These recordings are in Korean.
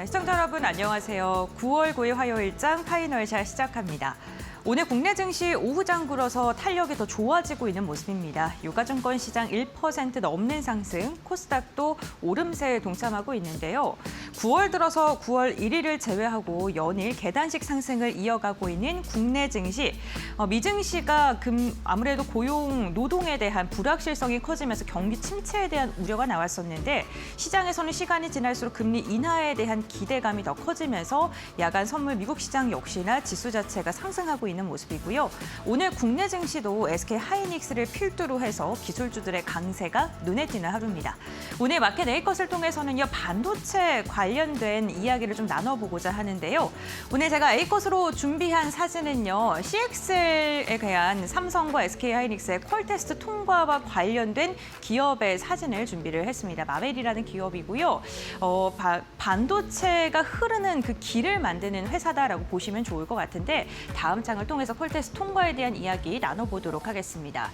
시청자 여러분 안녕하세요. 9월 9일 화요일장 파이널샷 시작합니다. 오늘 국내 증시 오후 장구로서 탄력이 더 좋아지고 있는 모습입니다. 유가증권 시장 1% 넘는 상승, 코스닥도 오름세에 동참하고 있는데요. 9월 들어서 9월 1일을 제외하고 연일 계단식 상승을 이어가고 있는 국내 증시. 미증시가 아무래도 고용, 노동에 대한 불확실성이 커지면서 경기 침체에 대한 우려가 나왔었는데 시장에서는 시간이 지날수록 금리 인하에 대한 기대감이 더 커지면서 야간 선물 미국 시장 역시나 지수 자체가 상승하고 있는 모습이고요. 오늘 국내 증시도 SK 하이닉스를 필두로 해서 기술주들의 강세가 눈에 띄는 하루입니다. 오늘 마켓 A컷을 통해서는요, 반도체 관련된 이야기를 좀 나눠보고자 하는데요. 오늘 제가 A컷으로 준비한 사진은요, CXL에 대한 삼성과 SK 하이닉스의 퀄 테스트 통과와 관련된 기업의 사진을 준비를 했습니다. 마벨이라는 기업이고요. 반도체가 흐르는 그 길을 만드는 회사다라고 보시면 좋을 것 같은데 다음 장을 통해서 퀄 테스트 통과에 대한 이야기 나눠보도록 하겠습니다.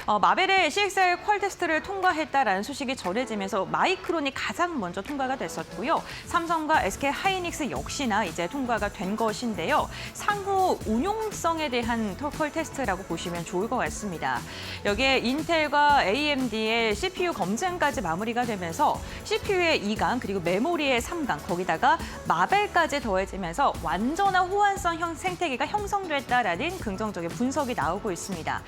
마벨의 CXL 퀄 테스트를 통과했다라는 소식이 전해지면서 마이크론이 가장 먼저 통과가 됐었고요. 삼성과 SK 하이닉스 역시나 이제 통과가 된 것인데요. 상호 운용성에 대한 퀄 테스트라고 보시면 좋을 것 같습니다. 여기에 인텔과 AMD의 CPU 검증까지 마무리가 되면서 CPU의 2강 그리고 메모리의 3강 거기다가 마벨까지 더해지면서 완전한 호환성 생태계가 형성됐다라는 긍정적인 분석이 나오고 있습니다.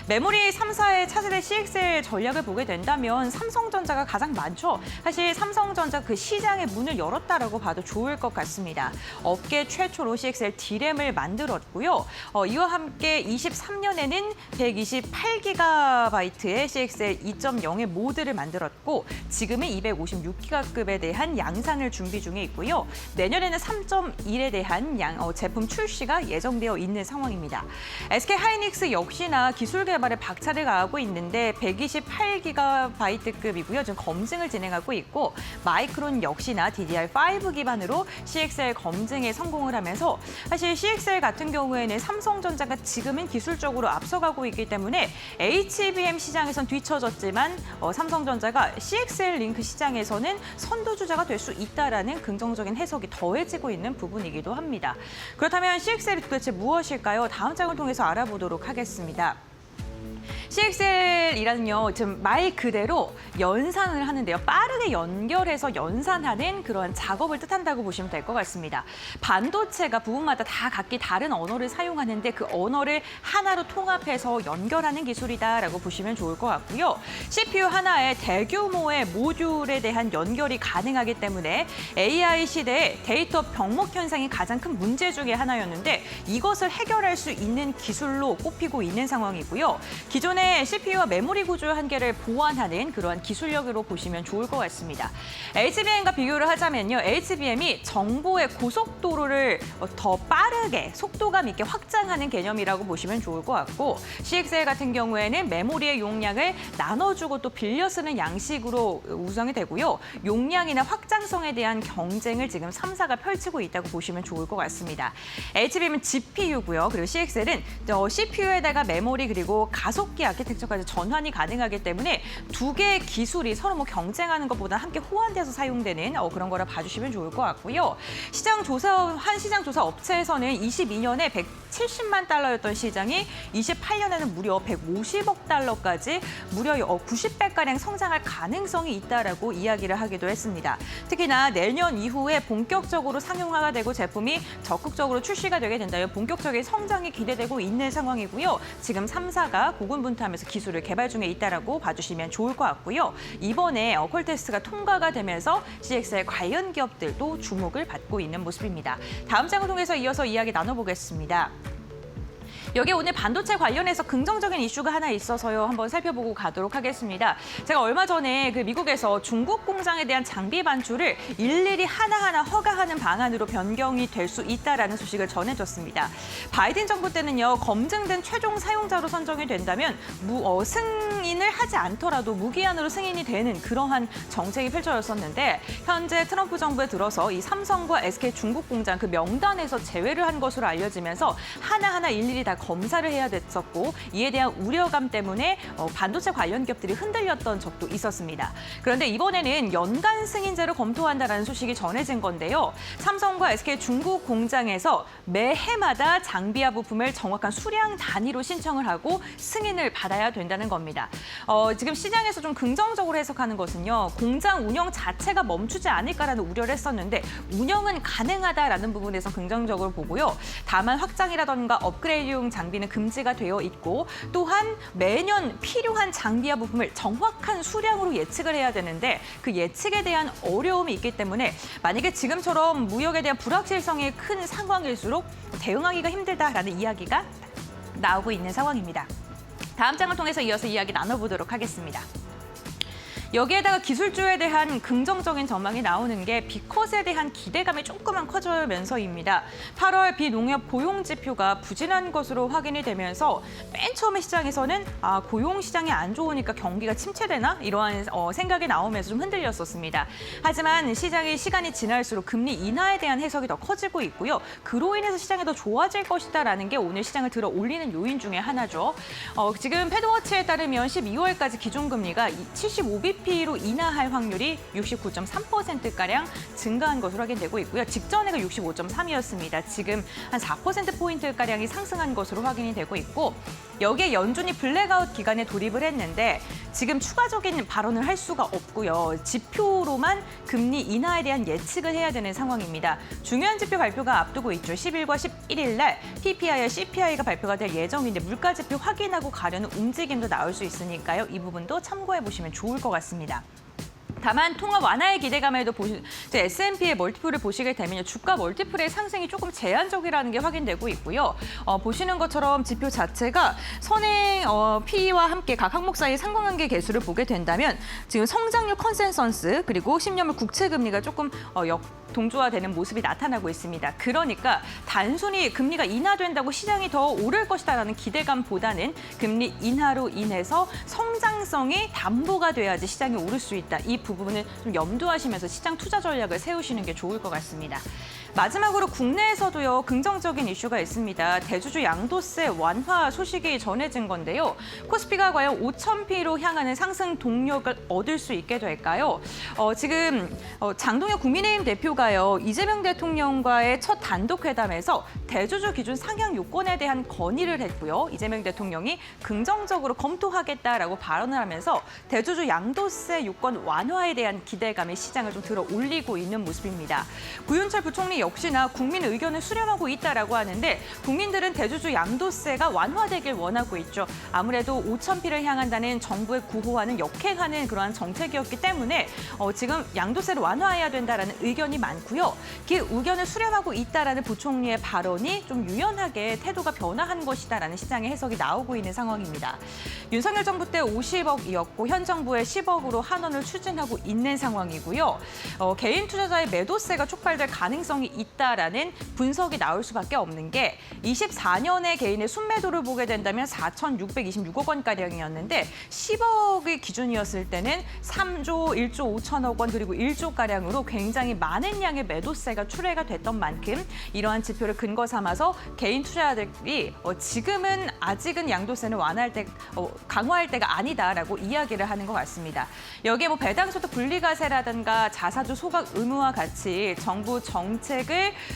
메모리 3사의 차세대 CXL 전략을 보게 된다면 삼성전자가 가장 많죠. 사실 삼성전자 그 시장의 문을 열었다라고 봐도 좋을 것 같습니다. 업계 최초로 CXL D램을 만들었고요. 이와 함께 23년에는 128GB의 CXL 2.0의 모드를 만들었고 지금은 256GB급에 대한 양산을 준비 중에 있고요. 내년에는 3.1에 대한 제품 출시가 예정되어 있는 상황입니다. SK 하이닉스 역시나 기술 개발에 박차를 가하고 있는데 128GB급이고요. 지금 검증을 진행하고 있고 마이크론 역시나 DDR5 기반으로 CXL 검증에 성공을 하면서 사실 CXL 같은 경우에는 삼성전자가 지금은 기술적으로 앞서가고 있기 때문에 HBM 시장에선 뒤처졌지만 삼성전자가 CXL 링크 시장에서는 선두주자가 될 수 있다라는 긍정적인 해석이 더해지고 있는 부분이기도 합니다. 그렇다면 CXL이 도대체 무엇일까요? 다음 장을 통해서 알아보도록 하겠습니다. CXL이라는요, 지금 말 그대로 연산을 하는데요. 빠르게 연결해서 연산하는 그런 작업을 뜻한다고 보시면 될 것 같습니다. 반도체가 부분마다 다 각기 다른 언어를 사용하는데 그 언어를 하나로 통합해서 연결하는 기술이다라고 보시면 좋을 것 같고요. CPU 하나에 대규모의 모듈에 대한 연결이 가능하기 때문에 AI 시대에 데이터 병목 현상이 가장 큰 문제 중에 하나였는데 이것을 해결할 수 있는 기술로 꼽히고 있는 상황이고요. 기존의 CPU와 메모리 구조 한계를 보완하는 그러한 기술력으로 보시면 좋을 것 같습니다. HBM과 비교를 하자면요. HBM이 정보의 고속도로를 더 빠르게 속도감 있게 확장하는 개념이라고 보시면 좋을 것 같고 CXL 같은 경우에는 메모리의 용량을 나눠주고 또 빌려 쓰는 양식으로 구성이 되고요. 용량이나 확장성에 대한 경쟁을 지금 3사가 펼치고 있다고 보시면 좋을 것 같습니다. HBM은 GPU고요. 그리고 CXL은 CPU에다가 메모리 그리고 가속기 아키텍처까지 전환이 가능하기 때문에 두 개의 기술이 서로 경쟁하는 것보다 함께 호환돼서 사용되는 그런 거라 봐주시면 좋을 것 같고요. 한 시장 조사 업체에서는 22년에 170만 달러였던 시장이 28년에는 무려 150억 달러까지 무려 90배가량 성장할 가능성이 있다라고 이야기를 하기도 했습니다. 특히나 내년 이후에 본격적으로 상용화가 되고 제품이 적극적으로 출시가 되게 된다면 본격적인 성장이 기대되고 있는 상황이고요. 지금 3사가 고군분투하면서 기술을 개발 중에 있다라고 봐주시면 좋을 것 같고요. 이번에 퀄 테스트가 통과가 되면서 CXL 관련 기업들도 주목을 받고 있는 모습입니다. 다음 장을 통해서 이어서 이야기 나눠보겠습니다. 여기 오늘 반도체 관련해서 긍정적인 이슈가 하나 있어서요. 한번 살펴보고 가도록 하겠습니다. 제가 얼마 전에 미국에서 중국 공장에 대한 장비 반출을 일일이 하나하나 허가하는 방안으로 변경이 될 수 있다라는 소식을 전해줬습니다. 바이든 정부 때는요. 검증된 최종 사용자로 선정이 된다면 승인을 하지 않더라도 무기한으로 승인이 되는 그러한 정책이 펼쳐졌었는데 현재 트럼프 정부에 들어서 이 삼성과 SK 중국 공장 그 명단에서 제외를 한 것으로 알려지면서 하나하나 일일이 다 검사를 해야 됐었고 이에 대한 우려감 때문에 반도체 관련 기업들이 흔들렸던 적도 있었습니다. 그런데 이번에는 연간 승인제를 검토한다는 소식이 전해진 건데요. 삼성과 SK 중국 공장에서 매해마다 장비와 부품을 정확한 수량 단위로 신청을 하고 승인을 받아야 된다는 겁니다. 지금 시장에서 좀 긍정적으로 해석하는 것은요. 공장 운영 자체가 멈추지 않을까라는 우려를 했었는데 운영은 가능하다라는 부분에서 긍정적으로 보고요. 다만 확장이라던가 업그레이드용 장비는 금지가 되어 있고 또한 매년 필요한 장비와 부품을 정확한 수량으로 예측을 해야 되는데 그 예측에 대한 어려움이 있기 때문에 만약에 지금처럼 무역에 대한 불확실성이 큰 상황일수록 대응하기가 힘들다라는 이야기가 나오고 있는 상황입니다. 다음 장을 통해서 이어서 이야기 나눠보도록 하겠습니다. 여기에다가 기술주에 대한 긍정적인 전망이 나오는 게 비컷에 대한 기대감이 조금만 커지면서입니다. 8월 비농협 고용 지표가 부진한 것으로 확인이 되면서 맨 처음에 시장에서는 고용 시장이 안 좋으니까 경기가 침체되나? 이러한 생각이 나오면서 좀 흔들렸었습니다. 하지만 시장이 시간이 지날수록 금리 인하에 대한 해석이 더 커지고 있고요. 그로 인해서 시장이 더 좋아질 것이다라는 게 오늘 시장을 들어 올리는 요인 중에 하나죠. 지금 패드워치에 따르면 12월까지 기준금리가 75bp 로 인하할 확률이 69.3%가량 증가한 것으로 확인되고 있고요. 직전에가 65.3이었습니다. 지금 한 4%포인트가량이 상승한 것으로 확인이 되고 있고 여기에 연준이 블랙아웃 기간에 돌입을 했는데 지금 추가적인 발언을 할 수가 없고요. 지표로만 금리 인하에 대한 예측을 해야 되는 상황입니다. 중요한 지표 발표가 앞두고 있죠. 10일과 11일 날 PPI와 CPI가 발표가 될 예정인데 물가 지표 확인하고 가려는 움직임도 나올 수 있으니까요. 이 부분도 참고해 보시면 좋을 것 같습니다. 다만 통화 완화의 기대감에도 S&P의 멀티플을 보시게 되면 주가 멀티플의 상승이 조금 제한적이라는 게 확인되고 있고요. 보시는 것처럼 지표 자체가 선행 P와 함께 각 항목 사이의 상관관계 개수를 보게 된다면 지금 성장률 컨센서스 그리고 10년물 국채 금리가 조금 동조화되는 모습이 나타나고 있습니다. 그러니까 단순히 금리가 인하된다고 시장이 더 오를 것이다라는 기대감보다는 금리 인하로 인해서 성장성이 담보가 돼야지 시장이 오를 수 있다. 이 부분을 좀 염두하시면서 시장 투자 전략을 세우시는 게 좋을 것 같습니다. 마지막으로 국내에서도요 긍정적인 이슈가 있습니다. 대주주 양도세 완화 소식이 전해진 건데요. 코스피가 과연 5,000P로 향하는 상승 동력을 얻을 수 있게 될까요? 지금 장동혁 국민의힘 대표가요 이재명 대통령과의 첫 단독 회담에서 대주주 기준 상향 요건에 대한 건의를 했고요. 이재명 대통령이 긍정적으로 검토하겠다라고 발언을 하면서 대주주 양도세 요건 완화에 대한 기대감이 시장을 좀 들어 올리고 있는 모습입니다. 구윤철 부총리 역시나 국민 의견을 수렴하고 있다라고 하는데 국민들은 대주주 양도세가 완화되길 원하고 있죠. 아무래도 5,000P를 향한다는 정부의 구호와는 역행하는 그러한 정책이었기 때문에 지금 양도세를 완화해야 된다라는 의견이 많고요. 그 의견을 수렴하고 있다라는 부총리의 발언이 좀 유연하게 태도가 변화한 것이다라는 시장의 해석이 나오고 있는 상황입니다. 윤석열 정부 때 50억이었고 현 정부의 10억으로 한원을 추진하고 있는 상황이고요. 개인 투자자의 매도세가 촉발될 가능성이 있다라는 분석이 나올 수밖에 없는 게 24년에 개인의 순매도를 보게 된다면 4,626억 원가량이었는데 10억의 기준이었을 때는 3조 1조 5천억 원 그리고 1조가량으로 굉장히 많은 양의 매도세가 출회가 됐던 만큼 이러한 지표를 근거 삼아서 개인 투자자들이 지금은 아직은 양도세는 강화할 때가 아니다라고 이야기를 하는 것 같습니다. 여기에 배당소득 분리과세라든가 자사주 소각 의무와 같이 정부 정책을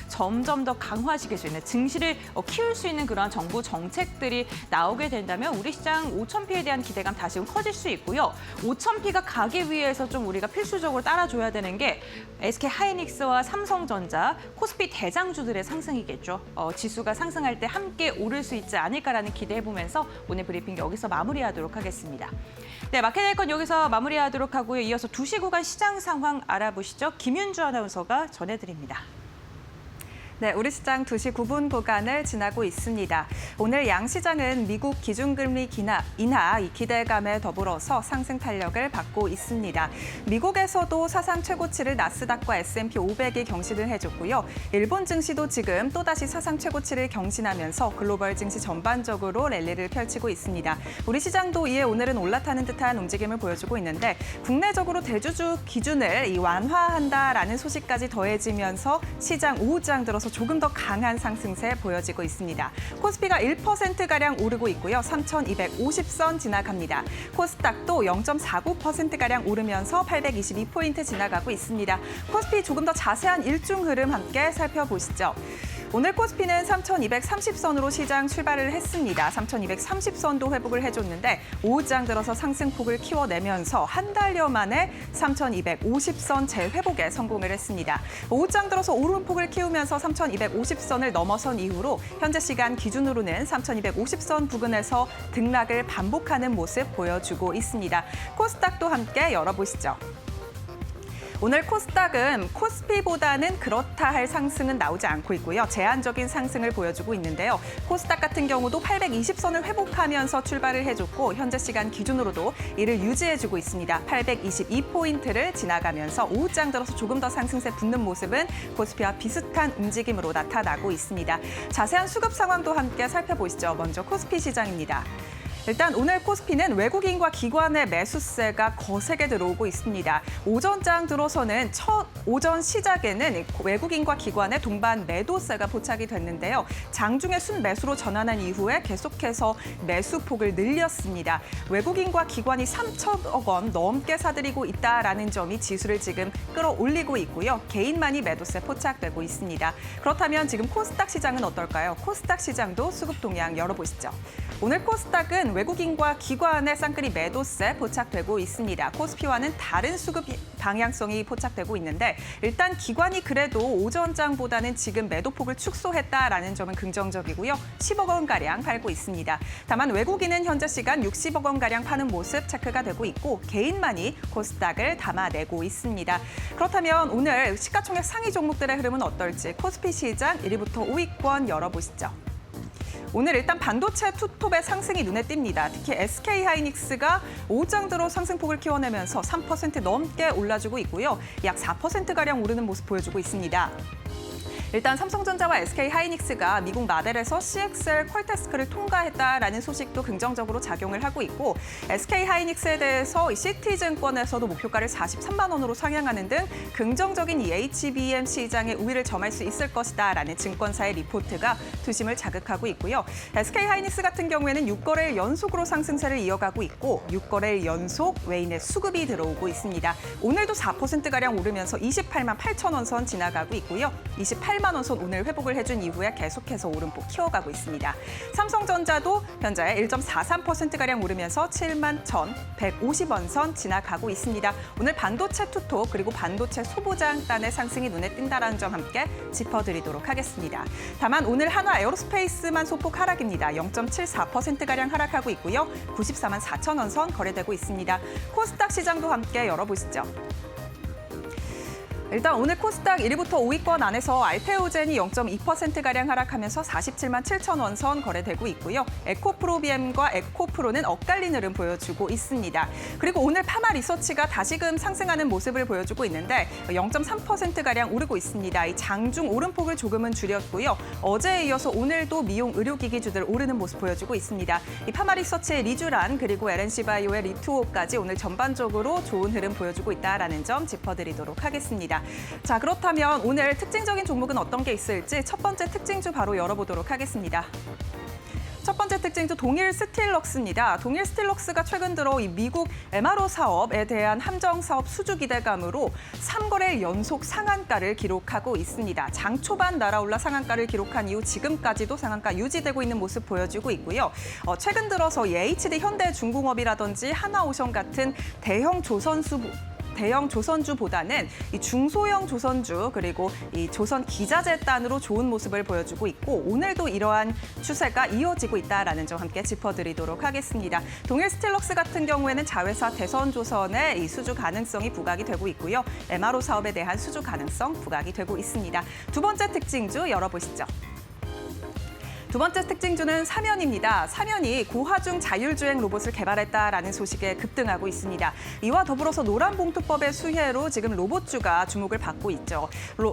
점점 더 강화시킬 수 있는 증시를 키울 수 있는 그러한 정부 정책들이 나오게 된다면 우리 시장 5,000P에 대한 기대감 다시금 커질 수 있고요. 5,000P가 가기 위해서 좀 우리가 필수적으로 따라줘야 되는 게 SK하이닉스와 삼성전자, 코스피 대장주들의 상승이겠죠. 지수가 상승할 때 함께 오를 수 있지 않을까라는 기대해보면서 오늘 브리핑 여기서 마무리하도록 하겠습니다. 네, 마켓네이컨 여기서 마무리하도록 하고요. 이어서 2시 구간 시장 상황 알아보시죠. 김윤주 아나운서가 전해드립니다. 네, 우리 시장 2시 9분 구간을 지나고 있습니다. 오늘 양시장은 미국 기준금리 인하 이 기대감에 더불어서 상승 탄력을 받고 있습니다. 미국에서도 사상 최고치를 나스닥과 S&P 500이 경신을 해줬고요. 일본 증시도 지금 또다시 사상 최고치를 경신하면서 글로벌 증시 전반적으로 랠리를 펼치고 있습니다. 우리 시장도 이에 오늘은 올라타는 듯한 움직임을 보여주고 있는데 국내적으로 대주주 기준을 완화한다라는 소식까지 더해지면서 시장 오후장 들어서 조금 더 강한 상승세 보여지고 있습니다. 코스피가 1%가량 오르고 있고요. 3,250선 지나갑니다. 코스닥도 0.49%가량 오르면서 822포인트 지나가고 있습니다. 코스피 조금 더 자세한 일중 흐름 함께 살펴보시죠. 오늘 코스피는 3,230선으로 시장 출발을 했습니다. 3,230선도 회복을 해줬는데 오후장 들어서 상승폭을 키워내면서 한 달여 만에 3,250선 재회복에 성공을 했습니다. 오후장 들어서 오름폭을 키우면서 3,250선을 넘어선 이후로 현재 시간 기준으로는 3,250선 부근에서 등락을 반복하는 모습 보여주고 있습니다. 코스닥도 함께 열어보시죠. 오늘 코스닥은 코스피보다는 그렇다 할 상승은 나오지 않고 있고요. 제한적인 상승을 보여주고 있는데요. 코스닥 같은 경우도 820선을 회복하면서 출발을 해줬고 현재 시간 기준으로도 이를 유지해주고 있습니다. 822포인트를 지나가면서 오후장 들어서 조금 더 상승세 붙는 모습은 코스피와 비슷한 움직임으로 나타나고 있습니다. 자세한 수급 상황도 함께 살펴보시죠. 먼저 코스피 시장입니다. 일단 오늘 코스피는 외국인과 기관의 매수세가 거세게 들어오고 있습니다. 오전장 들어서는 첫 오전 시작에는 외국인과 기관의 동반 매도세가 포착이 됐는데요. 장중에 순매수로 전환한 이후에 계속해서 매수폭을 늘렸습니다. 외국인과 기관이 3천억 원 넘게 사들이고 있다라는 점이 지수를 지금 끌어올리고 있고요. 개인만이 매도세 포착되고 있습니다. 그렇다면 지금 코스닥 시장은 어떨까요? 코스닥 시장도 수급 동향 열어보시죠. 오늘 코스닥은 외국인과 기관의 쌍끌이 매도세 포착되고 있습니다. 코스피와는 다른 수급 방향성이 포착되고 있는데 일단 기관이 그래도 오전장보다는 지금 매도폭을 축소했다라는 점은 긍정적이고요. 10억 원가량 팔고 있습니다. 다만 외국인은 현재 시간 60억 원가량 파는 모습 체크가 되고 있고 개인만이 코스닥을 담아내고 있습니다. 그렇다면 오늘 시가총액 상위 종목들의 흐름은 어떨지 코스피 시장 1위부터 5위권 열어보시죠. 오늘 일단 반도체 투톱의 상승이 눈에 띕니다. 특히 SK하이닉스가 오후장 들어 상승폭을 키워내면서 3% 넘게 올라주고 있고요. 약 4%가량 오르는 모습 보여주고 있습니다. 일단 삼성전자와 SK하이닉스가 미국 마델에서 CXL 퀄테스크를 통과했다라는 소식도 긍정적으로 작용을 하고 있고 SK하이닉스에 대해서 시티증권에서도 목표가를 43만 원으로 상향하는 등 긍정적인 이 HBM 시장의 우위를 점할 수 있을 것이다라는 증권사의 리포트가 투심을 자극하고 있고요. SK하이닉스 같은 경우에는 6거래일 연속으로 상승세를 이어가고 있고 6거래일 연속 외인의 수급이 들어오고 있습니다. 오늘도 4%가량 오르면서 28만 8천 원 선 지나가고 있고요. 28만 원 선 오늘 회복을 해준 이후에 계속해서 오름폭 키워가고 있습니다. 삼성전자도 현재 1.43%가량 오르면서 7만 1,150원 선 지나가고 있습니다. 오늘 반도체 투톱 그리고 반도체 소보장단의 상승이 눈에 띈다는 점 함께 짚어드리도록 하겠습니다. 다만 오늘 한화 에어로스페이스만 소폭 하락입니다. 0.74%가량 하락하고 있고요. 94만 4천 원 선 거래되고 있습니다. 코스닥 시장도 함께 열어보시죠. 일단 오늘 코스닥 1위부터 5위권 안에서 알테오젠이 0.2%가량 하락하면서 47만 7천 원 선 거래되고 있고요. 에코프로비엠과 에코프로는 엇갈린 흐름 보여주고 있습니다. 그리고 오늘 파마 리서치가 다시금 상승하는 모습을 보여주고 있는데 0.3%가량 오르고 있습니다. 이 장중 오름폭을 조금은 줄였고요. 어제에 이어서 오늘도 미용 의료기기주들 오르는 모습 보여주고 있습니다. 이 파마 리서치의 리주란 그리고 LNC바이오의 리투오까지 오늘 전반적으로 좋은 흐름 보여주고 있다는 점 짚어드리도록 하겠습니다. 자, 그렇다면 오늘 특징적인 종목은 어떤 게 있을지 첫 번째 특징주 바로 열어보도록 하겠습니다. 첫 번째 특징주 동일 스틸럭스입니다. 동일 스틸럭스가 최근 들어 이 미국 MRO 사업에 대한 함정 사업 수주 기대감으로 3거래일 연속 상한가를 기록하고 있습니다. 장 초반 날아올라 상한가를 기록한 이후 지금까지도 상한가 유지되고 있는 모습 보여주고 있고요. 최근 들어서 HD 현대중공업이라든지 하나오션 같은 대형 조선주보다는 이 중소형 조선주 그리고 이 조선 기자재단으로 좋은 모습을 보여주고 있고 오늘도 이러한 추세가 이어지고 있다는 점 함께 짚어드리도록 하겠습니다. 동일 스틸럭스 같은 경우에는 자회사 대선조선의 이 수주 가능성이 부각이 되고 있고요. MRO 사업에 대한 수주 가능성 부각이 되고 있습니다. 두 번째 특징주 열어보시죠. 두 번째 특징주는 사면입니다. 사면이 고하중 자율주행 로봇을 개발했다라는 소식에 급등하고 있습니다. 이와 더불어서 노란봉투법의 수혜로 지금 로봇주가 주목을 받고 있죠.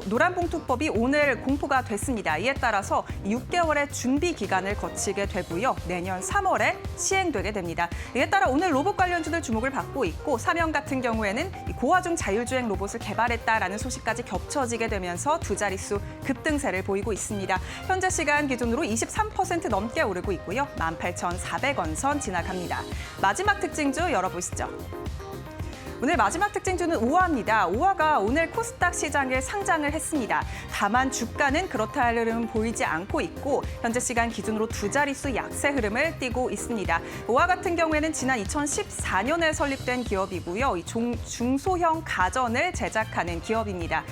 노란봉투법이 오늘 공포가 됐습니다. 이에 따라서 6개월의 준비 기간을 거치게 되고요. 내년 3월에 시행되게 됩니다. 이에 따라 오늘 로봇 관련주들 주목을 받고 있고 사면 같은 경우에는 이 고하중 자율주행 로봇을 개발했다라는 소식까지 겹쳐지게 되면서 두 자릿수 급등세를 보이고 있습니다. 현재 시간 기준으로 23% 넘게 오르고 있고요. 18,400원 선 지나갑니다. 마지막 특징주 열어보시죠. 오늘 마지막 특징주는 오화입니다. 오화가 오늘 코스닥 시장에 상장을 했습니다. 다만 주가는 그렇다 할 흐름은 보이지 않고 있고 현재 시간 기준으로 두 자릿수 약세 흐름을 띠고 있습니다. 오화 같은 경우에는 지난 2014년에 설립된 기업이고요. 중소형 가전을 제작하는 기업입니다.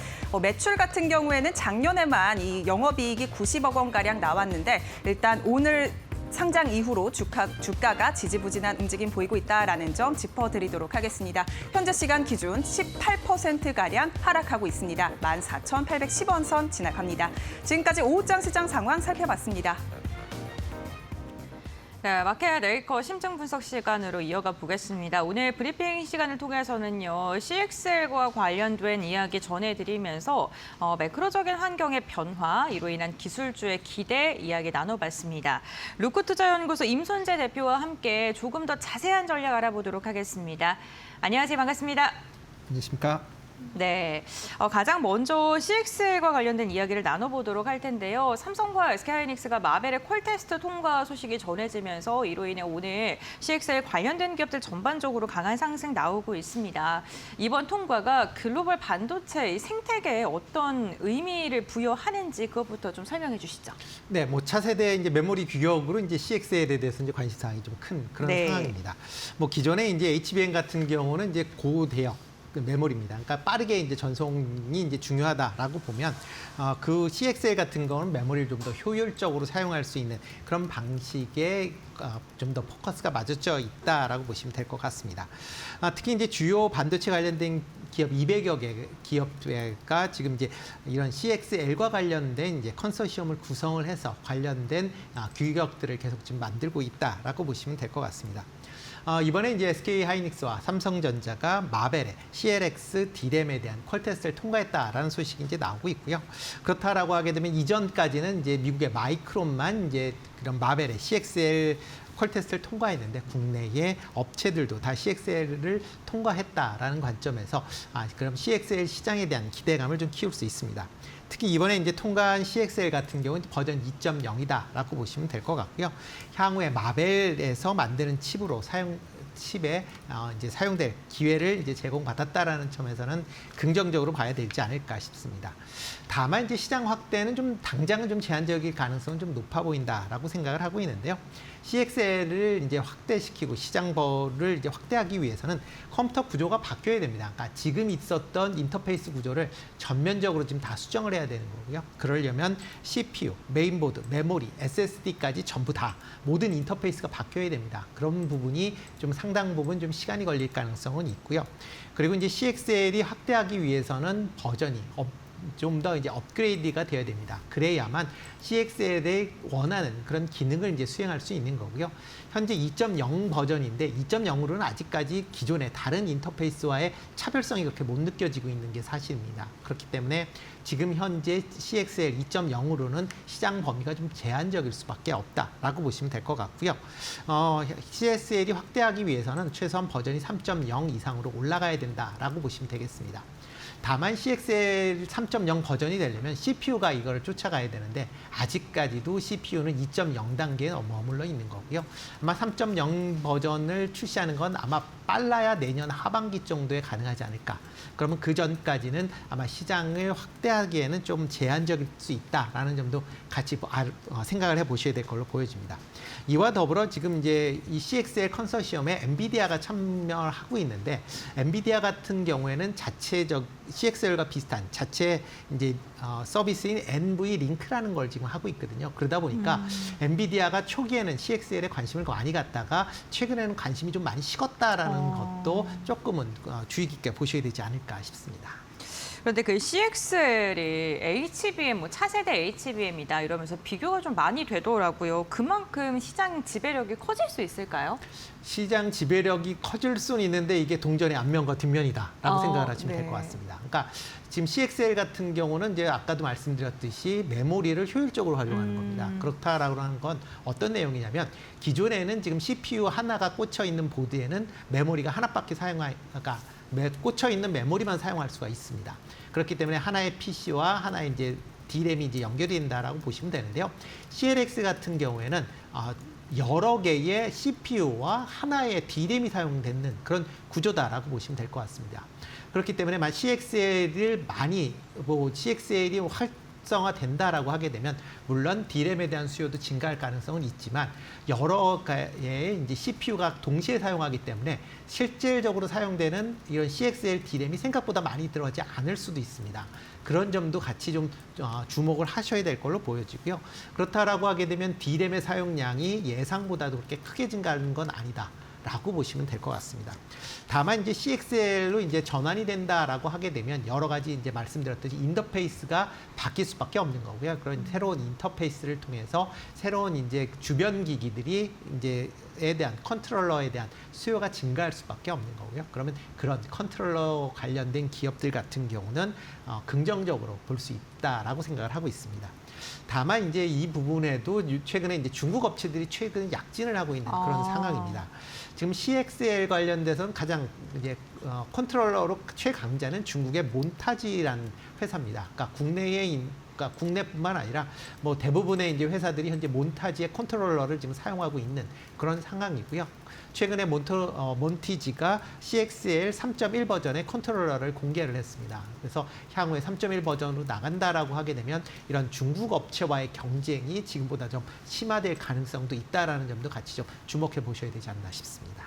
매출 같은 경우에는 작년에만 이 영업이익이 90억 원가량 나왔는데 일단 오늘 상장 이후로 주가가 지지부진한 움직임 보이고 있다라는 점 짚어드리도록 하겠습니다. 현재 시간 기준 18%가량 하락하고 있습니다. 14,810원 선 지나갑니다. 지금까지 오후장 시장 상황 살펴봤습니다. 네, 마켓 네이커 심층 분석 시간으로 이어가 보겠습니다. 오늘 브리핑 시간을 통해서는요, CXL과 관련된 이야기 전해드리면서 매크로적인 환경의 변화, 이로 인한 기술주의 기대 이야기 나눠봤습니다. 루크투자연구소 임손재 대표와 함께 조금 더 자세한 전략 알아보도록 하겠습니다. 안녕하세요. 반갑습니다. 안녕하십니까? 네, 가장 먼저 CXL과 관련된 이야기를 나눠보도록 할 텐데요. 삼성과 SK하이닉스가 마벨의 콜테스트 통과 소식이 전해지면서 이로 인해 오늘 CXL 관련된 기업들 전반적으로 강한 상승 나오고 있습니다. 이번 통과가 글로벌 반도체 생태계에 어떤 의미를 부여하는지 그것부터 좀 설명해 주시죠. 네, 뭐 차세대 이제 메모리 규격으로 이제 CXL에 대해서 이제 관심 사항이 좀 큰 그런 네. 상황입니다. 뭐 기존에 이제 HBM 같은 경우는 이제 고대역 메모리입니다. 그러니까 빠르게 이제 전송이 이제 중요하다라고 보면 그 CXL 같은 거는 메모리를 좀 더 효율적으로 사용할 수 있는 그런 방식의 좀 더 포커스가 맞춰져 있다라고 보시면 될 것 같습니다. 특히 이제 주요 반도체 관련된 기업 200여 개 기업가 지금 이제 이런 CXL과 관련된 이제 컨소시엄을 구성을 해서 관련된 규격들을 계속 지금 만들고 있다라고 보시면 될 것 같습니다. 이번에 이제 SK하이닉스와 삼성전자가 마벨의 CLX D램에 대한 퀄테스트를 통과했다라는 소식이 이제 나오고 있고요. 그렇다라고 하게 되면 이전까지는 이제 미국의 마이크론만 이제 그런 마벨의 CXL 퀄테스트를 통과했는데 국내의 업체들도 다 CXL을 통과했다라는 관점에서 그럼 CXL 시장에 대한 기대감을 좀 키울 수 있습니다. 특히 이번에 이제 통과한 CXL 같은 경우는 버전 2.0이다라고 보시면 될 것 같고요. 향후에 마벨에서 만드는 칩에 이제 사용될 기회를 이제 제공받았다라는 점에서는 긍정적으로 봐야 되지 않을까 싶습니다. 다만 이제 시장 확대는 좀 당장은 좀 제한적일 가능성은 좀 높아 보인다라고 생각을 하고 있는데요. CXL을 이제 확대시키고 시장벌을 이제 확대하기 위해서는 컴퓨터 구조가 바뀌어야 됩니다. 그러니까 지금 있었던 인터페이스 구조를 전면적으로 지금 다 수정을 해야 되는 거고요. 그러려면 CPU, 메인보드, 메모리, SSD까지 전부 다 모든 인터페이스가 바뀌어야 됩니다. 그런 부분이 좀 상당 부분 좀 시간이 걸릴 가능성은 있고요. 그리고 이제 CXL이 확대하기 위해서는 버전이 좀 더 이제 업그레이드가 되어야 됩니다. 그래야만 CXL에 원하는 그런 기능을 이제 수행할 수 있는 거고요. 현재 2.0 버전인데 2.0으로는 아직까지 기존의 다른 인터페이스와의 차별성이 그렇게 못 느껴지고 있는 게 사실입니다. 그렇기 때문에 지금 현재 CXL 2.0으로는 시장 범위가 좀 제한적일 수밖에 없다라고 보시면 될 것 같고요. CXL이 확대하기 위해서는 최소한 버전이 3.0 이상으로 올라가야 된다라고 보시면 되겠습니다. 다만 CXL 3.0 버전이 되려면 CPU가 이걸 쫓아가야 되는데 아직까지도 CPU는 2.0 단계에 머물러 있는 거고요. 아마 3.0 버전을 출시하는 건 아마 빨라야 내년 하반기 정도에 가능하지 않을까. 그러면 그 전까지는 아마 시장을 확대하기에는 좀 제한적일 수 있다라는 점도 같이 생각을 해보셔야 될 걸로 보여집니다. 이와 더불어 지금 이제 이 CXL 컨소시엄에 엔비디아가 참여를 하고 있는데 엔비디아 같은 경우에는 자체적 CXL과 비슷한 자체 이제 서비스인 NV 링크라는 걸 지금 하고 있거든요. 그러다 보니까 엔비디아가 초기에는 CXL에 관심을 많이 갖다가 최근에는 관심이 좀 많이 식었다라는 것도 조금은 주의 깊게 보셔야 되지 않을까 싶습니다. 그런데 그 CXL이 HBM, 뭐 차세대 HBM이다 이러면서 비교가 좀 많이 되더라고요. 그만큼 시장 지배력이 커질 수 있을까요? 시장 지배력이 커질 수는 있는데 이게 동전의 앞면과 뒷면이다라고 생각을 하시면 네. 될 것 같습니다. 그러니까 지금 CXL 같은 경우는 이제 아까도 말씀드렸듯이 메모리를 효율적으로 활용하는 겁니다. 그렇다라고 하는 건 어떤 내용이냐면 기존에는 지금 CPU 하나가 꽂혀 있는 보드에는 메모리가 하나밖에 그러니까 꽂혀 있는 메모리만 사용할 수가 있습니다. 그렇기 때문에 하나의 PC와 하나의 이제 D램이 이제 연결이 된다라고 보시면 되는데요. CLX 같은 경우에는 여러 개의 CPU와 하나의 D램이 사용되는 그런 구조다라고 보시면 될 것 같습니다. 그렇기 때문에 CXL이 활성화된다라고 하게 되면 물론 D램에 대한 수요도 증가할 가능성은 있지만 여러 개의 이제 CPU가 동시에 사용하기 때문에 실질적으로 사용되는 이런 CXL D램이 생각보다 많이 들어가지 않을 수도 있습니다. 그런 점도 같이 좀 주목을 하셔야 될 걸로 보여지고요. 그렇다라고 하게 되면 D램의 사용량이 예상보다도 그렇게 크게 증가하는 건 아니다라고 보시면 될 것 같습니다. 다만 이제 CXL로 이제 전환이 된다라고 하게 되면 여러 가지 이제 말씀드렸듯이 인터페이스가 바뀔 수밖에 없는 거고요. 그런 새로운 인터페이스를 통해서 새로운 이제 주변 기기들이 이제에 대한 컨트롤러에 대한 수요가 증가할 수밖에 없는 거고요. 그러면 그런 컨트롤러 관련된 기업들 같은 경우는 긍정적으로 볼 수 있다라고 생각을 하고 있습니다. 다만 이제 이 부분에도 최근에 이제 중국 업체들이 최근 약진을 하고 있는 그런 상황입니다. 지금 CXL 관련돼서는 가장 이제 컨트롤러로 최강자는 중국의 몬타지라는 회사입니다. 그러니까 그러니까 국내뿐만 아니라 뭐 대부분의 이제 회사들이 현재 몬타지의 컨트롤러를 지금 사용하고 있는 그런 상황이고요. 최근에 몬티지가 CXL 3.1 버전의 컨트롤러를 공개를 했습니다. 그래서 향후에 3.1 버전으로 나간다라고 하게 되면 이런 중국 업체와의 경쟁이 지금보다 좀 심화될 가능성도 있다라는 점도 같이 좀 주목해 보셔야 되지 않나 싶습니다.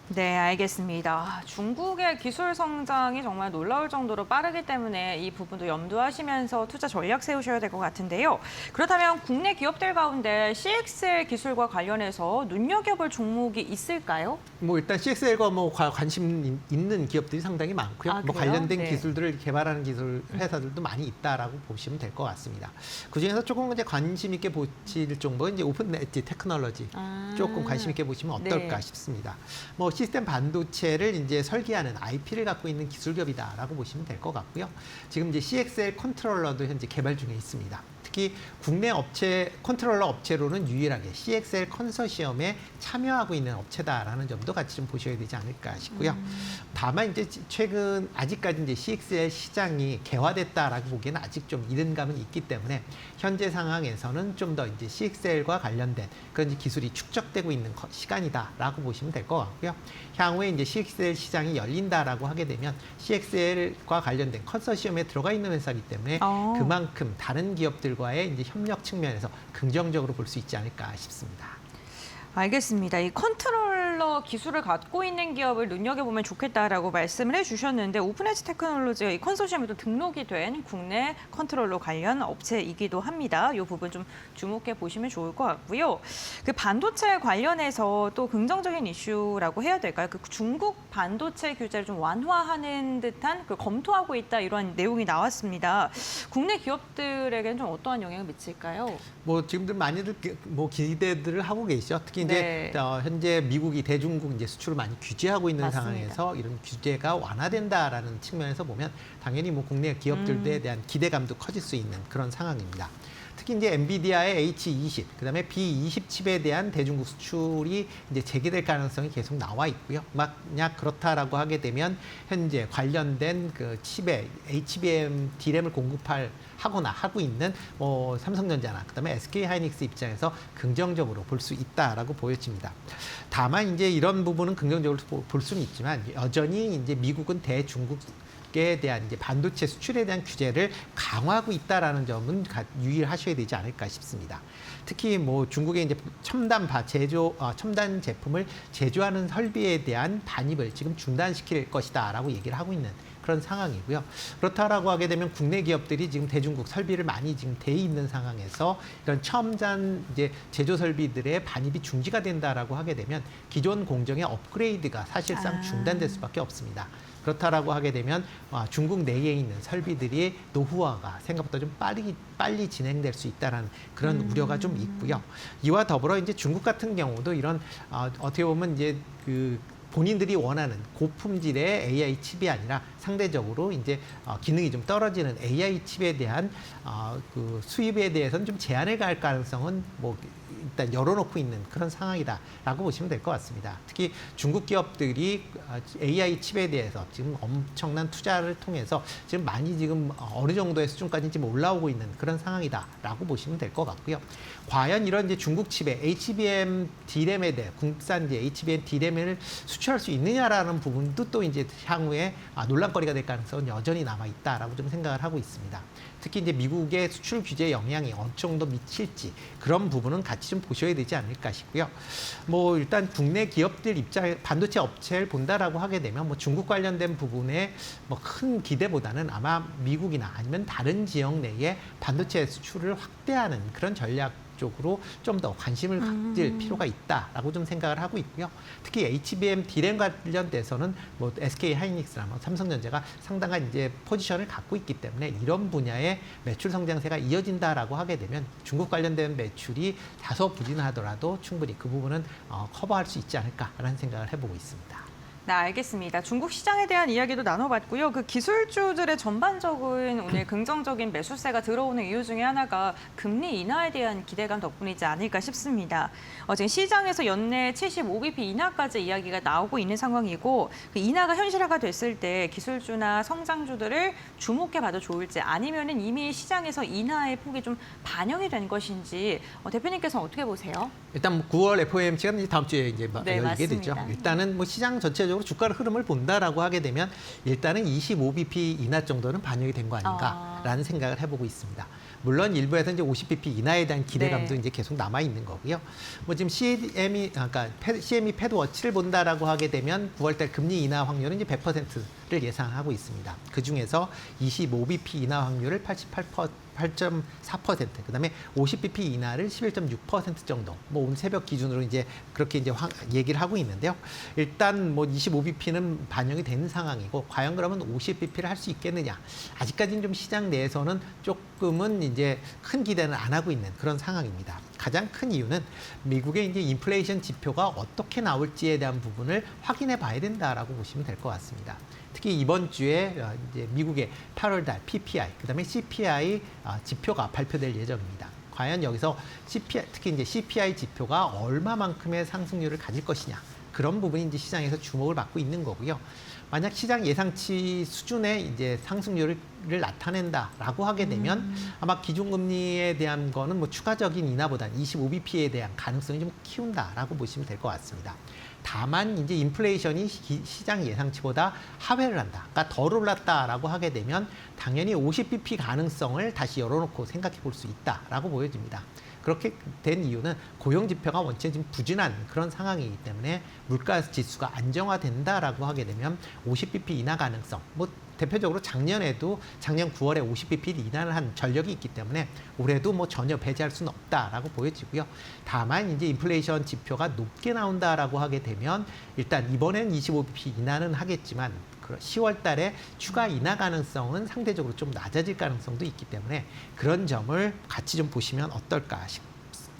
네, 알겠습니다. 중국의 기술 성장이 정말 놀라울 정도로 빠르기 때문에 이 부분도 염두하시면서 투자 전략 세우셔야 될 것 같은데요. 그렇다면 국내 기업들 가운데 CXL 기술과 관련해서 눈여겨볼 종목이 있을까요? 뭐 일단 CXL과 뭐 관심 있는 기업들이 상당히 많고요. 뭐 그래요? 관련된 네. 기술들을 개발하는 기술 회사들도 많이 있다라고 보시면 될 것 같습니다. 그 중에서 조금 이제 관심 있게 보실 정도는 이제 오픈 엣지 테크놀로지 조금 관심 있게 보시면 어떨까 네. 싶습니다. 뭐 시스템 반도체를 이제 설계하는 IP를 갖고 있는 기술 기업이다라고 보시면 될 것 같고요. 지금 이제 CXL 컨트롤러도 현재 개발 중에 있습니다. 특히 국내 컨트롤러 업체로는 유일하게 CXL 컨소시엄에 참여하고 있는 업체다라는 점도 같이 좀 보셔야 되지 않을까 싶고요. 다만 이제 아직까지 이제 CXL 시장이 개화됐다라고 보기에는 아직 좀 이른 감은 있기 때문에 현재 상황에서는 좀 더 이제 CXL과 관련된 그런 이제 기술이 축적되고 있는 시간이다라고 보시면 될 것 같고요. 향후에 이제 CXL 시장이 열린다라고 하게 되면 CXL과 관련된 컨소시엄에 들어가 있는 회사이기 때문에 그만큼 다른 기업들과의 이제 협력 측면에서 긍정적으로 볼 수 있지 않을까 싶습니다. 알겠습니다. 이 컨트롤러 기술을 갖고 있는 기업을 눈여겨보면 좋겠다라고 말씀을 해주셨는데 오픈엣지 테크놀로지가 이 컨소시엄에도 등록이 된 국내 컨트롤러 관련 업체이기도 합니다. 이 부분 좀 주목해 보시면 좋을 것 같고요. 그 반도체 관련해서 또 긍정적인 이슈라고 해야 될까요? 그 중국 반도체 규제를 좀 완화하는 듯한 그 검토하고 있다 이런 내용이 나왔습니다. 국내 기업들에게는 좀 어떠한 영향을 미칠까요? 뭐 지금들 많이들 뭐 기대들을 하고 계시죠. 특히 네. 이제 현재 미국이 대중국 이제 수출을 많이 규제하고 있는 맞습니다. 상황에서 이런 규제가 완화된다라는 측면에서 보면 당연히 뭐 국내 기업들에 대한 기대감도 커질 수 있는 그런 상황입니다. 특히 이제 엔비디아의 H20, 그다음에 B20 칩에 대한 대중국 수출이 이제 재개될 가능성이 계속 나와 있고요. 만약 그렇다라고 하게 되면 현재 관련된 그 칩에 HBM D램을 하거나 하고 있는 삼성전자나 그다음에 SK하이닉스 입장에서 긍정적으로 볼 수 있다라고 보여집니다. 다만 이제 이런 부분은 긍정적으로 볼 수는 있지만 여전히 이제 미국은 대중국에 대한 이제 반도체 수출에 대한 규제를 강화하고 있다라는 점은 유의하셔야 되지 않을까 싶습니다. 특히 뭐 중국의 이제 첨단 제품을 제조하는 설비에 대한 반입을 지금 중단시킬 것이다라고 얘기를 하고 있는 그런 상황이고요. 그렇다라고 하게 되면 국내 기업들이 지금 대중국 설비를 많이 지금 돼 있는 상황에서 이런 첨단 이제 제조 설비들의 반입이 중지가 된다라고 하게 되면 기존 공정의 업그레이드가 사실상 중단될 수밖에 없습니다. 그렇다라고 하게 되면 중국 내에 있는 설비들이 노후화가 생각보다 좀 빨리 진행될 수 있다라는 그런 우려가 좀 있고요. 이와 더불어 이제 중국 같은 경우도 이런 어떻게 보면 이제 그 본인들이 원하는 고품질의 AI 칩이 아니라 상대적으로 이제 기능이 좀 떨어지는 AI 칩에 대한 그 수입에 대해서는 좀 제한을 가할 가능성은 뭐 일단 열어놓고 있는 그런 상황이다라고 보시면 될 것 같습니다. 특히 중국 기업들이 AI 칩에 대해서 지금 엄청난 투자를 통해서 지금 많이 지금 어느 정도의 수준까지 지금 올라오고 있는 그런 상황이다라고 보시면 될 것 같고요. 과연 이런 이제 중국 칩의 HBM D램에 대해 국산 이제 HBM D램을 수출할 수 있느냐라는 부분도 또 이제 향후에 논란거리가 될 가능성은 여전히 남아 있다라고 좀 생각을 하고 있습니다. 특히 이제 미국의 수출 규제 영향이 어느 정도 미칠지 그런 부분은 같이 좀 보셔야 되지 않을까 싶고요. 뭐 일단 국내 기업들 입장에 반도체 업체를 본다라고 하게 되면 뭐 중국 관련된 부분에 뭐 큰 기대보다는 아마 미국이나 아니면 다른 지역 내에 반도체 수출을 확대하는 그런 전략 쪽으로 좀 더 관심을 가질 필요가 있다라고 좀 생각을 하고 있고요. 특히 HBM D램 관련돼서는 뭐 SK 하이닉스나 뭐 삼성전자가 상당한 이제 포지션을 갖고 있기 때문에 이런 분야의 매출 성장세가 이어진다라고 하게 되면 중국 관련된 매출이 다소 부진하더라도 충분히 그 부분은 커버할 수 있지 않을까라는 생각을 해보고 있습니다. 네, 알겠습니다. 중국 시장에 대한 이야기도 나눠봤고요. 그 기술주들의 전반적인 오늘 긍정적인 매수세가 들어오는 이유 중에 하나가 금리 인하에 대한 기대감 덕분이지 않을까 싶습니다. 지금 시장에서 연내 75bp 인하까지 이야기가 나오고 있는 상황이고 그 인하가 현실화가 됐을 때 기술주나 성장주들을 주목해봐도 좋을지 아니면은 이미 시장에서 인하의 폭이 좀 반영이 된 것인지 대표님께서는 어떻게 보세요? 일단 뭐 9월 FOMC가 이제 다음 주에 이제 네, 열리게 되죠. 맞습니다. 일단은 뭐 시장 전체적으로 주가 흐름을 본다라고 하게 되면 일단은 25bp 인하 정도는 반영이 된 거 아닌가라는 생각을 해보고 있습니다. 물론 일부에서 이제 50bp 인하에 대한 기대감도 네. 이제 계속 남아 있는 거고요. 뭐 지금 CME 패드 워치를 본다라고 하게 되면 9월달 금리 인하 확률은 이제 100%를 예상하고 있습니다. 그 중에서 25bp 인하 확률을 8.4%, 그다음에 50bp 인하를 11.6% 정도. 뭐 오늘 새벽 기준으로 이제 그렇게 이제 얘기를 하고 있는데요. 일단 뭐 25bp는 반영이 되는 상황이고 과연 그러면 50bp를 할 수 있겠느냐? 아직까지는 좀 시장 내에서는 조금은 이제 큰 기대는 안 하고 있는 그런 상황입니다. 가장 큰 이유는 미국의 이제 인플레이션 지표가 어떻게 나올지에 대한 부분을 확인해 봐야 된다라고 보시면 될 것 같습니다. 특히 이번 주에 이제 미국의 8월달 PPI, 그다음에 CPI 지표가 발표될 예정입니다. 과연 여기서 CPI, 특히 이제 CPI 지표가 얼마만큼의 상승률을 가질 것이냐, 그런 부분이 이제 시장에서 주목을 받고 있는 거고요. 만약 시장 예상치 수준의 이제 상승률을 나타낸다라고 하게 되면 아마 기준금리에 대한 거는 뭐 추가적인 인하보다는 25bp에 대한 가능성이 좀 키운다라고 보시면 될 것 같습니다. 다만 이제 인플레이션이 시장 예상치보다 하회를 한다, 그러니까 덜 올랐다라고 하게 되면 당연히 50bp 가능성을 다시 열어놓고 생각해 볼 수 있다라고 보여집니다. 그렇게 된 이유는 고용 지표가 원체 지금 부진한 그런 상황이기 때문에 물가 지수가 안정화된다라고 하게 되면 50bp 인하 가능성, 뭐 대표적으로 작년에도 작년 9월에 50bp 인하를 한 전력이 있기 때문에 올해도 뭐 전혀 배제할 수는 없다라고 보여지고요. 다만 이제 인플레이션 지표가 높게 나온다라고 하게 되면 일단 이번엔 25bp 인하는 하겠지만 10월 달에 추가 인하 가능성은 상대적으로 좀 낮아질 가능성도 있기 때문에 그런 점을 같이 좀 보시면 어떨까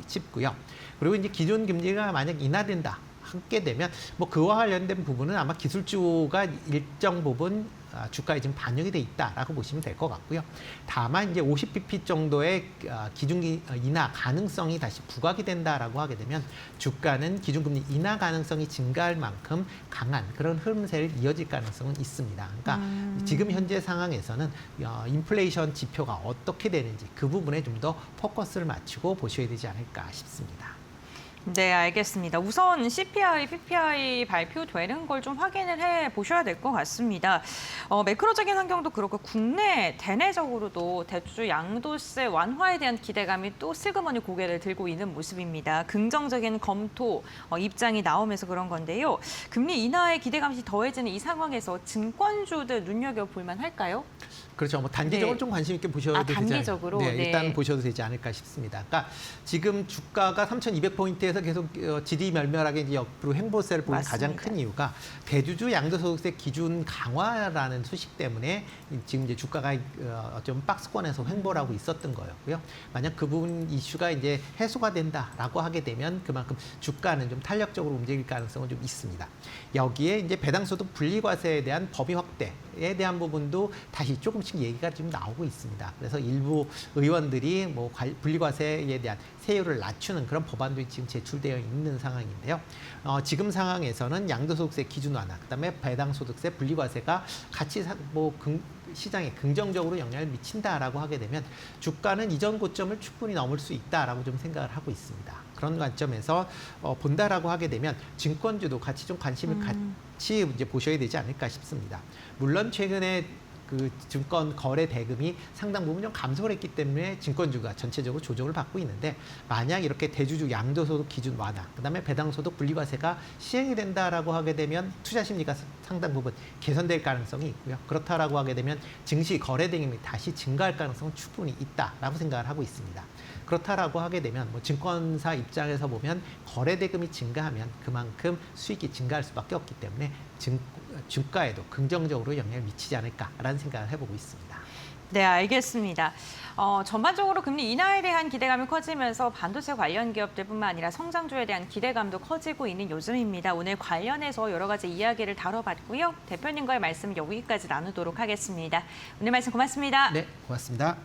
싶고요. 그리고 이제 기존 금리가 만약 인하된다 하게 되면 뭐 그와 관련된 부분은 아마 기술주가 일정 부분 주가에 지금 반영이 돼 있다라고 보시면 될 것 같고요. 다만 이제 50bp 정도의 기준금리 인하 가능성이 다시 부각이 된다라고 하게 되면 주가는 기준금리 인하 가능성이 증가할 만큼 강한 그런 흐름세를 이어질 가능성은 있습니다. 그러니까 지금 현재 상황에서는 인플레이션 지표가 어떻게 되는지 그 부분에 좀 더 포커스를 맞추고 보셔야 되지 않을까 싶습니다. 네, 알겠습니다. 우선 CPI, PPI 발표되는 걸 좀 확인을 해 보셔야 될 것 같습니다. 매크로적인 환경도 그렇고 국내 대내적으로도 대주주 양도세 완화에 대한 기대감이 또 슬그머니 고개를 들고 있는 모습입니다. 긍정적인 검토 입장이 나오면서 그런 건데요. 금리 인하의 기대감이 더해지는 이 상황에서 증권주들 눈여겨볼 만할까요? 그렇죠. 뭐 단기적으로 네. 좀 관심 있게 보셔도 되지 단기적으로? 네, 네. 일단 보셔도 되지 않을까 싶습니다. 그러니까 지금 주가가 3,200포인트에서 계속 지리멸멸하게 이제 옆으로 횡보세를 보는 가장 맞습니다. 큰 이유가 대주주 양도소득세 기준 강화라는 소식 때문에 지금 이제 주가가 좀 박스권에서 횡보를 하고 있었던 거였고요. 만약 그 부분 이슈가 이제 해소가 된다라고 하게 되면 그만큼 주가는 좀 탄력적으로 움직일 가능성은 좀 있습니다. 여기에 이제 배당소득 분리과세에 대한 범위 확대에 대한 부분도 다시 조금씩 얘기가 지금 나오고 있습니다. 그래서 일부 의원들이 뭐 분리과세에 대한 세율을 낮추는 그런 법안도 지금 제출되어 있는 상황인데요. 지금 상황에서는 양도소득세 기준 완화, 그다음에 배당소득세 분리과세가 같이 시장에 긍정적으로 영향을 미친다라고 하게 되면 주가는 이전 고점을 충분히 넘을 수 있다라고 좀 생각을 하고 있습니다. 그런 관점에서 본다라고 하게 되면 증권주도 같이 좀 관심을 같이 이제 보셔야 되지 않을까 싶습니다. 물론 최근에 그 증권 거래 대금이 상당 부분 좀 감소를 했기 때문에 증권주가 전체적으로 조정을 받고 있는데 만약 이렇게 대주주 양도소득 기준 완화, 그다음에 배당소득 분리과세가 시행이 된다라고 하게 되면 투자 심리가 상당 부분 개선될 가능성이 있고요. 그렇다라고 하게 되면 증시 거래 대금이 다시 증가할 가능성은 충분히 있다라고 생각을 하고 있습니다. 그렇다라고 하게 되면 뭐 증권사 입장에서 보면 거래 대금이 증가하면 그만큼 수익이 증가할 수밖에 없기 때문에 주가에도 긍정적으로 영향을 미치지 않을까라는 생각을 해보고 있습니다. 네, 알겠습니다. 전반적으로 금리 인하에 대한 기대감이 커지면서 반도체 관련 기업들뿐만 아니라 성장주에 대한 기대감도 커지고 있는 요즘입니다. 오늘 관련해서 여러 가지 이야기를 다뤄봤고요. 대표님과의 말씀 여기까지 나누도록 하겠습니다. 오늘 말씀 고맙습니다. 네, 고맙습니다.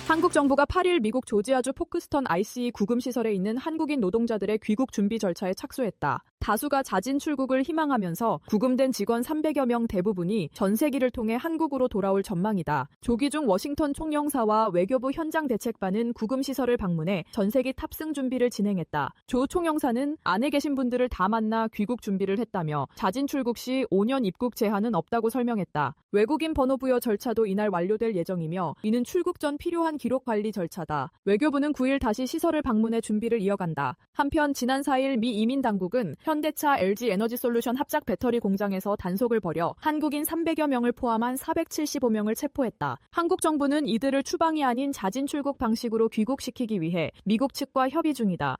한국 정부가 8일 미국 조지아주 포크스턴 ICE 구금 시설에 있는 한국인 노동자들의 귀국 준비 절차에 착수했다. 다수가 자진 출국을 희망하면서 구금된 직원 300여 명 대부분이 전세기를 통해 한국으로 돌아올 전망이다. 조기중 워싱턴 총영사와 외교부 현장 대책반은 구금 시설을 방문해 전세기 탑승 준비를 진행했다. 조 총영사는 안에 계신 분들을 다 만나 귀국 준비를 했다며 자진 출국 시 5년 입국 제한은 없다고 설명했다. 외국인 번호 부여 절차도 이날 완료될 예정이며 이는 출국 전 필요한 기록 관리 절차다. 외교부는 9일 다시 시설을 방문해 준비를 이어간다. 한편 지난 4일 미 이민 당국은 현대차 LG 에너지솔루션 합작 배터리 공장에서 단속을 벌여 한국인 300여 명을 포함한 475명을 체포했다. 한국 정부는 이들을 추방이 아닌 자진 출국 방식으로 귀국시키기 위해 미국 측과 협의 중이다.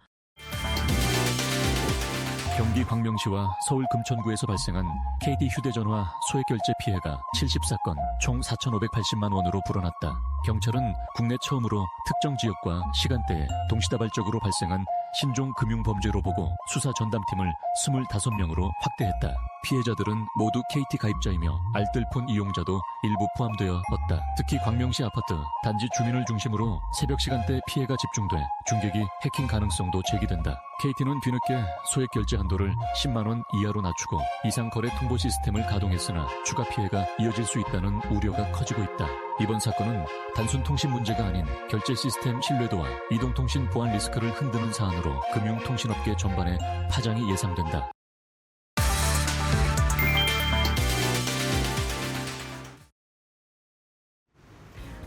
경기 광명시와 서울 금천구에서 발생한 KT 휴대전화 소액 결제 피해가 70사건, 총 4,580만 원으로 불어났다. 경찰은 국내 처음으로 특정 지역과 시간대에 동시다발적으로 발생한 신종 금융범죄로 보고 수사 전담팀을 25명으로 확대했다. 피해자들은 모두 KT 가입자이며 알뜰폰 이용자도 일부 포함되었다. 특히 광명시 아파트, 단지 주민을 중심으로 새벽 시간대 피해가 집중돼 중객이 해킹 가능성도 제기된다. KT는 뒤늦게 소액 결제 한도를 10만 원 이하로 낮추고 이상 거래 통보 시스템을 가동했으나 추가 피해가 이어질 수 있다는 우려가 커지고 있다. 이번 사건은 단순 통신 문제가 아닌 결제 시스템 신뢰도와 이동통신 보안 리스크를 흔드는 사안으로 금융통신업계 전반에 파장이 예상된다.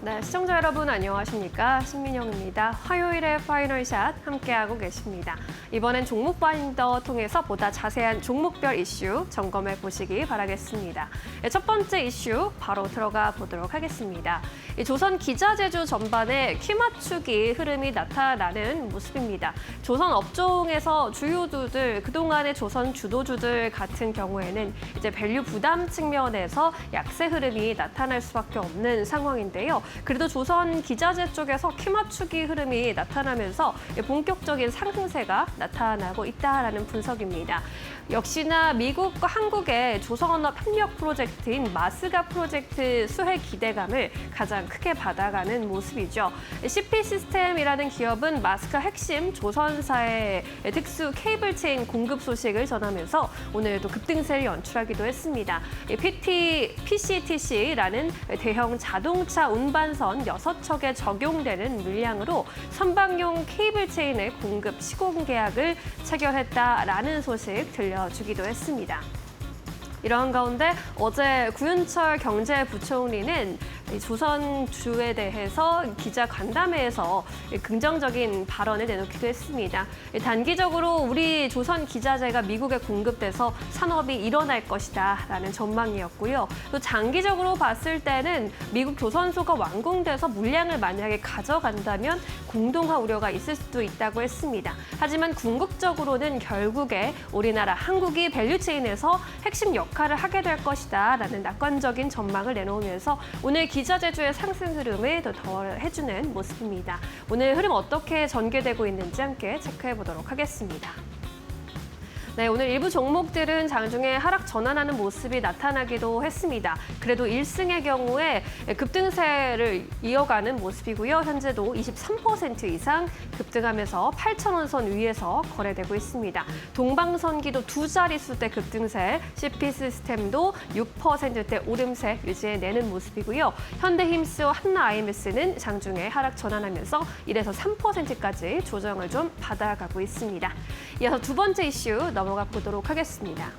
네, 시청자 여러분 안녕하십니까? 신민영입니다. 화요일의 파이널샷 함께하고 계십니다. 이번엔 종목 파인더 통해서 보다 자세한 종목별 이슈 점검해 보시기 바라겠습니다. 첫 번째 이슈 바로 들어가 보도록 하겠습니다. 조선 기자재주 전반에 키 맞추기 흐름이 나타나는 모습입니다. 조선 업종에서 주요주들, 그동안의 조선 주도주들 같은 경우에는 이제 밸류 부담 측면에서 약세 흐름이 나타날 수밖에 없는 상황인데요. 그래도 조선 기자재 쪽에서 키 맞추기 흐름이 나타나면서 본격적인 상승세가 나타나고 있다라는 분석입니다. 역시나 미국과 한국의 조선업 협력 프로젝트인 마스가 프로젝트 수혜 기대감을 가장 크게 받아가는 모습이죠. CP 시스템이라는 기업은 마스카 핵심 조선사의 특수 케이블 체인 공급 소식을 전하면서 오늘도 급등세를 연출하기도 했습니다. PCTC라는 대형 자동차 운반 동반선 6척에 적용되는 물량으로 선박용 케이블 체인의 공급 시공 계약을 체결했다라는 소식 들려주기도 했습니다. 이러한 가운데 어제 구윤철 경제부총리는 조선주에 대해서 기자 간담회에서 긍정적인 발언을 내놓기도 했습니다. 단기적으로 우리 조선 기자재가 미국에 공급돼서 산업이 일어날 것이다라는 전망이었고요. 또 장기적으로 봤을 때는 미국 조선소가 완공돼서 물량을 만약에 가져간다면 공동화 우려가 있을 수도 있다고 했습니다. 하지만 궁극적으로는 결국에 우리나라 한국이 밸류체인에서 핵심 역할을 하게 될 것이다라는 낙관적인 전망을 내놓으면서 오늘 기자재주의 상승 흐름을 더 덜해주는 모습입니다. 오늘 흐름 어떻게 전개되고 있는지 함께 체크해 보도록 하겠습니다. 네, 오늘 일부 종목들은 장중에 하락 전환하는 모습이 나타나기도 했습니다. 그래도 1승의 경우에 급등세를 이어가는 모습이고요. 현재도 23% 이상 급등하면서 8,000원 선 위에서 거래되고 있습니다. 동방선기도 두 자릿수대 급등세, CP시스템도 6%대 오름세 유지해내는 모습이고요. 현대힘스와 한나IMS는 장중에 하락 전환하면서 1에서 3%까지 조정을 좀 받아가고 있습니다. 이어서 두 번째 이슈 넘어가 보도록 하겠습니다.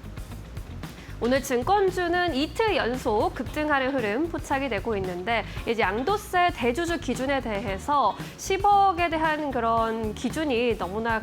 오늘 증권주는 이틀 연속 급등하는 흐름 포착이 되고 있는데 이제 양도세 대주주 기준에 대해서 10억에 대한 그런 기준이 너무나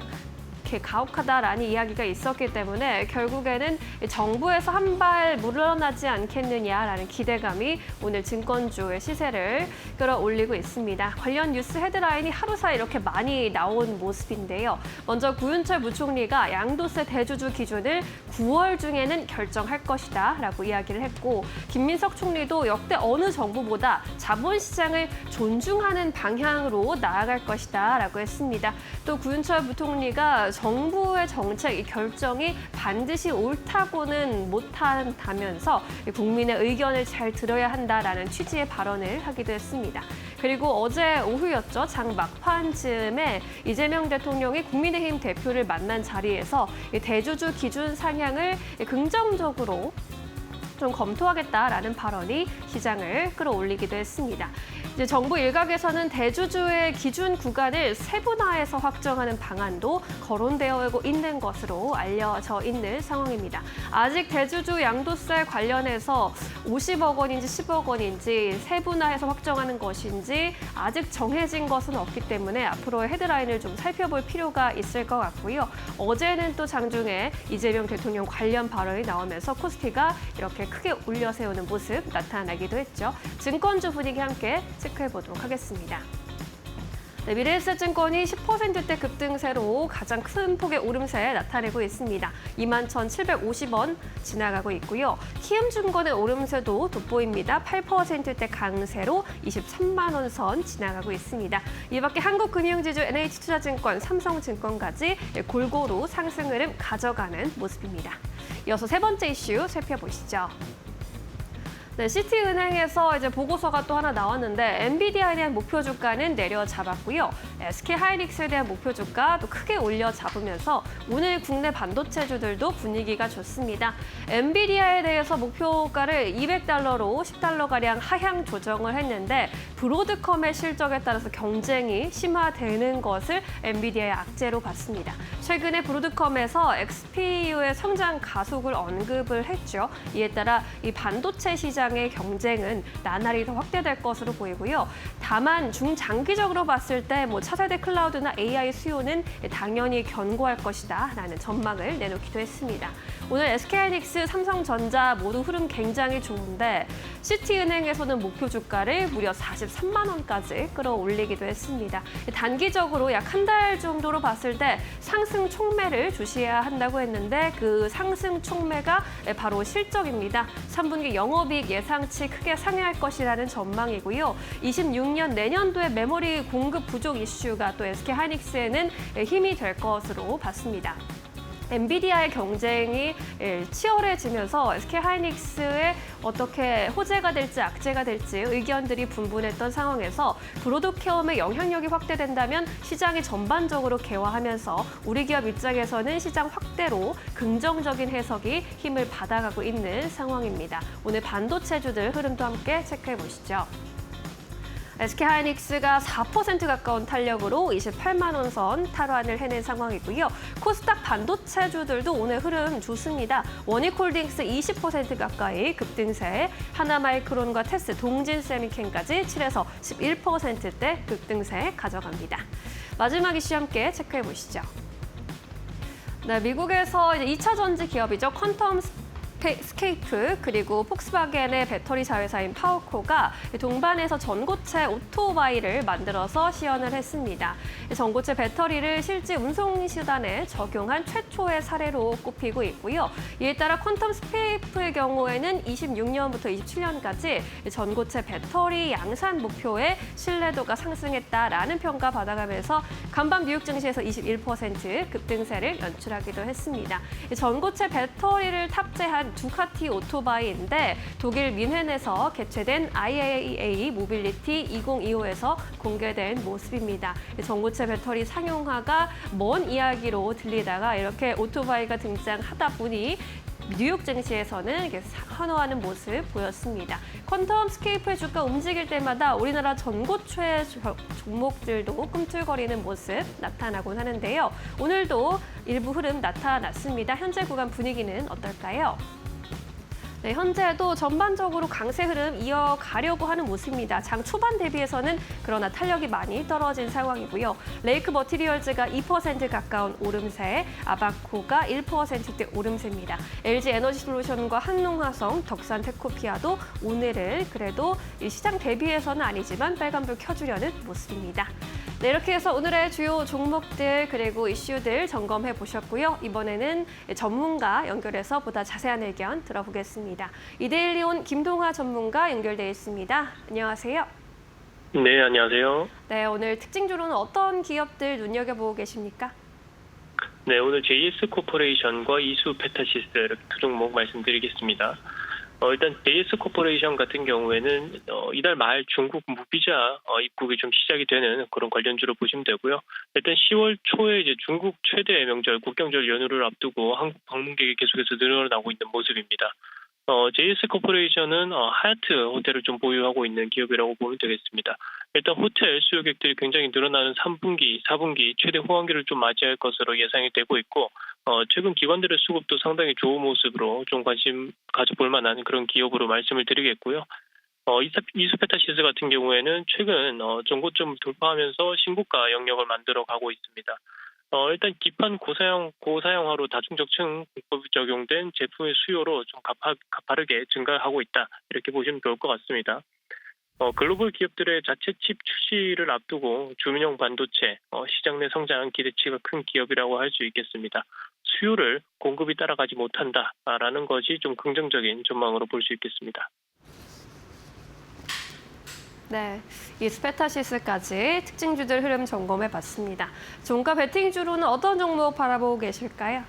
가혹하다라는 이야기가 있었기 때문에 결국에는 정부에서 한 발 물러나지 않겠느냐라는 기대감이 오늘 증권주의 시세를 끌어올리고 있습니다. 관련 뉴스 헤드라인이 하루 사이 이렇게 많이 나온 모습인데요. 먼저 구윤철 부총리가 양도세 대주주 기준을 9월 중에는 결정할 것이다라고 이야기를 했고 김민석 총리도 역대 어느 정부보다 자본시장을 존중하는 방향으로 나아갈 것이다라고 했습니다. 또 구윤철 부총리가 정부의 정책 이 결정이 반드시 옳다고는 못한다면서 국민의 의견을 잘 들어야 한다라는 취지의 발언을 하기도 했습니다. 그리고 어제 오후였죠. 장 막판쯤에 이재명 대통령이 국민의힘 대표를 만난 자리에서 대주주 기준 상향을 긍정적으로 좀 검토하겠다라는 발언이 시장을 끌어올리기도 했습니다. 이제 정부 일각에서는 대주주의 기준 구간을 세분화해서 확정하는 방안도 거론되어 있는 것으로 알려져 있는 상황입니다. 아직 대주주 양도세 관련해서 50억 원인지 10억 원인지 세분화해서 확정하는 것인지 아직 정해진 것은 없기 때문에 앞으로의 헤드라인을 좀 살펴볼 필요가 있을 것 같고요. 어제는 또 장중에 이재명 대통령 관련 발언이 나오면서 코스피가 이렇게 크게 올려 세우는 모습 나타나기도 했죠. 증권주 분위기 함께 체크해 보도록 하겠습니다. 네, 미래에셋증권이 10%대 급등세로 가장 큰 폭의 오름세 나타내고 있습니다. 21,750원 지나가고 있고요. 키움증권의 오름세도 돋보입니다. 8%대 강세로 23만 원 선 지나가고 있습니다. 이 밖에 한국금융지주 NH투자증권, 삼성증권까지 골고루 상승 흐름 가져가는 모습입니다. 이어서 세 번째 이슈 살펴보시죠. 네, 시티은행에서 이제 보고서가 또 하나 나왔는데 엔비디아에 대한 목표 주가는 내려잡았고요. SK하이닉스에 대한 목표 주가 또 크게 올려잡으면서 오늘 국내 반도체주들도 분위기가 좋습니다. 엔비디아에 대해서 목표가를 $200로 10달러가량 하향 조정을 했는데 브로드컴의 실적에 따라서 경쟁이 심화되는 것을 엔비디아의 악재로 봤습니다. 최근에 브로드컴에서 XPU의 성장 가속을 언급을 했죠. 이에 따라 이 반도체 시장 의 경쟁은 나날이 더 확대될 것으로 보이고요. 다만 중장기적으로 봤을 때 차세대 클라우드나 AI 수요는 당연히 견고할 것이다라는 전망을 내놓기도 했습니다. 오늘 SK하이닉스, 삼성전자 모두 흐름 굉장히 좋은데 시티은행에서는 목표 주가를 무려 43만 원까지 끌어올리기도 했습니다. 단기적으로 약 한 달 정도로 봤을 때 상승 촉매를 주시해야 한다고 했는데 그 상승 촉매가 바로 실적입니다. 3분기 영업이익 예상치 크게 상회할 것이라는 전망이고요. 26년 내년도에 메모리 공급 부족 이슈가 또 SK하이닉스에는 힘이 될 것으로 봤습니다. 엔비디아의 경쟁이 치열해지면서 SK하이닉스에 어떻게 호재가 될지 악재가 될지 의견들이 분분했던 상황에서 브로드컴의 영향력이 확대된다면 시장이 전반적으로 개화하면서 우리 기업 입장에서는 시장 확대로 긍정적인 해석이 힘을 받아가고 있는 상황입니다. 오늘 반도체주들 흐름도 함께 체크해 보시죠. SK하이닉스가 4% 가까운 탄력으로 28만 원 선 탈환을 해낸 상황이고요. 코스닥 반도체주들도 오늘 흐름 좋습니다. 원익홀딩스 20% 가까이 급등세, 하나마이크론과 테스, 동진세미캔까지 7에서 11%대 급등세 가져갑니다. 마지막 이슈 함께 체크해 보시죠. 네, 미국에서 이제 2차 전지 기업이죠. 퀀텀 스케이프 그리고 폭스바겐의 배터리 자회사인 파워코가 동반해서 전고체 오토바이를 만들어서 시연을 했습니다. 전고체 배터리를 실제 운송 수단에 적용한 최초의 사례로 꼽히고 있고요. 이에 따라 퀀텀 스케이프의 경우에는 26년부터 27년까지 전고체 배터리 양산 목표의 신뢰도가 상승했다라는 평가 받아가면서 간밤 뉴욕 증시에서 21% 급등세를 연출하기도 했습니다. 전고체 배터리를 탑재한 두카티 오토바이인데 독일 뮌헨에서 개최된 IAA 모빌리티 2025에서 공개된 모습입니다. 전고체 배터리 상용화가 먼 이야기로 들리다가 이렇게 오토바이가 등장하다 보니 뉴욕 증시에서는 환호하는 모습 보였습니다. 퀀텀 스케이프의 주가 움직일 때마다 우리나라 전고체 종목들도 꿈틀거리는 모습 나타나곤 하는데요. 오늘도 일부 흐름 나타났습니다. 현재 구간 분위기는 어떨까요? 네, 현재도 전반적으로 강세 흐름 이어가려고 하는 모습입니다. 장 초반 대비해서는 그러나 탄력이 많이 떨어진 상황이고요. 레이크 머티리얼즈가 2% 가까운 오름세, 아바코가 1%대 오름세입니다. LG 에너지솔루션과 한농화성, 덕산테코피아도 오늘은 그래도 시장 대비해서는 아니지만 빨간불 켜주려는 모습입니다. 네, 이렇게 해서 오늘의 주요 종목들 그리고 이슈들 점검해 보셨고요. 이번에는 전문가 연결해서 보다 자세한 의견 들어보겠습니다. 이데일리온 김동하 전문가 연결돼 있습니다. 안녕하세요. 네, 안녕하세요. 네, 오늘 특징주로는 어떤 기업들 눈여겨보고 계십니까? 네, 오늘 JS 코퍼레이션과 이수 페타시스 이렇게 두 종목 말씀드리겠습니다. 일단 JS 코퍼레이션 같은 경우에는 이달 말 중국 무비자 입국이 좀 시작이 되는 그런 관련주로 보시면 되고요. 일단 10월 초에 이제 중국 최대 명절 국경절 연휴를 앞두고 한국 방문객이 계속해서 늘어나고 있는 모습입니다. JS 코퍼레이션은 하얏트 호텔을 좀 보유하고 있는 기업이라고 보면 되겠습니다. 일단 호텔 수요객들이 굉장히 늘어나는 3분기, 4분기 최대 호황기를 좀 맞이할 것으로 예상이 되고 있고 최근 기관들의 수급도 상당히 좋은 모습으로 좀 관심 가져볼 만한 그런 기업으로 말씀을 드리겠고요. 이수페타시스 같은 경우에는 최근 전고점을 돌파하면서 신고가 영역을 만들어 가고 있습니다. 일단 기판 고사양화로 다중적층 공법이 적용된 제품의 수요로 좀 가파르게 증가하고 있다. 이렇게 보시면 좋을 것 같습니다. 글로벌 기업들의 자체 칩 출시를 앞두고 주민용 반도체, 시장 내 성장 기대치가 큰 기업이라고 할 수 있겠습니다. 수요를 공급이 따라가지 못한다라는 것이 좀 긍정적인 전망으로 볼 수 있겠습니다. 네, 이스페타시스까지 특징주들 흐름 점검해봤습니다. 종가 베팅주로는 어떤 종목 바라보고 계실까요?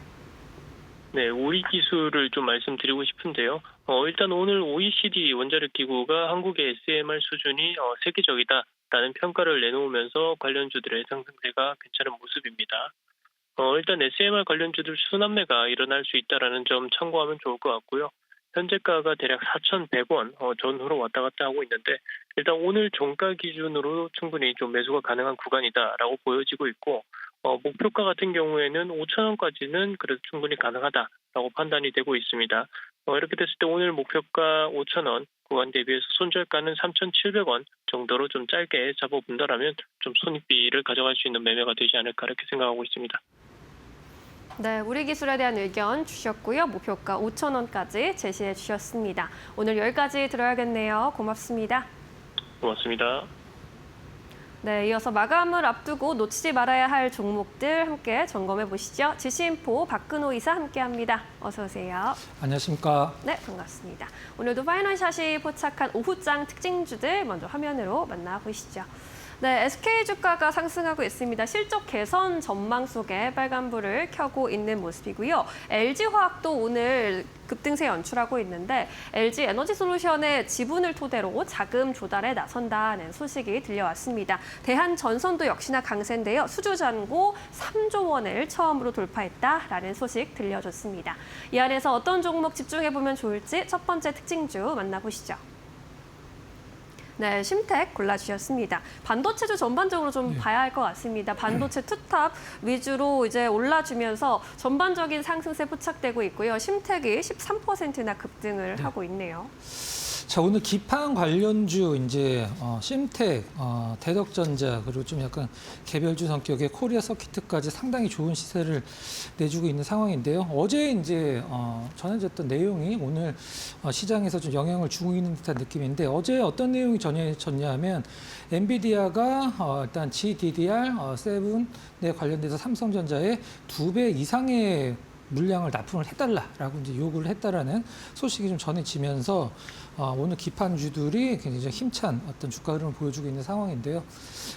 네, 우리 기술을 좀 말씀드리고 싶은데요. 일단 오늘 OECD 원자력기구가 한국의 SMR 수준이 세계적이다라는 평가를 내놓으면서 관련주들의 상승세가 괜찮은 모습입니다. 일단 SMR 관련주들 순환매가 일어날 수 있다는 점 참고하면 좋을 것 같고요. 현재가가 대략 4,100원 전후로 왔다 갔다 하고 있는데 일단 오늘 종가 기준으로 충분히 좀 매수가 가능한 구간이다라고 보여지고 있고 목표가 같은 경우에는 5,000원까지는 그래도 충분히 가능하다라고 판단이 되고 있습니다. 이렇게 됐을 때 오늘 목표가 5,000원 구간 대비해서 손절가는 3,700원 정도로 좀 짧게 잡아본다라면 좀 손익비를 가져갈 수 있는 매매가 되지 않을까 이렇게 생각하고 있습니다. 네, 우리 기술에 대한 의견 주셨고요. 목표가 5,000원까지 제시해 주셨습니다. 오늘 여기까지 들어야겠네요. 고맙습니다. 고맙습니다. 네, 이어서 마감을 앞두고 놓치지 말아야 할 종목들 함께 점검해 보시죠. 지시인포 박근호 이사 함께합니다. 어서 오세요. 안녕하십니까. 네, 반갑습니다. 오늘도 파이널샷이 포착한 오후장 특징주들 먼저 화면으로 만나보시죠. 네, SK 주가가 상승하고 있습니다. 실적 개선 전망 속에 빨간불을 켜고 있는 모습이고요. LG화학도 오늘 급등세 연출하고 있는데 LG 에너지솔루션의 지분을 토대로 자금 조달에 나선다는 소식이 들려왔습니다. 대한전선도 역시나 강세인데요. 수주잔고 3조 원을 처음으로 돌파했다라는 소식 들려줬습니다. 이 안에서 어떤 종목 집중해보면 좋을지 첫 번째 특징주 만나보시죠. 네, 심택 골라주셨습니다. 반도체도 전반적으로 좀 봐야 할 것 같습니다. 반도체 투탑 위주로 이제 올라주면서 전반적인 상승세 포착되고 있고요. 심택이 13%나 급등을 하고 있네요. 자, 오늘 기판 관련주 이제 심택, 대덕전자 그리고 좀 약간 개별주 성격의 코리아 서키트까지 상당히 좋은 시세를 내주고 있는 상황인데요. 어제 이제 전해졌던 내용이 오늘 시장에서 좀 영향을 주고 있는 듯한 느낌인데 어제 어떤 내용이 전해졌냐면 엔비디아가 일단 GDDR7에 관련돼서 삼성전자에 2배 이상의 물량을 납품을 해달라라고 이제 요구를 했다라는 소식이 좀 전해지면서 오늘 기판주들이 굉장히 좀 힘찬 어떤 주가 흐름을 보여주고 있는 상황인데요.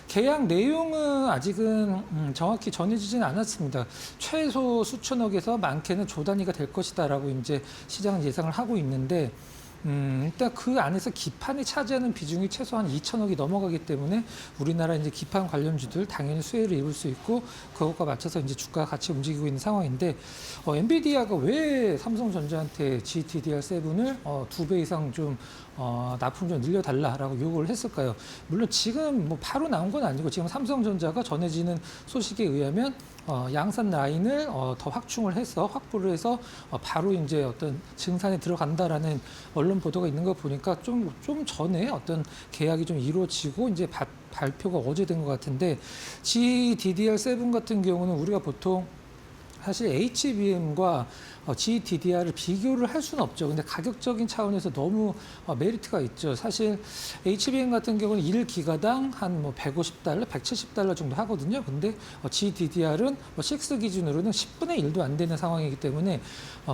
계약 내용은 아직은 정확히 전해지지는 않았습니다. 최소 수천억에서 많게는 조 단위가 될 것이다라고 이제 시장은 예상을 하고 있는데. 일단 그 안에서 기판이 차지하는 비중이 최소한 2천억이 넘어가기 때문에 우리나라 이제 기판 관련주들 당연히 수혜를 입을 수 있고 그것과 맞춰서 이제 주가가 같이 움직이고 있는 상황인데 엔비디아가 왜 삼성전자한테 GDDR7을 2배 이상 좀 납품 좀 늘려달라라고 요구를 했을까요? 물론 지금 뭐 바로 나온 건 아니고 지금 삼성전자가 전해지는 소식에 의하면 양산 라인을 더 확충을 해서 확보를 해서 바로 이제 어떤 증산에 들어간다라는 언론 보도가 있는 거 보니까 좀 전에 어떤 계약이 좀 이루어지고 이제 발표가 어제 된 것 같은데 GDDR7 같은 경우는 우리가 보통 사실 HBM과 GDDR을 비교를 할 수는 없죠. 근데 가격적인 차원에서 너무 메리트가 있죠. 사실 HBM 같은 경우는 1기가당 한 뭐 $150, $170 정도 하거든요. 근데 GDDR은 6 기준으로는 10분의 1도 안 되는 상황이기 때문에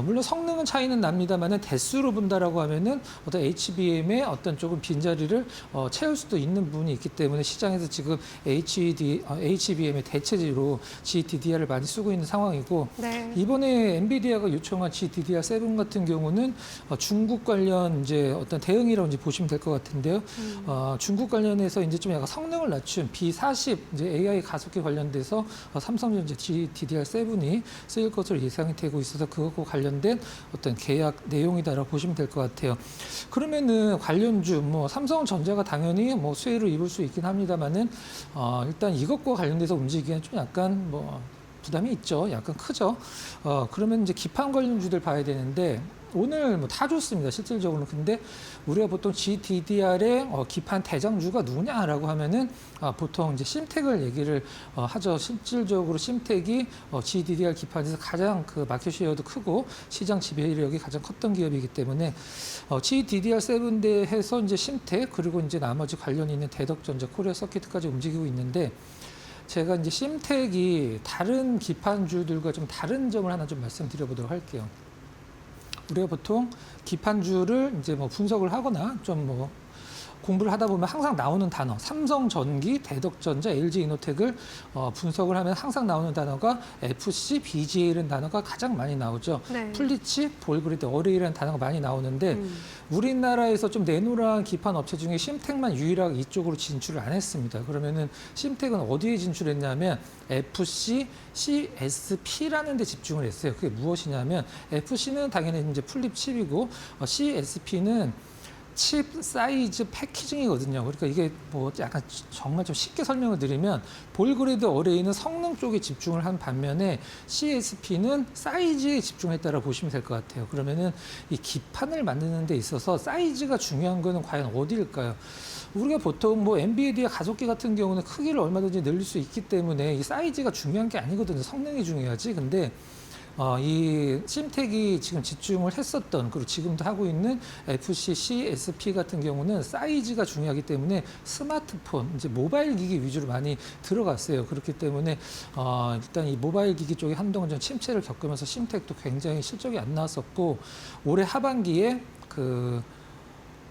물론 성능은 차이는 납니다만은 대수로 본다라고 하면은 어떤 HBM의 어떤 조금 빈자리를 채울 수도 있는 부분이 있기 때문에 시장에서 지금 HBM의 대체지로 GDDR을 많이 쓰고 있는 상황이고 네. 이번에 엔비디아가 요청한 GDDR7 같은 경우는 중국 관련 이제 어떤 대응이라고 이제 보시면 될 것 같은데요. 중국 관련해서 이제 좀 약간 성능을 낮춘 B40 이제 AI 가속기 관련돼서 삼성전자 GDDR7이 쓰일 것으로 예상이 되고 있어서 그것과 관련된 어떤 계약 내용이다라고 보시면 될 것 같아요. 그러면은 관련주 뭐 삼성전자가 당연히 뭐 수혜를 입을 수 있긴 합니다만은 일단 이것과 관련돼서 움직이기는 좀 약간 뭐 부담이 있죠. 약간 크죠. 그러면 이제 기판 관련주들 봐야 되는데 오늘 뭐 다 좋습니다. 실질적으로는. 근데 우리가 보통 GDDR의 기판 대장주가 누구냐라고 하면은 보통 이제 심택을 얘기를 하죠. 실질적으로 심택이 GDDR 기판에서 가장 그 마켓 쉐어도 크고 시장 지배력이 가장 컸던 기업이기 때문에 GDDR7대 해서 이제 심택 그리고 이제 나머지 관련 있는 대덕전자, 코리아 서키트까지 움직이고 있는데 제가 이제 심택이 다른 기판주들과 좀 다른 점을 하나 좀 말씀드려보도록 할게요. 우리가 보통 기판주를 이제 뭐 분석을 하거나 좀 뭐 공부를 하다 보면 항상 나오는 단어, 삼성전기, 대덕전자, LG이노텍을 분석을 하면 항상 나오는 단어가 FC, BGA라는 단어가 가장 많이 나오죠. 네. 플리치, 볼그리드, 어레이라는 단어가 많이 나오는데 우리나라에서 좀 내노란 기판 업체 중에 심택만 유일하게 이쪽으로 진출을 안 했습니다. 그러면은 심택은 어디에 진출했냐면 FC, CSP라는 데 집중을 했어요. 그게 무엇이냐면 FC는 당연히 이제 플립 칩이고 CSP는 칩 사이즈 패키징이거든요. 그러니까 이게 뭐 약간 정말 좀 쉽게 설명을 드리면 볼그레이드 어레이는 성능 쪽에 집중을 한 반면에 CSP는 사이즈에 집중했다라고 보시면 될 것 같아요. 그러면은 이 기판을 만드는 데 있어서 사이즈가 중요한 거는 과연 어디일까요? 우리가 보통 뭐 엔비디아 가속기 같은 경우는 크기를 얼마든지 늘릴 수 있기 때문에 이 사이즈가 중요한 게 아니거든요. 성능이 중요하지. 근데 이 심택이 지금 집중을 했었던 그리고 지금도 하고 있는 FC, CSP 같은 경우는 사이즈가 중요하기 때문에 스마트폰, 이제 모바일 기기 위주로 많이 들어갔어요. 그렇기 때문에 일단 이 모바일 기기 쪽에 한동안 좀 침체를 겪으면서 심택도 굉장히 실적이 안 나왔었고 올해 하반기에 그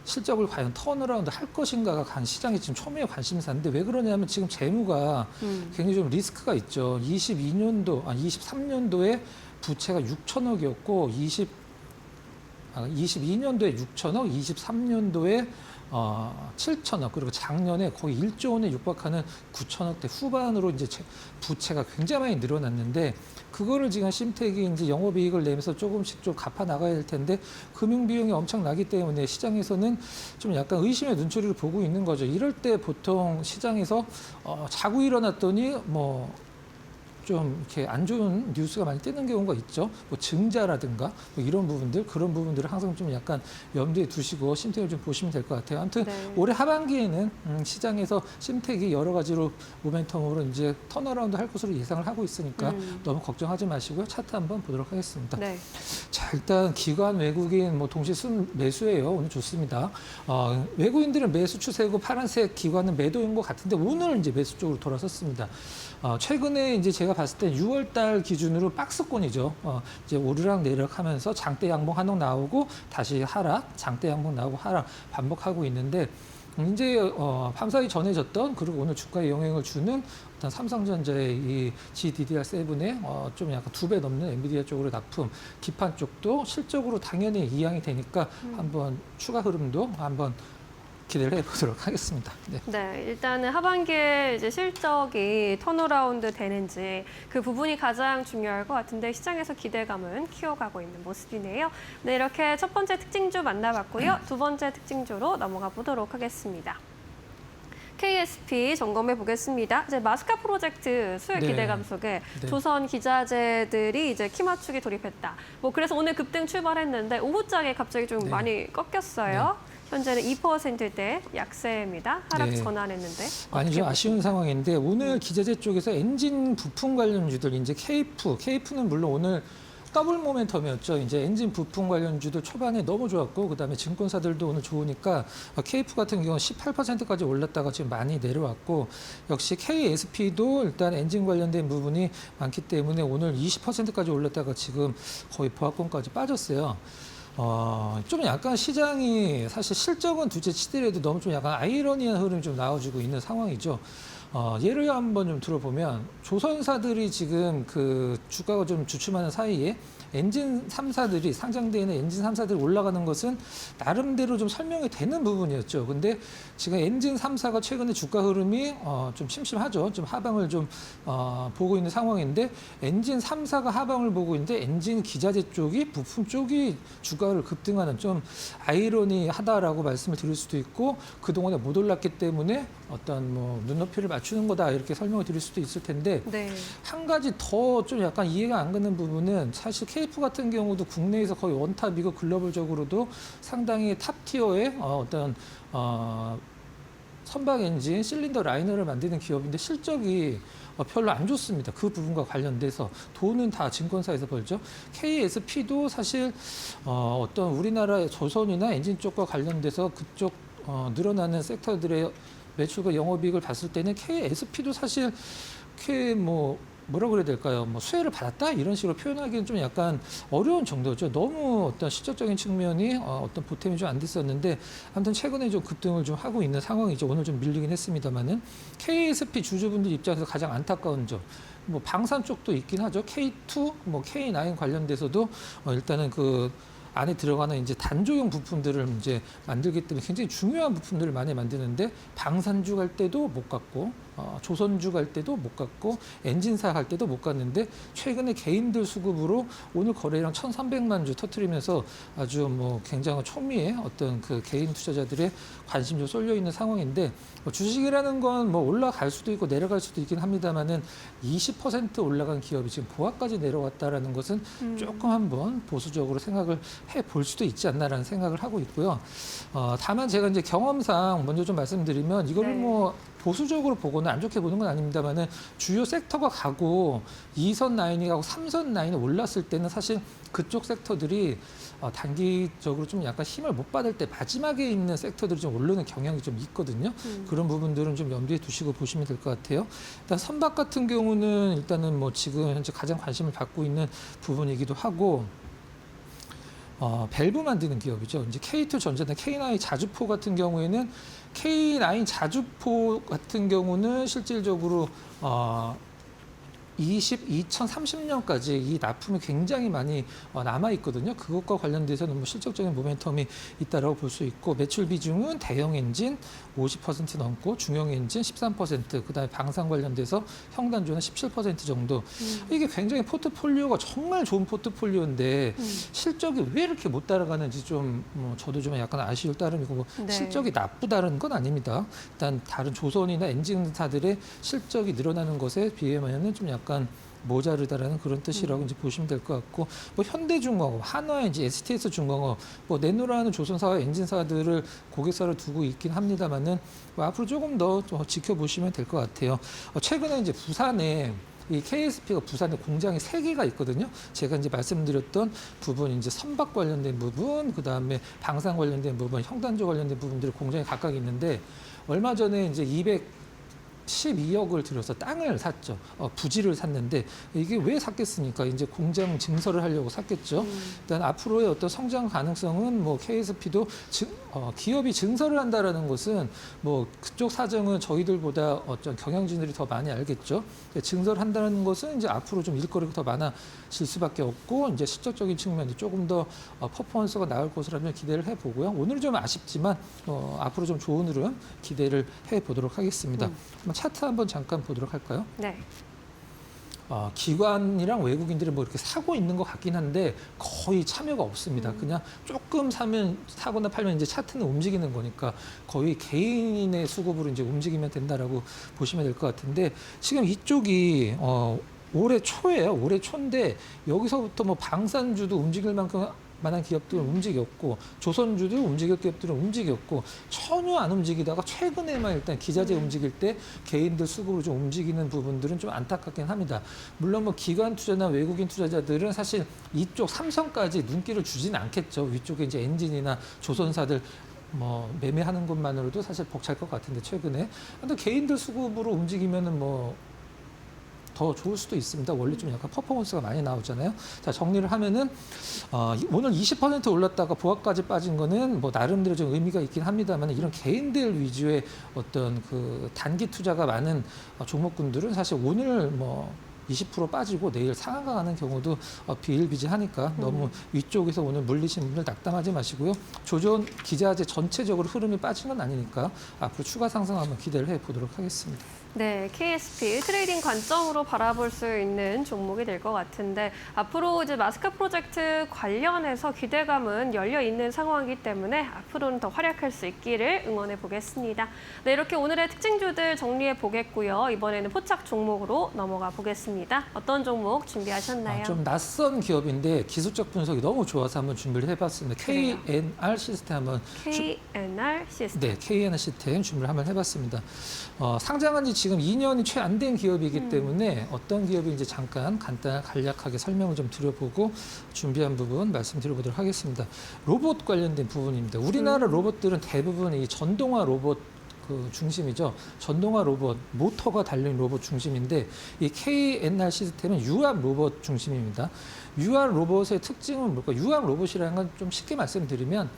실적을 과연 턴어라운드 할 것인가가 시장이 지금 초미의 관심사인데 왜 그러냐면 지금 재무가 굉장히 좀 리스크가 있죠. 23년도에 부채가 6천억이었고 22년도에 6천억, 23년도에 7천억, 그리고 작년에 거의 1조 원에 육박하는 9천억대 후반으로 이제 부채가 굉장히 많이 늘어났는데, 그거를 지금 심택이 이제 영업이익을 내면서 조금씩 좀 갚아 나가야 될 텐데, 금융 비용이 엄청나기 때문에 시장에서는 좀 약간 의심의 눈초리를 보고 있는 거죠. 이럴 때 보통 시장에서 자고 일어났더니 뭐 좀 이렇게 안 좋은 뉴스가 많이 뜨는 경우가 있죠. 뭐 증자라든가 뭐 이런 부분들, 그런 부분들을 항상 좀 약간 염두에 두시고 심택을 좀 보시면 될 것 같아요. 아무튼 네. 올해 하반기에는 시장에서 심택이 여러 가지로 모멘텀으로 이제 턴어라운드 할 것으로 예상을 하고 있으니까 너무 걱정하지 마시고요. 차트 한번 보도록 하겠습니다. 네. 자, 일단 기관 외국인 뭐 동시 매수예요. 오늘 좋습니다. 외국인들은 매수 추세고 파란색 기관은 매도인 것 같은데 오늘 이제 매수 쪽으로 돌아섰습니다. 최근에 이제 제가 봤을 때 6월 달 기준으로 박스권이죠. 이제 오르락 내리락 하면서 장대 양봉 한옥 나오고 다시 하락, 장대 양봉 나오고 하락 반복하고 있는데, 이제 밤사이 전해졌던, 그리고 오늘 주가에 영향을 주는 어떤 삼성전자의 이 GDDR7에 좀 약간 2배 넘는 엔비디아 쪽으로 납품, 기판 쪽도 실적으로 당연히 이양이 되니까 한번 추가 흐름도 한번 기대를 해보도록 하겠습니다. 네. 네, 일단은 하반기에 이제 실적이 턴어라운드 되는지 그 부분이 가장 중요할 것 같은데, 시장에서 기대감은 키워가고 있는 모습이네요. 네, 이렇게 첫 번째 특징주 만나봤고요. 두 번째 특징주로 넘어가 보도록 하겠습니다. KSP 점검해 보겠습니다. 이제 마스카 프로젝트 수혜 네. 기대감 속에 네. 조선 기자재들이 이제 키 맞추기 돌입했다. 뭐 그래서 오늘 급등 출발했는데 오후장에 갑자기 좀 네. 많이 꺾였어요. 현재는 2%대 약세입니다. 하락 네. 전환했는데. 많이 좀 아쉬운 상황인데, 오늘 기자재 쪽에서 엔진 부품 관련주들, 이제 KF는 물론 오늘 더블 모멘텀이었죠. 이제 엔진 부품 관련주도 초반에 너무 좋았고, 그다음에 증권사들도 오늘 좋으니까 KF 같은 경우는 18%까지 올랐다가 지금 많이 내려왔고, 역시 KSP도 일단 엔진 관련된 부분이 많기 때문에 오늘 20%까지 올랐다가 지금 거의 보합권까지 빠졌어요. 좀 약간 시장이 사실 실적은 둘째 치더라도 너무 좀 약간 아이러니한 흐름이 좀 나와주고 있는 상황이죠. 예를 한번 좀 들어보면, 조선사들이 지금 그 주가가 좀 주춤하는 사이에 엔진 3사들이, 상장되어 있는 엔진 3사들이 올라가는 것은 나름대로 좀 설명이 되는 부분이었죠. 근데 지금 엔진 3사가 최근에 주가 흐름이 좀 심심하죠. 좀 하방을 좀 보고 있는 상황인데, 엔진 3사가 하방을 보고 있는데 엔진 기자재 쪽이, 부품 쪽이 주가를 급등하는, 좀 아이러니하다라고 말씀을 드릴 수도 있고, 그동안에 못 올랐기 때문에 어떤 뭐 눈높이를 맞추는 거다, 이렇게 설명을 드릴 수도 있을 텐데, 네. 한 가지 더 좀 약간 이해가 안 가는 부분은, 사실 KF 같은 경우도 국내에서 거의 원탑이고 글로벌적으로도 상당히 탑티어의 어떤 선박 엔진 실린더 라이너를 만드는 기업인데 실적이 별로 안 좋습니다. 그 부분과 관련돼서 돈은 다 증권사에서 벌죠. KSP도 사실 어떤 우리나라 조선이나 엔진 쪽과 관련돼서 그쪽 늘어나는 섹터들의 매출과 영업이익을 봤을 때는 KSP도 사실 뭐라 그래야 될까요? 뭐 수혜를 받았다 이런 식으로 표현하기는 좀 약간 어려운 정도죠. 너무 어떤 실적적인 측면이 어떤 보탬이 좀 안 됐었는데, 아무튼 최근에 좀 급등을 좀 하고 있는 상황이죠. 오늘 좀 밀리긴 했습니다만은, KSP 주주분들 입장에서 가장 안타까운 점, 뭐 방산 쪽도 있긴 하죠. K2, 뭐 K9 관련돼서도 일단은 그 안에 들어가는 이제 단조용 부품들을 이제 만들기 때문에 굉장히 중요한 부품들을 많이 만드는데, 방산주 갈 때도 못 갔고, 조선주 갈 때도 못 갔고, 엔진사 갈 때도 못 갔는데, 최근에 개인들 수급으로 오늘 거래량 1,300만 주 터뜨리면서 아주 뭐 굉장히 초미의 어떤 그 개인 투자자들의 관심이 쏠려 있는 상황인데, 주식이라는 건 뭐 올라갈 수도 있고 내려갈 수도 있긴 합니다만은 20% 올라간 기업이 지금 보합까지 내려왔다라는 것은 조금 한번 보수적으로 생각을 해볼 수도 있지 않나라는 생각을 하고 있고요. 다만 제가 이제 경험상 먼저 좀 말씀드리면, 이거를 네. 뭐 보수적으로 보거나 안 좋게 보는 건 아닙니다만은, 주요 섹터가 가고 2선 라인이 가고 3선 라인이 올랐을 때는 사실 그쪽 섹터들이 단기적으로 좀 약간 힘을 못 받을 때 마지막에 있는 섹터들이 좀 오르는 경향이 좀 있거든요. 그런 부분들은 좀 염두에 두시고 보시면 될 것 같아요. 일단 선박 같은 경우는 일단은 뭐 지금 현재 가장 관심을 받고 있는 부분이기도 하고, 밸브 만드는 기업이죠. 이제 K2 전자나 K9 자주포 같은 경우에는, K9 자주포 같은 경우는 실질적으로 2030년까지 이 납품이 굉장히 많이 남아 있거든요. 그것과 관련돼서는 뭐 실적적인 모멘텀이 있다라고 볼 수 있고 매출 비중은 대형 엔진 50% 넘고 중형 엔진 13%, 그다음에 방산 관련돼서 형단조는 17% 정도. 이게 굉장히 포트폴리오가 정말 좋은 포트폴리오인데 실적이 왜 이렇게 못 따라가는지 좀 저도 좀 약간 아쉬울 따름이고 뭐 네. 실적이 나쁘다는 건 아닙니다. 일단 다른 조선이나 엔진사들의 실적이 늘어나는 것에 비하면은 좀 약간 모자르다라는 그런 뜻이라고 이제 보시면 될 것 같고, 뭐 현대중공업, 한화엔진, STS중공업, 뭐 내노라는 조선사와 엔진사들을 고객사를 두고 있긴 합니다만은 뭐 앞으로 조금 더 지켜보시면 될 것 같아요. 최근에 이제 부산에 이 KSP가 부산에 공장이 3개가 있거든요. 제가 이제 말씀드렸던 부분, 이제 선박 관련된 부분, 그 다음에 방산 관련된 부분, 형단조 관련된 부분들이 공장이 각각 있는데 얼마 전에 이제 212억을 들여서 땅을 샀죠. 부지를 샀는데 이게 왜 샀겠습니까? 이제 공장 증설을 하려고 샀겠죠. 일단 앞으로의 어떤 성장 가능성은 뭐 KSP도 기업이 증설을 한다라는 것은 뭐 그쪽 사정은 저희들보다 어떤 경영진들이 더 많이 알겠죠. 증설한다는 것은 이제 앞으로 좀 일거리가 더 많아질 수밖에 없고 이제 실적적인 측면도 조금 더 퍼포먼스가 나올 것이라면 기대를 해보고요. 오늘은 좀 아쉽지만 앞으로 좀 좋은 흐름 기대를 해보도록 하겠습니다. 차트 한번 잠깐 보도록 할까요? 네. 기관이랑 외국인들이 뭐 이렇게 사고 있는 것 같긴 한데 거의 참여가 없습니다. 그냥 조금 사거나 팔면 이제 차트는 움직이는 거니까 거의 개인의 수급으로 이제 움직이면 된다라고 보시면 될 것 같은데 지금 이쪽이 올해 초예요. 올해 초인데 여기서부터 뭐 방산주도 움직일 만한 기업들은 움직였고 조선주도 움직일 기업들은 움직였고 전혀 안 움직이다가 최근에만 일단 기자재 움직일 때 개인들 수급으로 좀 움직이는 부분들은 좀 안타깝긴 합니다. 물론 뭐 기관 투자나 외국인 투자자들은 사실 이쪽 삼성까지 눈길을 주진 않겠죠. 위쪽에 이제 엔진이나 조선사들 뭐 매매하는 것만으로도 사실 벅찰 것 같은데 최근에. 근데 개인들 수급으로 움직이면은 뭐 더 좋을 수도 있습니다. 원래 좀 약간 퍼포먼스가 많이 나오잖아요. 자, 정리를 하면은 오늘 20% 올랐다가 보합까지 빠진 거는 뭐 나름대로 좀 의미가 있긴 합니다만 이런 개인들 위주의 어떤 그 단기 투자가 많은 종목군들은 사실 오늘 뭐 20% 빠지고 내일 상한가 가는 경우도 비일비재하니까 너무 위쪽에서 오늘 물리신 분들 낙담하지 마시고요. 조선 기자재 전체적으로 흐름이 빠진 건 아니니까 앞으로 추가 상승 한번 기대를 해보도록 하겠습니다. 네, KSP 트레이딩 관점으로 바라볼 수 있는 종목이 될 것 같은데 앞으로 이제 마스크 프로젝트 관련해서 기대감은 열려 있는 상황이기 때문에 앞으로는 더 활약할 수 있기를 응원해 보겠습니다. 네, 이렇게 오늘의 특징주들 정리해 보겠고요. 이번에는 포착 종목으로 넘어가 보겠습니다. 어떤 종목 준비하셨나요? 좀 낯선 기업인데 기술적 분석이 너무 좋아서 한번 준비를 해봤습니다. 그래요. KNR 시스템 한번 KNR 시스템. 네, KNR 시스템 준비를 한번 해봤습니다. 상장한 지 지금 2년이 채 안 된 기업이기 때문에 어떤 기업인지 잠깐 간략하게 설명을 좀 드려보고 준비한 부분 말씀드려보도록 하겠습니다. 로봇 관련된 부분입니다. 우리나라 로봇들은 대부분 이 전동화 로봇 그 중심이죠. 전동화 로봇, 모터가 달린 로봇 중심인데 이 KNR 시스템은 유압 로봇 중심입니다. 유압 로봇의 특징은 뭘까? 유압 로봇이라는 건 좀 쉽게 말씀드리면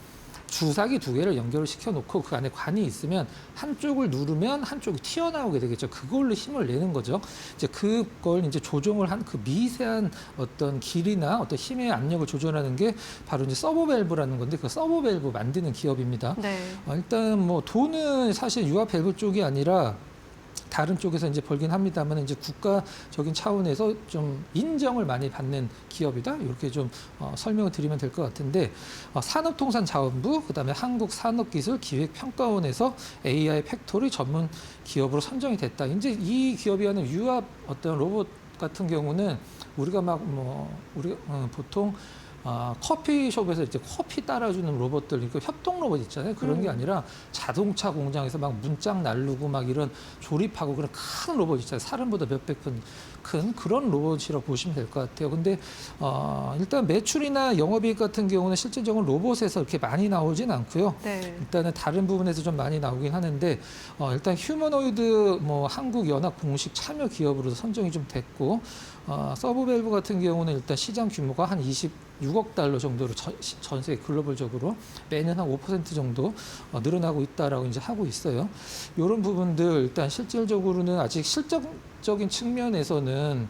주사기 2개를 연결을 시켜놓고 그 안에 관이 있으면 한쪽을 누르면 한쪽이 튀어나오게 되겠죠. 그걸로 힘을 내는 거죠. 이제 그걸 이제 조정을 한 그 미세한 어떤 길이나 어떤 힘의 압력을 조절하는 게 바로 이제 서버 밸브라는 건데 그 서버 밸브 만드는 기업입니다. 네. 일단 뭐 돈은 사실 유압 밸브 쪽이 아니라 다른 쪽에서 이제 벌긴 합니다만 이제 국가적인 차원에서 좀 인정을 많이 받는 기업이다 이렇게 좀 설명을 드리면 될 것 같은데 산업통상자원부 그다음에 한국산업기술기획평가원에서 AI 팩토리 전문 기업으로 선정이 됐다. 이제 이 기업이 하는 유압 어떤 로봇 같은 경우는 우리가 보통 커피숍에서 이제 커피 따라주는 로봇들, 그러니까 협동 로봇 있잖아요. 그런 게 아니라 자동차 공장에서 막 문짝 날르고 막 이런 조립하고 그런 큰 로봇 있잖아요. 사람보다 몇백 분 큰 그런 로봇이라고 보시면 될 것 같아요. 근데 일단 매출이나 영업이익 같은 경우는 실질적으로 로봇에서 이렇게 많이 나오진 않고요. 네. 일단은 다른 부분에서 좀 많이 나오긴 하는데 일단 휴머노이드 뭐 한국 연합 공식 참여 기업으로 선정이 좀 됐고 서브밸브 같은 경우는 일단 시장 규모가 한 6억 달러 정도로 전 세계 글로벌적으로 매년 한 5% 정도 늘어나고 있다라고 이제 하고 있어요. 이런 부분들 일단 실질적으로는 아직 실적적인 측면에서는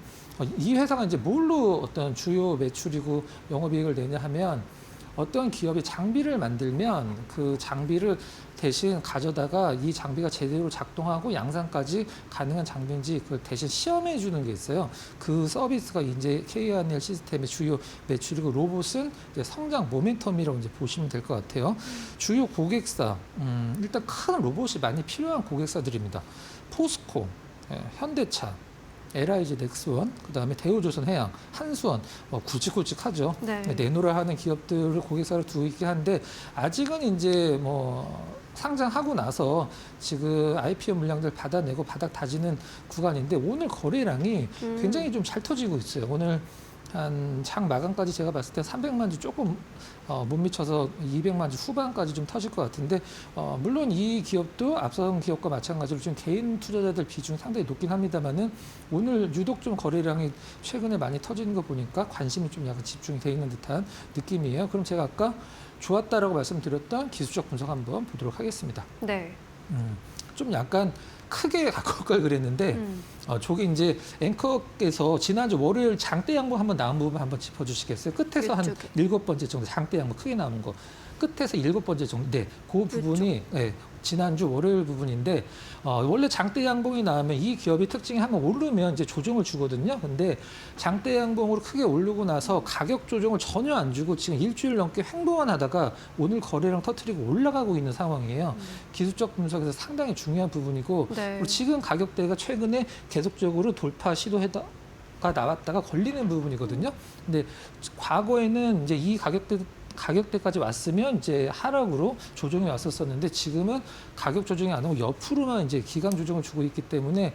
이 회사가 이제 뭘로 어떤 주요 매출이고 영업이익을 내냐 하면 어떤 기업이 장비를 만들면 그 장비를 대신 가져다가 이 장비가 제대로 작동하고 양산까지 가능한 장비인지 그걸 대신 시험해 주는 게 있어요. 그 서비스가 이제 K&L 시스템의 주요 매출이고 로봇은 이제 성장 모멘텀이라고 이제 보시면 될 것 같아요. 주요 고객사, 일단 큰 로봇이 많이 필요한 고객사들입니다. 포스코, 현대차, LIG 넥스원, 그다음에 대우조선해양, 한수원, 굵직굵직하죠. 네. 내노라 하는 기업들을 고객사로 두고 있긴 한데 아직은 이제 상장하고 나서 지금 IPO 물량들 받아내고 바닥 다지는 구간인데 오늘 거래량이 굉장히 좀 잘 터지고 있어요. 오늘 한 장 마감까지 제가 봤을 때 300만 주 조금 못 미쳐서 200만 주 후반까지 좀 터질 것 같은데 물론 이 기업도 앞선 기업과 마찬가지로 지금 개인 투자자들 비중이 상당히 높긴 합니다만은 오늘 유독 좀 거래량이 최근에 많이 터지는 거 보니까 관심이 좀 약간 집중이 돼 있는 듯한 느낌이에요. 그럼 제가 아까 좋았다라고 말씀드렸던 기술적 분석 한번 보도록 하겠습니다. 네. 좀 약간 크게 갖고 올 걸 그랬는데 저게 이제 앵커께서 지난주 월요일 장대 양봉 한번 나온 부분 한번 짚어주시겠어요? 끝에서 한 이쪽에. 7번째 정도 장대 양봉 크게 나오는 거 끝에서 7번째 정도 네, 그 부분이 네, 지난주 월요일 부분인데 원래 장대 양봉이 나오면 이 기업이 특징이 한번 오르면 이제 조정을 주거든요. 근데 장대 양봉으로 크게 오르고 나서 가격 조정을 전혀 안 주고 지금 일주일 넘게 횡보만 하다가 오늘 거래량 터트리고 올라가고 있는 상황이에요. 기술적 분석에서 상당히 중요한 부분이고 네. 그리고 지금 가격대가 최근에 계속적으로 돌파 시도가 나왔다가 걸리는 부분이거든요. 근데 과거에는 이제 이 가격대까지 왔으면 이제 하락으로 조정이 왔었었는데 지금은 가격 조정이 안 오고 옆으로만 이제 기간 조정을 주고 있기 때문에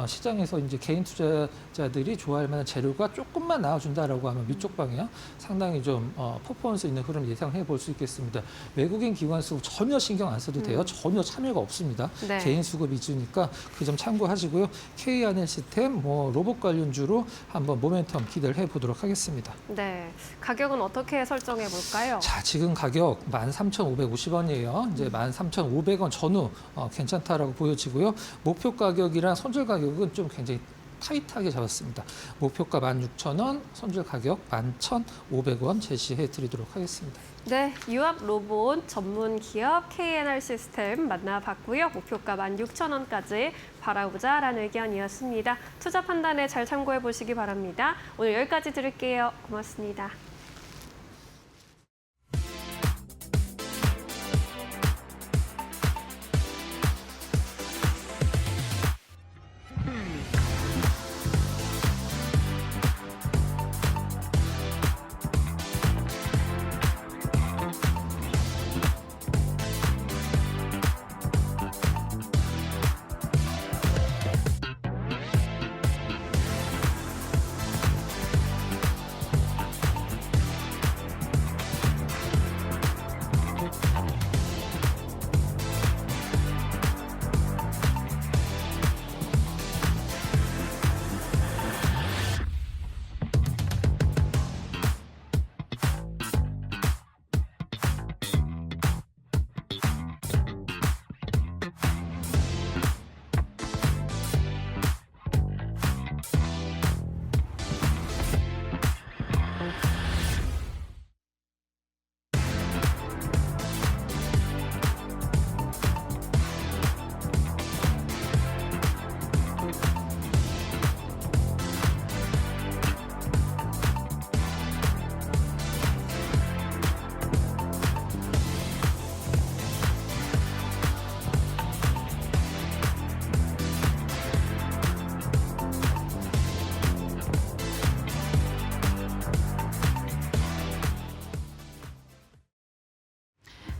시장에서 이제 개인 투자자들이 좋아할 만한 재료가 조금만 나와준다라고 하면 위쪽 방향 상당히 좀 퍼포먼스 있는 흐름 예상해 볼 수 있겠습니다. 외국인 기관 수급 전혀 신경 안 써도 돼요. 전혀 참여가 없습니다. 네. 개인 수급 위주니까 그 점 참고하시고요. K&L 시스템 로봇 관련주로 한번 모멘텀 기대를 해보도록 하겠습니다. 네. 가격은 어떻게 설정해 볼까요? 자, 지금 가격 13,550원이에요. 이제 13,500원 전후 괜찮다라고 보여지고요. 목표 가격이랑 손절 가격은 좀 굉장히 타이트하게 잡았습니다. 목표가 16,000원, 손절 가격 11,500원 제시해 드리도록 하겠습니다. 네, 유압 로봇 전문 기업 K&L 시스템 만나봤고요. 목표가 16,000원까지 바라보자라는 의견이었습니다. 투자 판단에 잘 참고해 보시기 바랍니다. 오늘 여기까지 들을게요. 고맙습니다.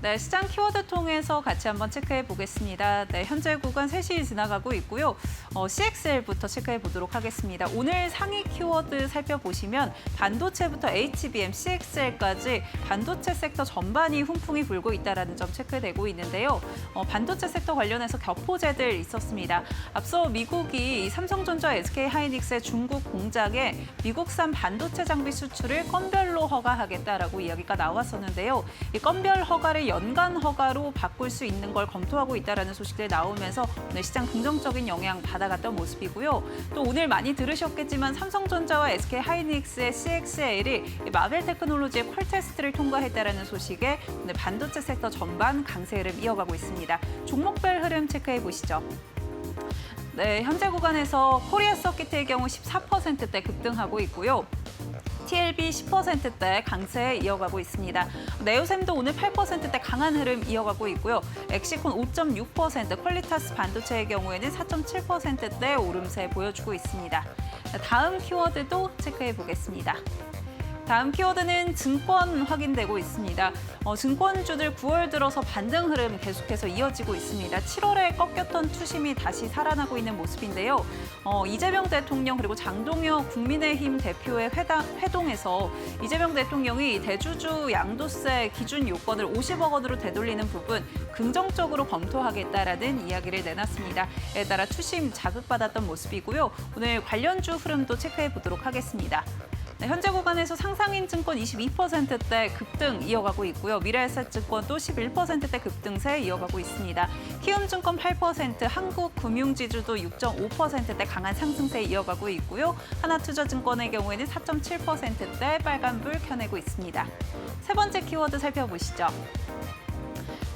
네, 시장 키워드 통해서 같이 한번 체크해 보겠습니다. 네, 현재 구간 3시 지나가고 있고요. CXL부터 체크해 보도록 하겠습니다. 오늘 상위 키워드 살펴보시면 반도체부터 HBM, CXL까지 반도체 섹터 전반이 훈풍이 불고 있다는 점 체크되고 있는데요. 반도체 섹터 관련해서 격포제들 있었습니다. 앞서 미국이 이 삼성전자, SK하이닉스의 중국 공장에 미국산 반도체 장비 수출을 건별로 허가하겠다라고 이야기가 나왔었는데요. 이 건별 허가를 연간 허가로 바꿀 수 있는 걸 검토하고 있다는 소식들이 나오면서 오늘 시장 긍정적인 영향 받아갔던 모습이고요. 또 오늘 많이 들으셨겠지만 삼성전자와 SK하이닉스의 CXL이 마벨 테크놀로지의 퀄 테스트를 통과했다는 소식에 오늘 반도체 섹터 전반 강세 흐름 이어가고 있습니다. 종목별 흐름 체크해 보시죠. 네, 현재 구간에서 코리아 서킷의 경우 14%대 급등하고 있고요. TLB 10%대 강세 이어가고 있습니다. 네오셈도 오늘 8%대 강한 흐름 이어가고 있고요. 엑시콘 5.6%, 퀄리타스 반도체의 경우에는 4.7%대 오름세 보여주고 있습니다. 다음 키워드도 체크해 보겠습니다. 다음 키워드는 증권 확인되고 있습니다. 증권주들 9월 들어서 반등 흐름 계속해서 이어지고 있습니다. 7월에 꺾였던 투심이 다시 살아나고 있는 모습인데요. 이재명 대통령 그리고 장동혁 국민의힘 대표의 회동에서 이재명 대통령이 대주주 양도세 기준 요건을 50억 원으로 되돌리는 부분 긍정적으로 검토하겠다라는 이야기를 내놨습니다. 이에 따라 투심 자극받았던 모습이고요. 오늘 관련주 흐름도 체크해 보도록 하겠습니다. 네, 현재 구간에서 상상인 증권 22%대 급등 이어가고 있고요. 미래에셋증권도 11%대 급등세 이어가고 있습니다. 키움증권 8%, 한국금융지주도 6.5%대 강한 상승세 이어가고 있고요. 하나투자증권의 경우에는 4.7%대 빨간불 켜내고 있습니다. 세 번째 키워드 살펴보시죠.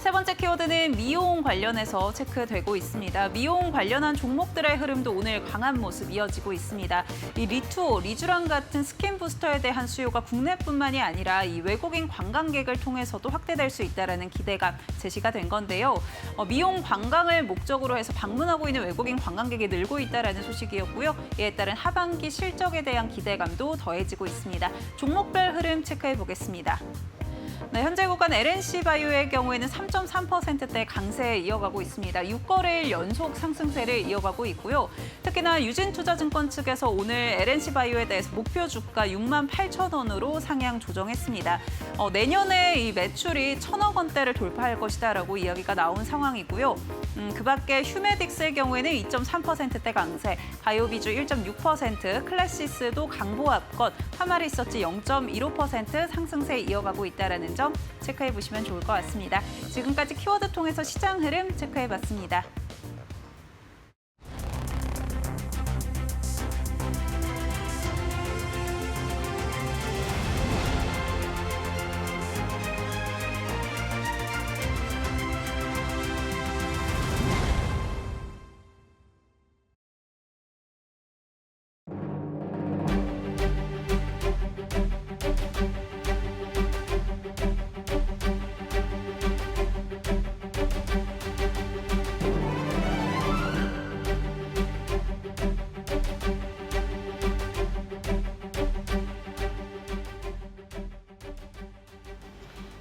세 번째 키워드는 미용 관련해서 체크되고 있습니다. 미용 관련한 종목들의 흐름도 오늘 강한 모습 이어지고 있습니다. 이 리투오, 리쥬란 같은 스킨 부스터에 대한 수요가 국내뿐만이 아니라 이 외국인 관광객을 통해서도 확대될 수 있다는 기대가 제시가 된 건데요. 미용 관광을 목적으로 해서 방문하고 있는 외국인 관광객이 늘고 있다는 소식이었고요. 이에 따른 하반기 실적에 대한 기대감도 더해지고 있습니다. 종목별 흐름 체크해 보겠습니다. 네, 현재 구간 LNC바이오의 경우에는 3.3%대 강세 이어가고 있습니다. 6거래일 연속 상승세를 이어가고 있고요. 특히나 유진투자증권 측에서 오늘 LNC바이오에 대해서 목표 주가 68,000원으로 상향 조정했습니다. 내년에 이 매출이 1,000억 원대를 돌파할 것이다라고 이야기가 나온 상황이고요. 그 밖에 휴메딕스의 경우에는 2.3%대 강세, 바이오비주 1.6%, 클래시스도 강보합권, 파마리서치 0.15% 상승세 이어가고 있다는 점 체크해 보시면 좋을 것 같습니다. 지금까지 키워드 통해서 시장 흐름 체크해 봤습니다.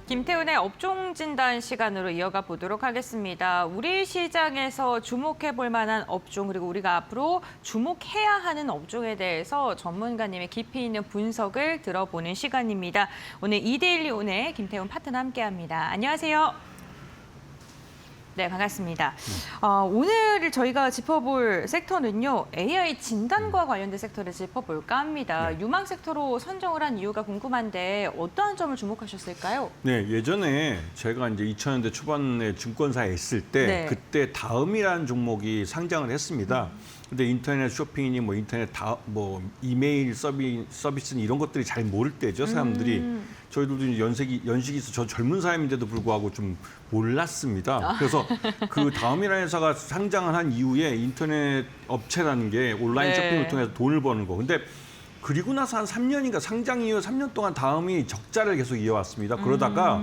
김태훈의 업종 진단 시간으로 이어가 보도록 하겠습니다. 우리 시장에서 주목해 볼 만한 업종 그리고 우리가 앞으로 주목해야 하는 업종에 대해서 전문가님의 깊이 있는 분석을 들어보는 시간입니다. 오늘 이데일리 온의 김태훈 파트너 함께합니다. 안녕하세요. 네, 반갑습니다. 오늘 저희가 짚어볼 섹터는요. AI 진단과 관련된 섹터를 짚어볼까 합니다. 유망 섹터로 선정을 한 이유가 궁금한데 어떠한 점을 주목하셨을까요? 네, 예전에 제가 이제 2000년대 초반에 증권사에 있을 때 네. 그때 다음이라는 종목이 상장을 했습니다. 근데 인터넷 쇼핑이니 뭐 인터넷 이메일 서비스니 이런 것들이 잘 모를 때죠, 사람들이. 저희들도 이제 연식이 있어 저 젊은 사람인데도 불구하고 좀 몰랐습니다. 그래서 그 다음이라는 회사가 상장을 한 이후에 인터넷 업체라는 게 온라인 네. 쇼핑을 통해서 돈을 버는 거. 근데 그리고 나서 한 3년인가 상장 이후 3년 동안 다음이 적자를 계속 이어왔습니다. 그러다가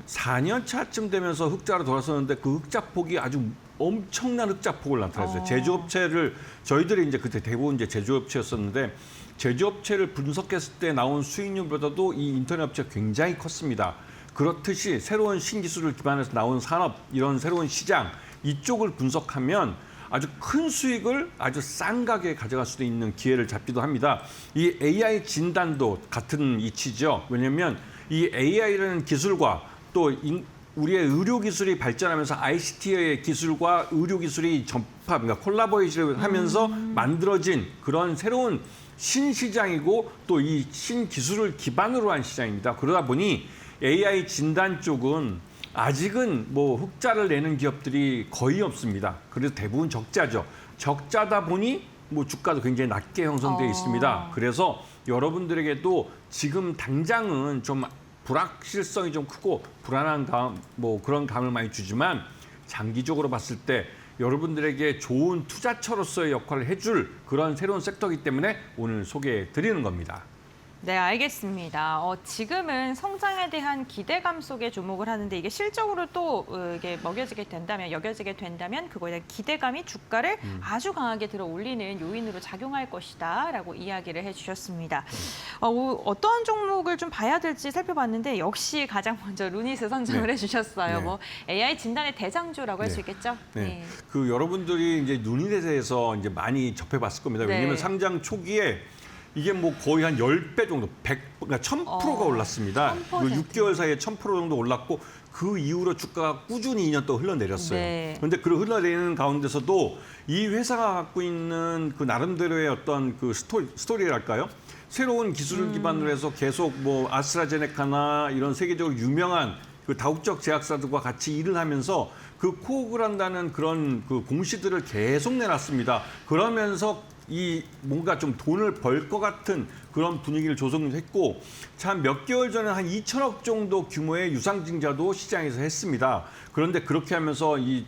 4년 차쯤 되면서 흑자로 돌아섰는데 그 흑자폭이 아주 엄청난 흑자폭을 나타냈어요. 제조업체를 저희들이 이제 그때 대부분 이제 제조업체였었는데 제조업체를 분석했을 때 나온 수익률보다도 이 인터넷 업체가 굉장히 컸습니다. 그렇듯이 새로운 신기술을 기반해서 나온 산업, 이런 새로운 시장, 이쪽을 분석하면 아주 큰 수익을 아주 싼 가격에 가져갈 수도 있는 기회를 잡기도 합니다. 이 AI 진단도 같은 이치죠. 왜냐하면 이 AI라는 기술과 또 우리의 의료 기술이 발전하면서 ICT의 기술과 의료 기술이 접합, 그러니까 콜라보레이션을 하면서 만들어진 그런 새로운 신시장이고 또 이 신기술을 기반으로 한 시장입니다. 그러다 보니 AI 진단 쪽은 아직은 뭐 흑자를 내는 기업들이 거의 없습니다. 그래서 대부분 적자죠. 적자다 보니 뭐 주가도 굉장히 낮게 형성되어 있습니다. 그래서 여러분들에게도 지금 당장은 좀 불확실성이 좀 크고 불안한 감, 뭐 그런 감을 많이 주지만 장기적으로 봤을 때 여러분들에게 좋은 투자처로서의 역할을 해줄 그런 새로운 섹터이기 때문에 오늘 소개해 드리는 겁니다. 네, 알겠습니다. 지금은 성장에 대한 기대감 속에 주목을 하는데 이게 실적으로 또 이게 여겨지게 된다면 그거에 대한 기대감이 주가를 아주 강하게 들어 올리는 요인으로 작용할 것이다라고 이야기를 해주셨습니다. 어떤 종목을 좀 봐야 될지 살펴봤는데 역시 가장 먼저 루닛을 선정을 해주셨어요. 네. 뭐 AI 진단의 대장주라고 할 수 있겠죠? 네. 그 여러분들이 이제 루닛에 대해서 이제 많이 접해봤을 겁니다. 네. 왜냐하면 상장 초기에 이게 뭐 거의 한 10배 정도, 그러니까 1000%가 올랐습니다. 1000%. 그 6개월 사이에 1000% 정도 올랐고 그 이후로 주가가 꾸준히 2년 동안 흘러내렸어요. 네. 그런데 그 흘러내리는 가운데서도 이 회사가 갖고 있는 그 나름대로의 어떤 그 스토리랄까요? 새로운 기술을 기반으로 해서 계속 뭐 아스트라제네카나 이런 세계적으로 유명한 그 다국적 제약사들과 같이 일을 하면서 그 코어를 한다는 그런 그 공시들을 계속 내놨습니다. 그러면서 이 뭔가 좀 돈을 벌 것 같은 그런 분위기를 조성했고 참 몇 개월 전에 한 2천억 정도 규모의 유상증자도 시장에서 했습니다. 그런데 그렇게 하면서 이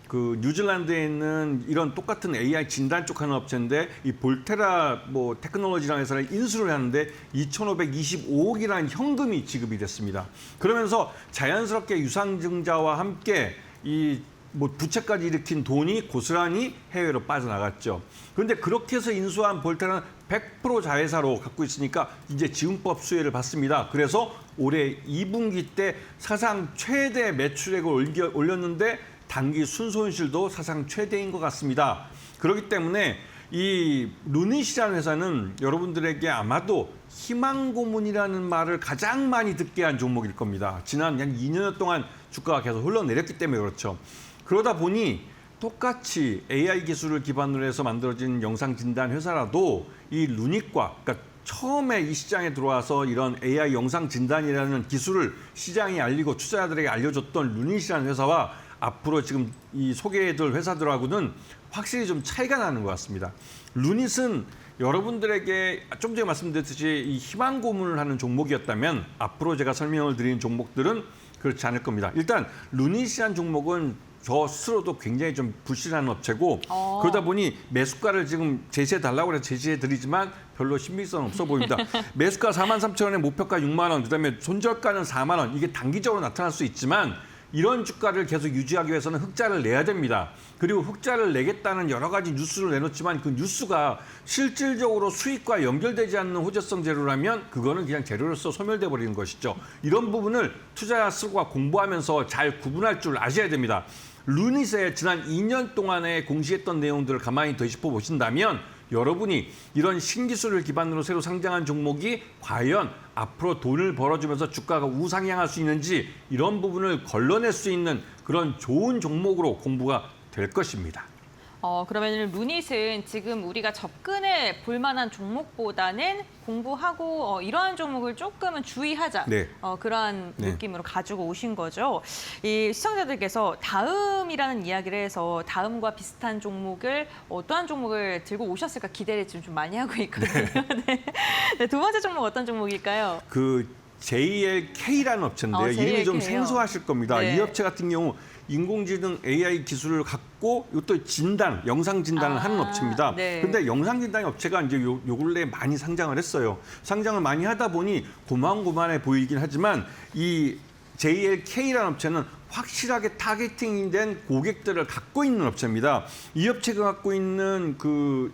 그 뉴질랜드에 있는 이런 똑같은 AI 진단 쪽 하는 업체인데 이 볼테라 뭐 테크놀로지라는 회사를 인수를 하는데 2,525억이라는 현금이 지급이 됐습니다. 그러면서 자연스럽게 유상증자와 함께 이 뭐 부채까지 일으킨 돈이 고스란히 해외로 빠져나갔죠. 그런데 그렇게 해서 인수한 볼테라는 100% 자회사로 갖고 있으니까 이제 지분법 수혜를 받습니다. 그래서 올해 2분기 때 사상 최대 매출액을 올렸는데 단기 순손실도 사상 최대인 것 같습니다. 그렇기 때문에 이 루닛이라는 회사는 여러분들에게 아마도 희망 고문이라는 말을 가장 많이 듣게 한 종목일 겁니다. 지난 약 2년 동안 주가가 계속 흘러내렸기 때문에 그렇죠. 그러다 보니 똑같이 AI 기술을 기반으로 해서 만들어진 영상 진단 회사라도 이 루닛과 그러니까 처음에 이 시장에 들어와서 이런 AI 영상 진단이라는 기술을 시장에 알리고 투자자들에게 알려줬던 루닛이라는 회사와 앞으로 지금 이 소개해드릴 회사들하고는 확실히 좀 차이가 나는 것 같습니다. 루닛은 여러분들에게 좀 전에 말씀드렸듯이 이 희망 고문을 하는 종목이었다면 앞으로 제가 설명을 드리는 종목들은 그렇지 않을 겁니다. 일단 루닛이라는 종목은 저 스스로도 굉장히 좀 불신하는 업체고 그러다 보니 매수가를 지금 제시해달라고 해서 제시해드리지만 별로 신빙성 없어 보입니다. 매수가 43,000원에 목표가 6만 원, 그다음에 손절가는 4만 원. 이게 단기적으로 나타날 수 있지만 이런 주가를 계속 유지하기 위해서는 흑자를 내야 됩니다. 그리고 흑자를 내겠다는 여러 가지 뉴스를 내놓지만 그 뉴스가 실질적으로 수익과 연결되지 않는 호재성 재료라면 그거는 그냥 재료로서 소멸돼 버리는 것이죠. 이런 부분을 투자자 스스로가 공부하면서 잘 구분할 줄 아셔야 됩니다. 루닛의 지난 2년 동안에 공시했던 내용들을 가만히 되짚어 보신다면 여러분이 이런 신기술을 기반으로 새로 상장한 종목이 과연 앞으로 돈을 벌어주면서 주가가 우상향할 수 있는지 이런 부분을 걸러낼 수 있는 그런 좋은 종목으로 공부가 될 것입니다. 그러면 루닛은 지금 우리가 접근해 볼 만한 종목보다는 공부하고 이러한 종목을 조금은 주의하자. 네. 그러한 네. 느낌으로 가지고 오신 거죠. 이 시청자들께서 다음이라는 이야기를 해서 다음과 비슷한 종목을 어떠한 종목을 들고 오셨을까 기대를 지금 좀 많이 하고 있거든요. 네. 네, 두 번째 종목 어떤 종목일까요? 그 JLK라는 업체인데요. JLK 이름이 좀 요. 생소하실 겁니다. 네. 이 업체 같은 경우 인공지능 AI 기술을 갖고 이것도 진단, 영상 진단을 하는 업체입니다. 네. 그런데 영상 진단 업체가 이제 요 근래에 많이 상장을 했어요. 상장을 많이 하다 보니 고만고만해 보이긴 하지만 이 JLK라는 업체는 확실하게 타겟팅된 고객들을 갖고 있는 업체입니다. 이 업체가 갖고 있는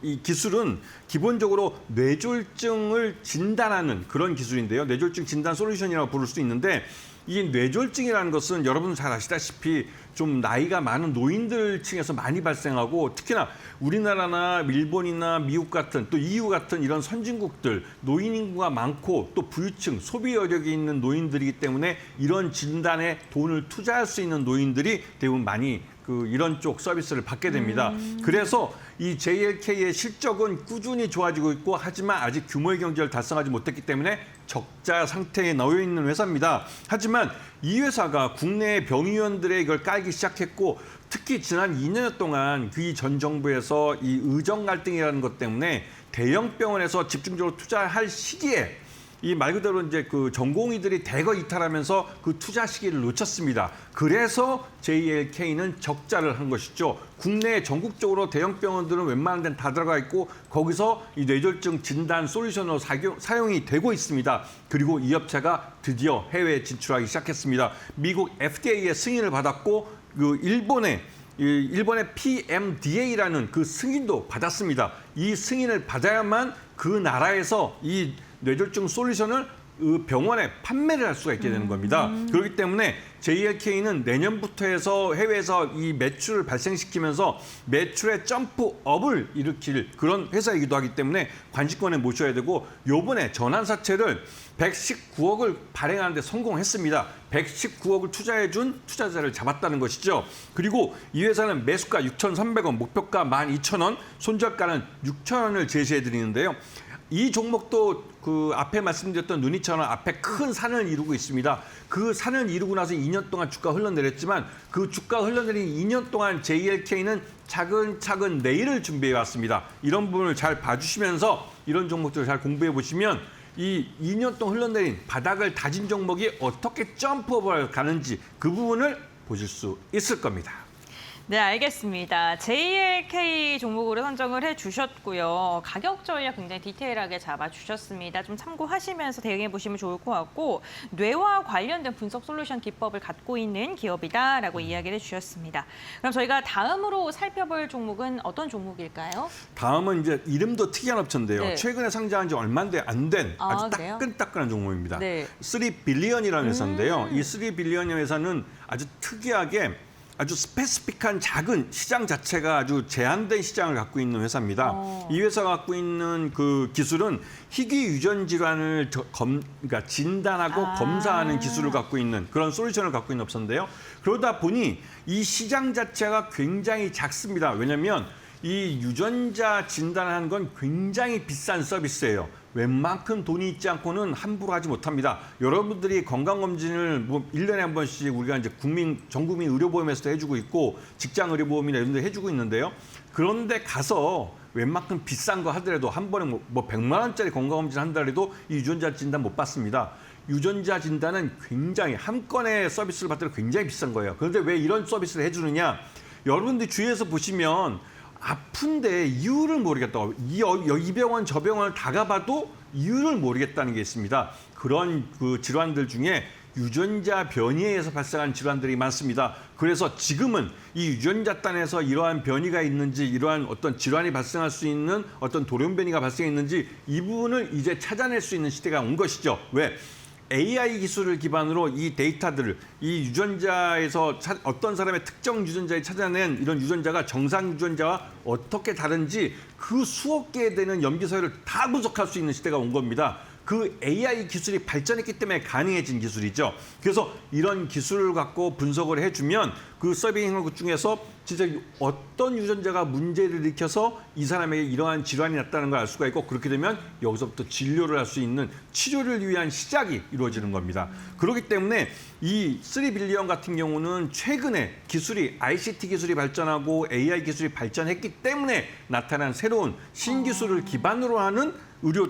이 기술은 기본적으로 뇌졸중을 진단하는 그런 기술인데요. 뇌졸중 진단 솔루션이라고 부를 수 있는데 이 뇌졸중이라는 것은 여러분 잘 아시다시피 좀 나이가 많은 노인들 층에서 많이 발생하고 특히나 우리나라나 일본이나 미국 같은 또 EU 같은 이런 선진국들 노인 인구가 많고 또 부유층 소비 여력이 있는 노인들이기 때문에 이런 진단에 돈을 투자할 수 있는 노인들이 대부분 많이 이런 쪽 서비스를 받게 됩니다. 그래서 이 JLK의 실적은 꾸준히 좋아지고 있고 하지만 아직 규모의 경제를 달성하지 못했기 때문에 적자 상태에 놓여 있는 회사입니다. 하지만 이 회사가 국내 병의원들의 이걸 깔기 시작했고 특히 지난 2년 동안 그 전 정부에서 이 의정 갈등이라는 것 때문에 대형 병원에서 집중적으로 투자할 시기에 이 말 그대로 이제 전공의들이 대거 이탈하면서 그 투자 시기를 놓쳤습니다. 그래서 JLK는 적자를 한 것이죠. 국내 전국적으로 대형 병원들은 웬만한 데는 다 들어가 있고 거기서 이 뇌졸중 진단 솔루션으로 사용이 되고 있습니다. 그리고 이 업체가 드디어 해외에 진출하기 시작했습니다. 미국 FDA의 승인을 받았고 일본의 PMDA라는 그 승인도 받았습니다. 이 승인을 받아야만 그 나라에서 이 뇌졸중 솔루션을 병원에 판매를 할 수가 있게 되는 겁니다. 그렇기 때문에 JLK는 내년부터 해서 해외에서 이 매출을 발생시키면서 매출의 점프업을 일으킬 그런 회사이기도 하기 때문에 관심권에 모셔야 되고 요번에 전환사채를 119억을 발행하는 데 성공했습니다. 119억을 투자해준 투자자를 잡았다는 것이죠. 그리고 이 회사는 매수가 6,300원, 목표가 12,000원, 손절가는 6,000원을 제시해드리는데요. 이 종목도 앞에 말씀드렸던 눈이처럼 앞에 큰 산을 이루고 있습니다. 그 산을 이루고 나서 2년 동안 주가 흘러내렸지만 그 주가 흘러내린 2년 동안 JLK는 차근차근 내일을 준비해 왔습니다. 이런 부분을 잘 봐주시면서 이런 종목들을 잘 공부해 보시면 이 2년 동안 흘러내린 바닥을 다진 종목이 어떻게 점프업을 가는지 그 부분을 보실 수 있을 겁니다. 네, 알겠습니다. JLK 종목으로 선정을 해주셨고요. 가격 전략 굉장히 디테일하게 잡아주셨습니다. 좀 참고하시면서 대응해 보시면 좋을 것 같고 뇌와 관련된 분석 솔루션 기법을 갖고 있는 기업이다라고 이야기를 해주셨습니다. 그럼 저희가 다음으로 살펴볼 종목은 어떤 종목일까요? 다음은 이제 이름도 특이한 업체인데요. 네. 최근에 상장한 지 얼마 안 된 아주 그래요? 따끈따끈한 종목입니다. 네. 3빌리언이라는 회사인데요. 이 3빌리언 회사는 아주 특이하게 아주 스페시픽한 작은 시장 자체가 아주 제한된 시장을 갖고 있는 회사입니다. 이 회사가 갖고 있는 그 기술은 희귀 유전 질환을 그러니까 진단하고 검사하는 기술을 갖고 있는 그런 솔루션을 갖고 있는 업체인데요. 그러다 보니 이 시장 자체가 굉장히 작습니다. 왜냐하면 이 유전자 진단하는 건 굉장히 비싼 서비스예요. 웬만큼 돈이 있지 않고는 함부로 하지 못합니다. 여러분들이 건강검진을 1년에 한 번씩 우리가 이제 전 국민 의료보험에서도 해주고 있고 직장 의료보험이나 이런 데 해주고 있는데요. 그런데 가서 웬만큼 비싼 거 하더라도 한 번에 뭐 100만 원짜리 건강검진 한다고 이 유전자 진단 못 받습니다. 유전자 진단은 굉장히 한 건의 서비스를 받더라도 굉장히 비싼 거예요. 그런데 왜 이런 서비스를 해주느냐? 여러분들이 주위에서 보시면 아픈데 이유를 모르겠다고 이 병원 저 병원을 다 가봐도 이유를 모르겠다는 게 있습니다. 그런 질환들 중에 유전자 변이에 의해서 발생한 질환들이 많습니다. 그래서 지금은 이 유전자단에서 이러한 변이가 있는지 이러한 어떤 질환이 발생할 수 있는 어떤 돌연변이가 발생했는지 이 부분을 이제 찾아낼 수 있는 시대가 온 것이죠. 왜? AI 기술을 기반으로 이 데이터들을 이 유전자에서 어떤 사람의 특정 유전자에 찾아낸 이런 유전자가 정상 유전자와 어떻게 다른지 그 수억 개 되는 염기서열을 다 분석할 수 있는 시대가 온 겁니다. 그 AI 기술이 발전했기 때문에 가능해진 기술이죠. 그래서 이런 기술을 갖고 분석을 해주면 그 서빙 중에서 진짜 어떤 유전자가 문제를 일으켜서 이 사람에게 이러한 질환이 났다는 걸 알 수가 있고 그렇게 되면 여기서부터 진료를 할 수 있는 치료를 위한 시작이 이루어지는 겁니다. 그렇기 때문에 이 3빌리언 같은 경우는 최근에 기술이 ICT 기술이 발전하고 AI 기술이 발전했기 때문에 나타난 새로운 신기술을 기반으로 하는 의료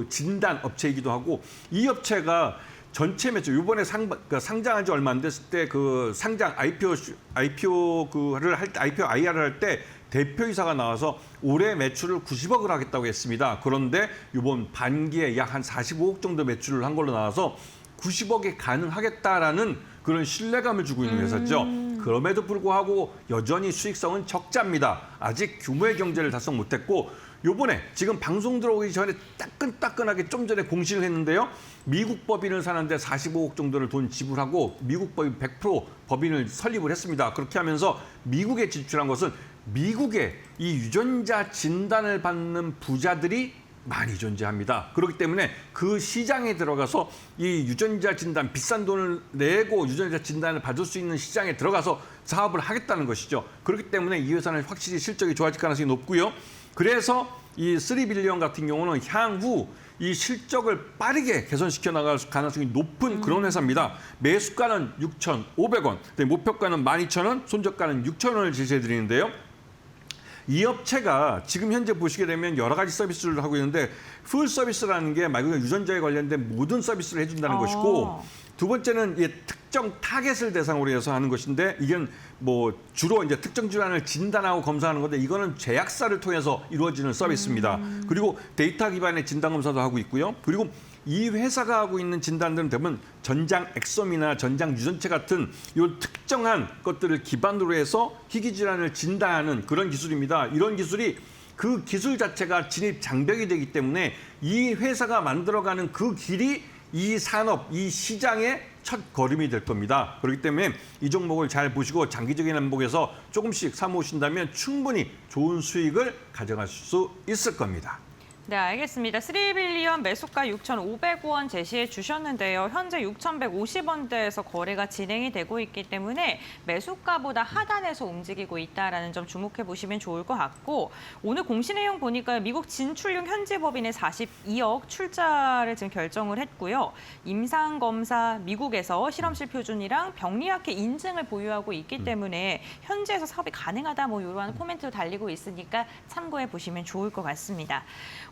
진단 업체이기도 하고 이 업체가 전체 매출 이번에 상장한 지 얼마 안 됐을 때 그 상장 IR을 할 때 대표이사가 나와서 올해 매출을 90억을 하겠다고 했습니다. 그런데 이번 반기에 약 한 45억 정도 매출을 한 걸로 나와서 90억에 가능하겠다라는 그런 신뢰감을 주고 있는 회사죠. 그럼에도 불구하고 여전히 수익성은 적자입니다. 아직 규모의 경제를 달성 못했고 요번에 지금 방송 들어오기 전에 따끈따끈하게 좀 전에 공시를 했는데요. 미국 법인을 사는데 45억 정도를 돈 지불하고 미국 법인 100% 법인을 설립을 했습니다. 그렇게 하면서 미국에 진출한 것은 미국에 이 유전자 진단을 받는 부자들이 많이 존재합니다. 그렇기 때문에 그 시장에 들어가서 이 유전자 진단, 비싼 돈을 내고 유전자 진단을 받을 수 있는 시장에 들어가서 사업을 하겠다는 것이죠. 그렇기 때문에 이 회사는 확실히 실적이 좋아질 가능성이 높고요. 그래서 이 3빌리언 같은 경우는 향후 이 실적을 빠르게 개선시켜 나갈 가능성이 높은 그런 회사입니다. 매수가는 6,500원, 목표가는 12,000원, 손절가는 6,000원을 제시해 드리는데요. 이 업체가 지금 현재 보시게 되면 여러 가지 서비스를 하고 있는데 풀 서비스라는 게 말 그대로 유전자에 관련된 모든 서비스를 해준다는 것이고 두 번째는 특정 타겟을 대상으로 해서 하는 것인데 이건 뭐 주로 이제 특정 질환을 진단하고 검사하는 건데 이거는 제약사를 통해서 이루어지는 서비스입니다. 그리고 데이터 기반의 진단 검사도 하고 있고요. 그리고 이 회사가 하고 있는 진단들은 대부분 전장 엑솜이나 전장 유전체 같은 이 특정한 것들을 기반으로 해서 희귀 질환을 진단하는 그런 기술입니다. 이런 기술이 그 기술 자체가 진입 장벽이 되기 때문에 이 회사가 만들어가는 그 길이 이 산업, 이 시장의 첫 걸음이 될 겁니다. 그렇기 때문에 이 종목을 잘 보시고 장기적인 행복에서 조금씩 사모으신다면 충분히 좋은 수익을 가져가실 수 있을 겁니다. 네, 알겠습니다. 3빌리언 매수가 6,500원 제시해 주셨는데요. 현재 6,150원대에서 거래가 진행이 되고 있기 때문에 매수가보다 하단에서 움직이고 있다는 점 주목해 보시면 좋을 것 같고 오늘 공시 내용 보니까 미국 진출용 현지 법인의 42억 출자를 지금 결정을 했고요. 임상검사 미국에서 실험실 표준이랑 병리학회 인증을 보유하고 있기 때문에 현지에서 사업이 가능하다 뭐 이러한 코멘트도 달리고 있으니까 참고해 보시면 좋을 것 같습니다.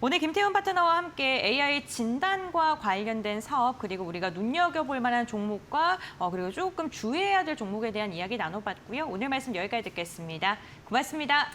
오늘 김태훈 파트너와 함께 AI 진단과 관련된 사업 그리고 우리가 눈여겨볼 만한 종목과 그리고 조금 주의해야 될 종목에 대한 이야기 나눠봤고요. 오늘 말씀 여기까지 듣겠습니다. 고맙습니다.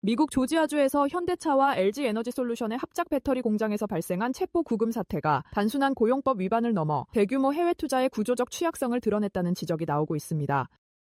미국 조지아주에서 현대차와 LG에너지솔루션의 합작 배터리 공장에서 발생한 첩보 구금 사태가 단순한 고용법 위반을 넘어 대규모 해외 투자의 구조적 취약성을 드러냈다는 지적이 나오고 있습니다.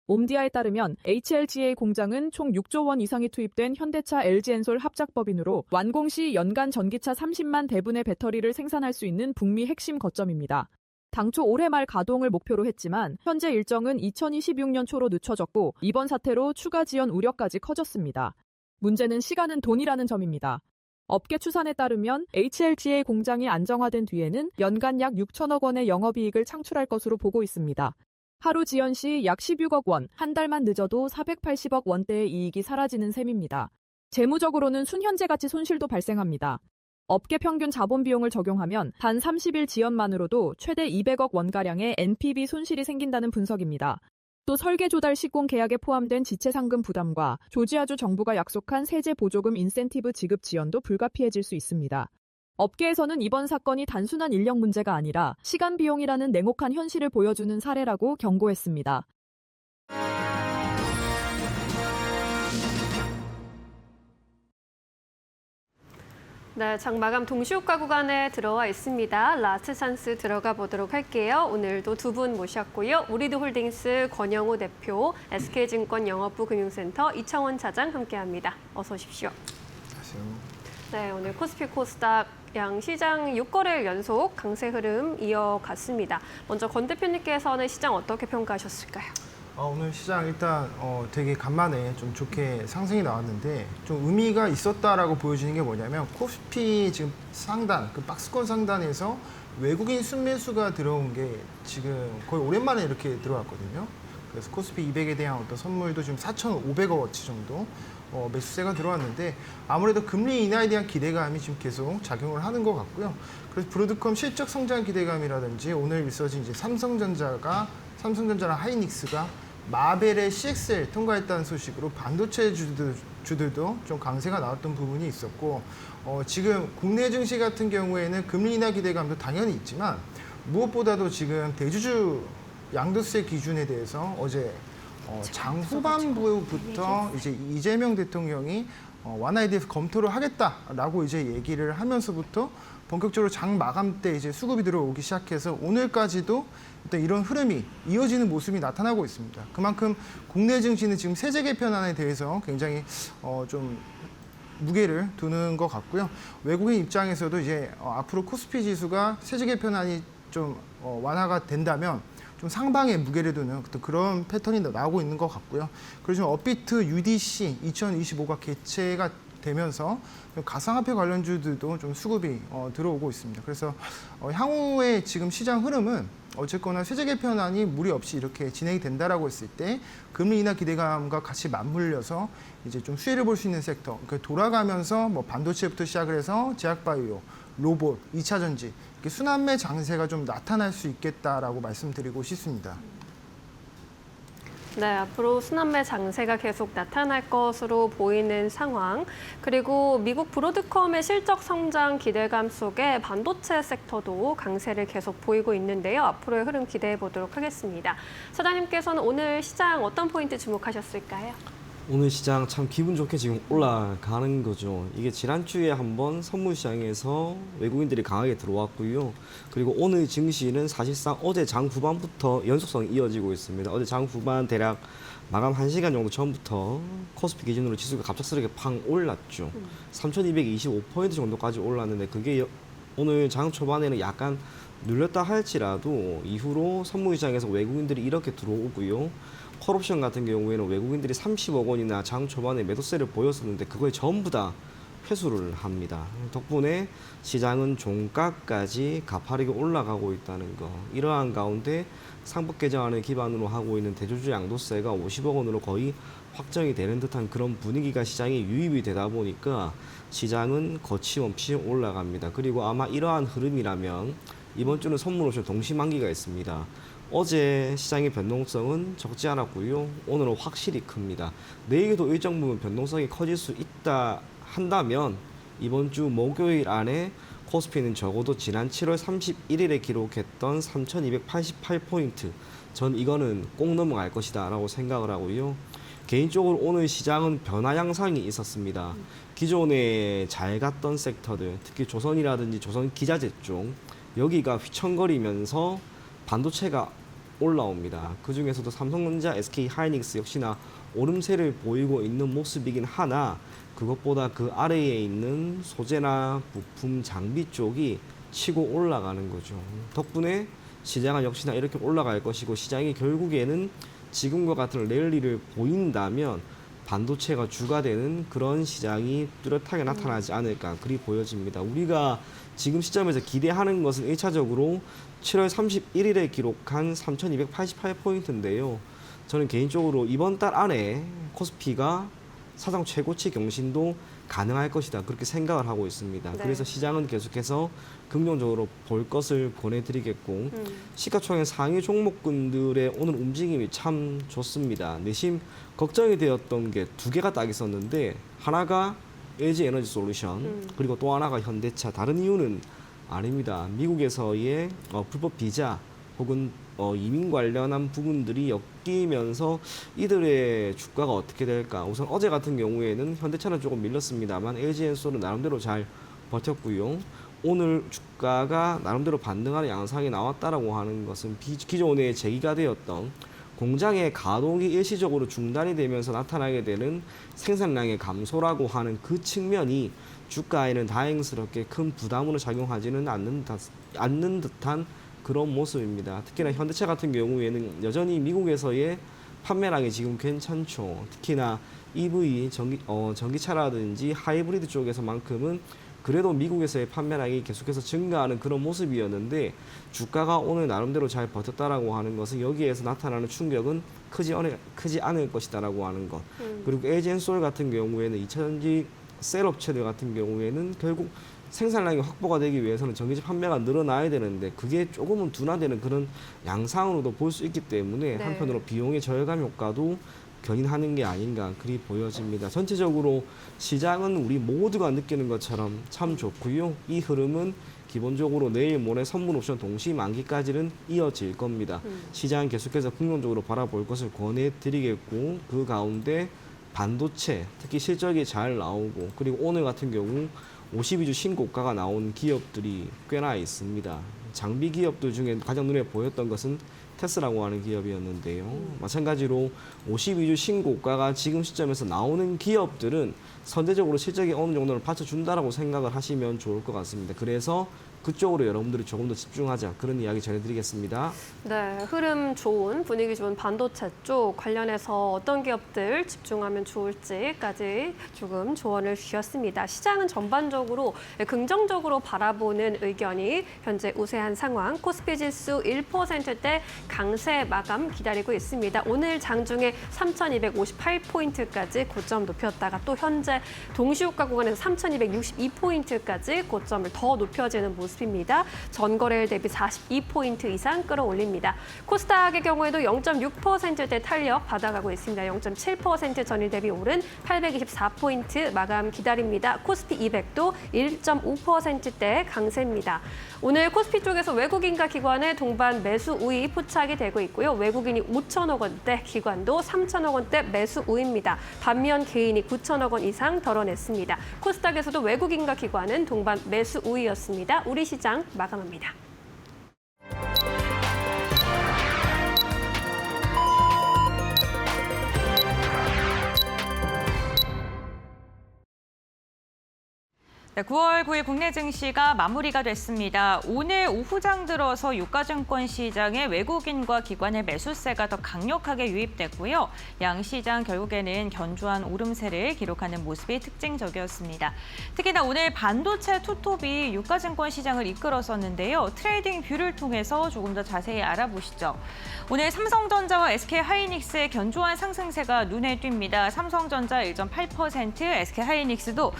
옴디아에 따르면 HLGA 공장은 총 6조 원 이상이 투입된 현대차 LG엔솔 합작 법인으로 완공 시 연간 전기차 30만 대분의 배터리를 생산할 수 있는 북미 핵심 거점입니다. 당초 올해 말 가동을 목표로 했지만 현재 일정은 2026년 초로 늦춰졌고 이번 사태로 추가 지연 우려까지 커졌습니다. 문제는 시간은 돈이라는 점입니다. 업계 추산에 따르면 HLGA 공장이 안정화된 뒤에는 연간 약 6천억 원의 영업이익을 창출할 것으로 보고 있습니다. 하루 지연 시 약 16억 원, 한 달만 늦어도 480억 원대의 이익이 사라지는 셈입니다. 재무적으로는 순현재 가치 손실도 발생합니다. 업계 평균 자본 비용을 적용하면 단 30일 지연만으로도 최대 200억 원가량의 NPV 손실이 생긴다는 분석입니다. 또 설계 조달 시공 계약에 포함된 지체 상금 부담과 조지아주 정부가 약속한 세제 보조금 인센티브 지급 지연도 불가피해질 수 있습니다. 업계에서는 이번 사건이 단순한 인력 문제가 아니라 시간 비용이라는 냉혹한 현실을 보여주는 사례라고 경고했습니다. 네, 장 마감 동시효과 구간에 들어와 있습니다. 라스트 찬스 들어가 보도록 할게요. 오늘도 두 분 모셨고요. 우리드홀딩스 권영우 대표, SK증권 영업부 금융센터 이청원 차장 함께합니다. 어서 오십시오. 안녕하세요. 네, 오늘 코스피 코스닥 양 시장 6거래일 연속 강세 흐름 이어갔습니다. 먼저 권 대표님께서는 시장 어떻게 평가하셨을까요? 오늘 시장 일단 되게 간만에 좀 좋게 상승이 나왔는데 좀 의미가 있었다라고 보여지는 게 뭐냐면 코스피 지금 상단, 그 박스권 상단에서 외국인 순매수가 들어온 게 지금 거의 오랜만에 이렇게 들어왔거든요. 그래서 코스피 200에 대한 어떤 선물도 지금 4,500억어치 정도 매수세가 들어왔는데 아무래도 금리 인하에 대한 기대감이 지금 계속 작용을 하는 것 같고요. 그래서 브로드컴 실적 성장 기대감이라든지 오늘 있어진 이제 삼성전자랑 하이닉스가 마벨의 CXL 통과했다는 소식으로 반도체 주들도 좀 강세가 나왔던 부분이 있었고 지금 국내 증시 같은 경우에는 금리 인하 기대감도 당연히 있지만 무엇보다도 지금 대주주 양도세 기준에 대해서 어제 장 후반부부터 이제 이재명 대통령이 완화에 대해서 검토를 하겠다라고 이제 얘기를 하면서부터 본격적으로 장 마감 때 이제 수급이 들어오기 시작해서 오늘까지도 일단 이런 흐름이 이어지는 모습이 나타나고 있습니다. 그만큼 국내 증시는 지금 세제 개편안에 대해서 굉장히 좀 무게를 두는 것 같고요. 외국인 입장에서도 이제 앞으로 코스피 지수가 세제 개편안이 좀 완화가 된다면 좀 상방에 무게를 두는 그런 패턴이 나오고 있는 것 같고요. 그래서 지금 업비트 UDC 2025가 개최가 되면서 가상화폐 관련주들도 좀 수급이 들어오고 있습니다. 그래서 향후에 지금 시장 흐름은 어쨌거나 세제 개편안이 무리 없이 이렇게 진행이 된다라고 했을 때 금리 인하 기대감과 같이 맞물려서 이제 좀 수혜를 볼 수 있는 섹터, 그러니까 돌아가면서 뭐 반도체부터 시작을 해서 제약바이오, 로봇, 2차 전지 이렇게 순환매 장세가 좀 나타날 수 있겠다라고 말씀드리고 싶습니다. 네, 앞으로 순환매 장세가 계속 나타날 것으로 보이는 상황. 그리고 미국 브로드컴의 실적 성장 기대감 속에 반도체 섹터도 강세를 계속 보이고 있는데요. 앞으로의 흐름 기대해 보도록 하겠습니다. 사장님께서는 오늘 시장 어떤 포인트 주목하셨을까요? 오늘 시장 참 기분 좋게 지금 올라가는 거죠. 이게 지난주에 한번 선물 시장에서 외국인들이 강하게 들어왔고요. 그리고 오늘 증시는 사실상 어제 장 후반부터 연속성이 이어지고 있습니다. 어제 장 후반 대략 마감 1시간 정도 전부터 코스피 기준으로 지수가 갑작스럽게 팡 올랐죠. 3,225포인트 정도까지 올랐는데 그게 오늘 장 초반에는 약간 눌렸다 할지라도 이후로 선물 시장에서 외국인들이 이렇게 들어오고요. 콜옵션 같은 경우에는 외국인들이 30억 원이나 장 초반에 매도세를 보였었는데 그걸 전부 다 회수를 합니다. 덕분에 시장은 종가까지 가파르게 올라가고 있다는 거. 이러한 가운데 상법 개정안을 기반으로 하고 있는 대주주 양도세가 50억 원으로 거의 확정이 되는 듯한 그런 분위기가 시장에 유입이 되다 보니까 시장은 거침없이 올라갑니다. 그리고 아마 이러한 흐름이라면 이번 주는 선물 옵션 동시만기가 있습니다. 어제 시장의 변동성은 적지 않았고요. 오늘은 확실히 큽니다. 내일도 일정 부분 변동성이 커질 수 있다 한다면 이번 주 목요일 안에 코스피는 적어도 지난 7월 31일에 기록했던 3,288포인트. 전 이거는 꼭 넘어갈 것이다 라고 생각을 하고요. 개인적으로 오늘 시장은 변화 양상이 있었습니다. 기존에 잘 갔던 섹터들, 특히 조선이라든지 조선 기자재 쪽 여기가 휘청거리면서 반도체가 올라옵니다. 그중에서도 삼성전자, SK 하이닉스 역시나 오름세를 보이고 있는 모습이긴 하나 그것보다 그 아래에 있는 소재나 부품, 장비 쪽이 치고 올라가는 거죠. 덕분에 시장은 역시나 이렇게 올라갈 것이고 시장이 결국에는 지금과 같은 랠리를 보인다면 반도체가 주가 되는 그런 시장이 뚜렷하게 나타나지 않을까 그리 보여집니다. 우리가 지금 시점에서 기대하는 것은 1차적으로 7월 31일에 기록한 3,288포인트인데요. 저는 개인적으로 이번 달 안에 코스피가 사상 최고치 경신도 가능할 것이다. 그렇게 생각을 하고 있습니다. 네. 그래서 시장은 계속해서 긍정적으로 볼 것을 권해드리겠고 시가총액 상위 종목군들의 오늘 움직임이 참 좋습니다. 내심 걱정이 되었던 게 두 개가 딱 있었는데 하나가 LG 에너지 솔루션 그리고 또 하나가 현대차. 다른 이유는 아닙니다. 미국에서의 불법 비자 혹은 이민 관련한 부분들이 엮이면서 이들의 주가가 어떻게 될까. 우선 어제 같은 경우에는 현대차는 조금 밀렸습니다만 LG엔솔은 나름대로 잘 버텼고요. 오늘 주가가 나름대로 반등하는 양상이 나왔다라고 하는 것은 기존에 제기가 되었던 공장의 가동이 일시적으로 중단이 되면서 나타나게 되는 생산량의 감소라고 하는 그 측면이 주가에는 다행스럽게 큰 부담으로 작용하지는 않는 듯한 그런 모습입니다. 특히나 현대차 같은 경우에는 여전히 미국에서의 판매량이 지금 괜찮죠. 특히나 EV 전기차라든지 하이브리드 쪽에서만큼은 그래도 미국에서의 판매량이 계속해서 증가하는 그런 모습이었는데 주가가 오늘 나름대로 잘 버텼다라고 하는 것은 여기에서 나타나는 충격은 크지 않을 것이다라고 하는 것. 그리고 LG엔솔 같은 경우에는 2차전지 셀 업체들 같은 경우에는 결국 생산량이 확보가 되기 위해서는 전기차 판매가 늘어나야 되는데 그게 조금은 둔화되는 그런 양상으로도 볼 수 있기 때문에 네. 한편으로 비용의 절감 효과도 견인하는 게 아닌가 그리 보여집니다. 전체적으로 시장은 우리 모두가 느끼는 것처럼 참 좋고요. 이 흐름은 기본적으로 내일 모레 선물 옵션 동시 만기까지는 이어질 겁니다. 시장은 계속해서 긍정적으로 바라볼 것을 권해드리겠고 그 가운데 반도체 특히 실적이 잘 나오고 그리고 오늘 같은 경우 52주 신고가가 나온 기업들이 꽤나 있습니다. 장비 기업들 중에 가장 눈에 보였던 것은 테스라라고 하는 기업이었는데요. 마찬가지로 52주 신고가가 지금 시점에서 나오는 기업들은 선제적으로 실적이 어느 정도를 받쳐준다라고 생각을 하시면 좋을 것 같습니다. 그래서 그쪽으로 여러분들이 조금 더 집중하자 그런 이야기 전해드리겠습니다. 네, 흐름 좋은, 분위기 좋은 반도체 쪽 관련해서 어떤 기업들 집중하면 좋을지까지 조금 조언을 주셨습니다. 시장은 전반적으로 긍정적으로 바라보는 의견이 현재 우세한 상황. 코스피 지수 1%대 강세 마감 기다리고 있습니다. 오늘 장중에 3,258포인트까지 고점 높였다가 또 현재 동시효과 구간에서 3,262포인트까지 고점을 더 높여지는 모습입니다. 전거래일 대비 42포인트 이상 끌어올립니다. 코스닥의 경우에도 0.6%대 탄력 받아가고 있습니다. 0.7% 전일 대비 오른 824포인트 마감 기다립니다. 코스피 200도 1.5%대 강세입니다. 오늘 코스피 쪽에서 외국인과 기관의 동반 매수 우위 포착이 되고 있고요. 외국인이 5천억 원대, 기관도 3천억 원대 매수 우위입니다. 반면 개인이 9천억 원 이상 덜어냈습니다. 코스닥에서도 외국인과 기관은 동반 매수 우위였습니다. 우리 시장 마감합니다. 네, 9월 9일 국내 증시가 마무리가 됐습니다. 오늘 오후장 들어서 유가증권 시장에 외국인과 기관의 매수세가 더 강력하게 유입됐고요. 양시장 결국에는 견조한 오름세를 기록하는 모습이 특징적이었습니다. 특히나 오늘 반도체 투톱이 유가증권 시장을 이끌었었는데요. 트레이딩 뷰를 통해서 조금 더 자세히 알아보시죠. 오늘 삼성전자와 SK하이닉스의 견조한 상승세가 눈에 띕니다. 삼성전자 1.8%, SK하이닉스도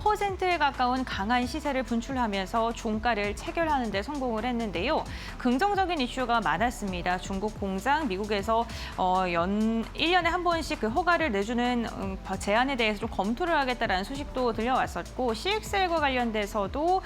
4%에 가까운 강한 시세를 분출하면서 종가를 체결하는 데 성공을 했는데요. 긍정적인 이슈가 많았습니다. 중국 공장, 미국에서 1년에 한 번씩 그 허가를 내주는 제안에 대해서 좀 검토를 하겠다라는 소식도 들려왔었고, CXL과 관련돼서도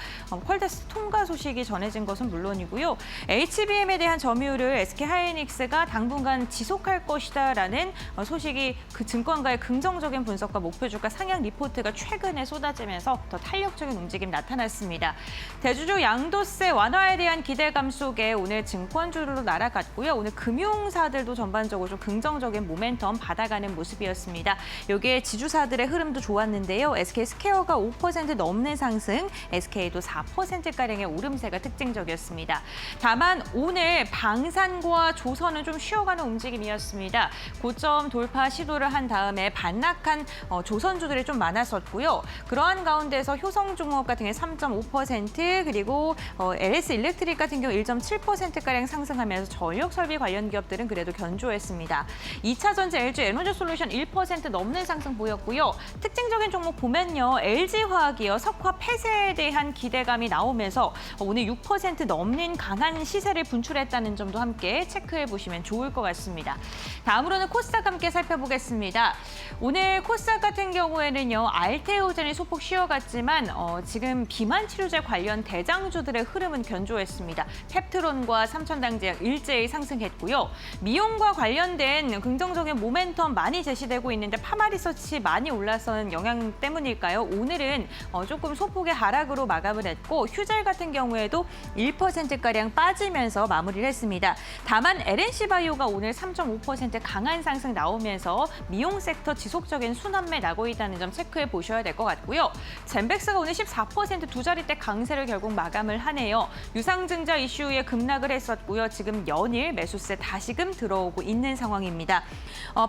퀄데스 통과 소식이 전해진 것은 물론이고요. HBM에 대한 점유율을 SK하이닉스가 당분간 지속할 것이다라는 소식이 그 증권가의 긍정적인 분석과 목표 주가 상향 리포트가 최근에 쏟아지면서 더 탄력적인 움직임 나타났습니다. 대주주 양도세 완화에 대한 기대감 속에 오늘 증권주로 날아갔고요. 오늘 금융사들도 전반적으로 좀 긍정적인 모멘텀 받아가는 모습이었습니다. 여기에 지주사들의 흐름도 좋았는데요. SK스퀘어가 5% 넘는 상승, SK도 4%가량의 오름세가 특징적이었습니다. 다만 오늘 방산과 조선은 좀 쉬어가는 움직임이었습니다. 고점 돌파 시도를 한 다음에 반락한 조선주들이 좀 많았었고요. 그러한 가운데서 효성종업 같은 경우 3.5%, 그리고 LS 일렉트릭 같은 경우 1.7%가량 상승하면서 전력 설비 관련 기업들은 그래도 견조했습니다. 2차 전지 LG 에너지 솔루션 1% 넘는 상승 보였고요. 특징적인 종목 보면요. LG화학이요. 석화 폐쇄에 대한 기대감이 나오면서 오늘 6% 넘는 강한 시세를 분출했다는 점도 함께 체크해 보시면 좋을 것 같습니다. 다음으로는 코스닥 함께 살펴보겠습니다. 오늘 코스닥 같은 경우에는요. 알테오젠이 소폭 쉬어갔지만 지금 비만 치료제 관련 대장주들의 흐름은 견조했습니다. 펩트론과 삼천당제약 일제히 상승했고요. 미용과 관련된 긍정적인 모멘텀 많이 제시되고 있는데 파마리서치 많이 올라선 영향 때문일까요? 오늘은 조금 소폭의 하락으로 마감을 했고 휴젤 같은 경우에도 1%가량 빠지면서 마무리를 했습니다. 다만 LNC바이오가 오늘 3.5% 강한 상승 나오면서 미용 섹터 지속적인 순환매 나고 있다는 점 체크해 보셔야 될 것 같고요. 젠백스가 오늘 14% 두 자릿대 강세를 결국 마감을 하네요. 유상증자 이슈에 급락을 했었고요. 지금 연일 매수세 다시금 들어오고 있는 상황입니다.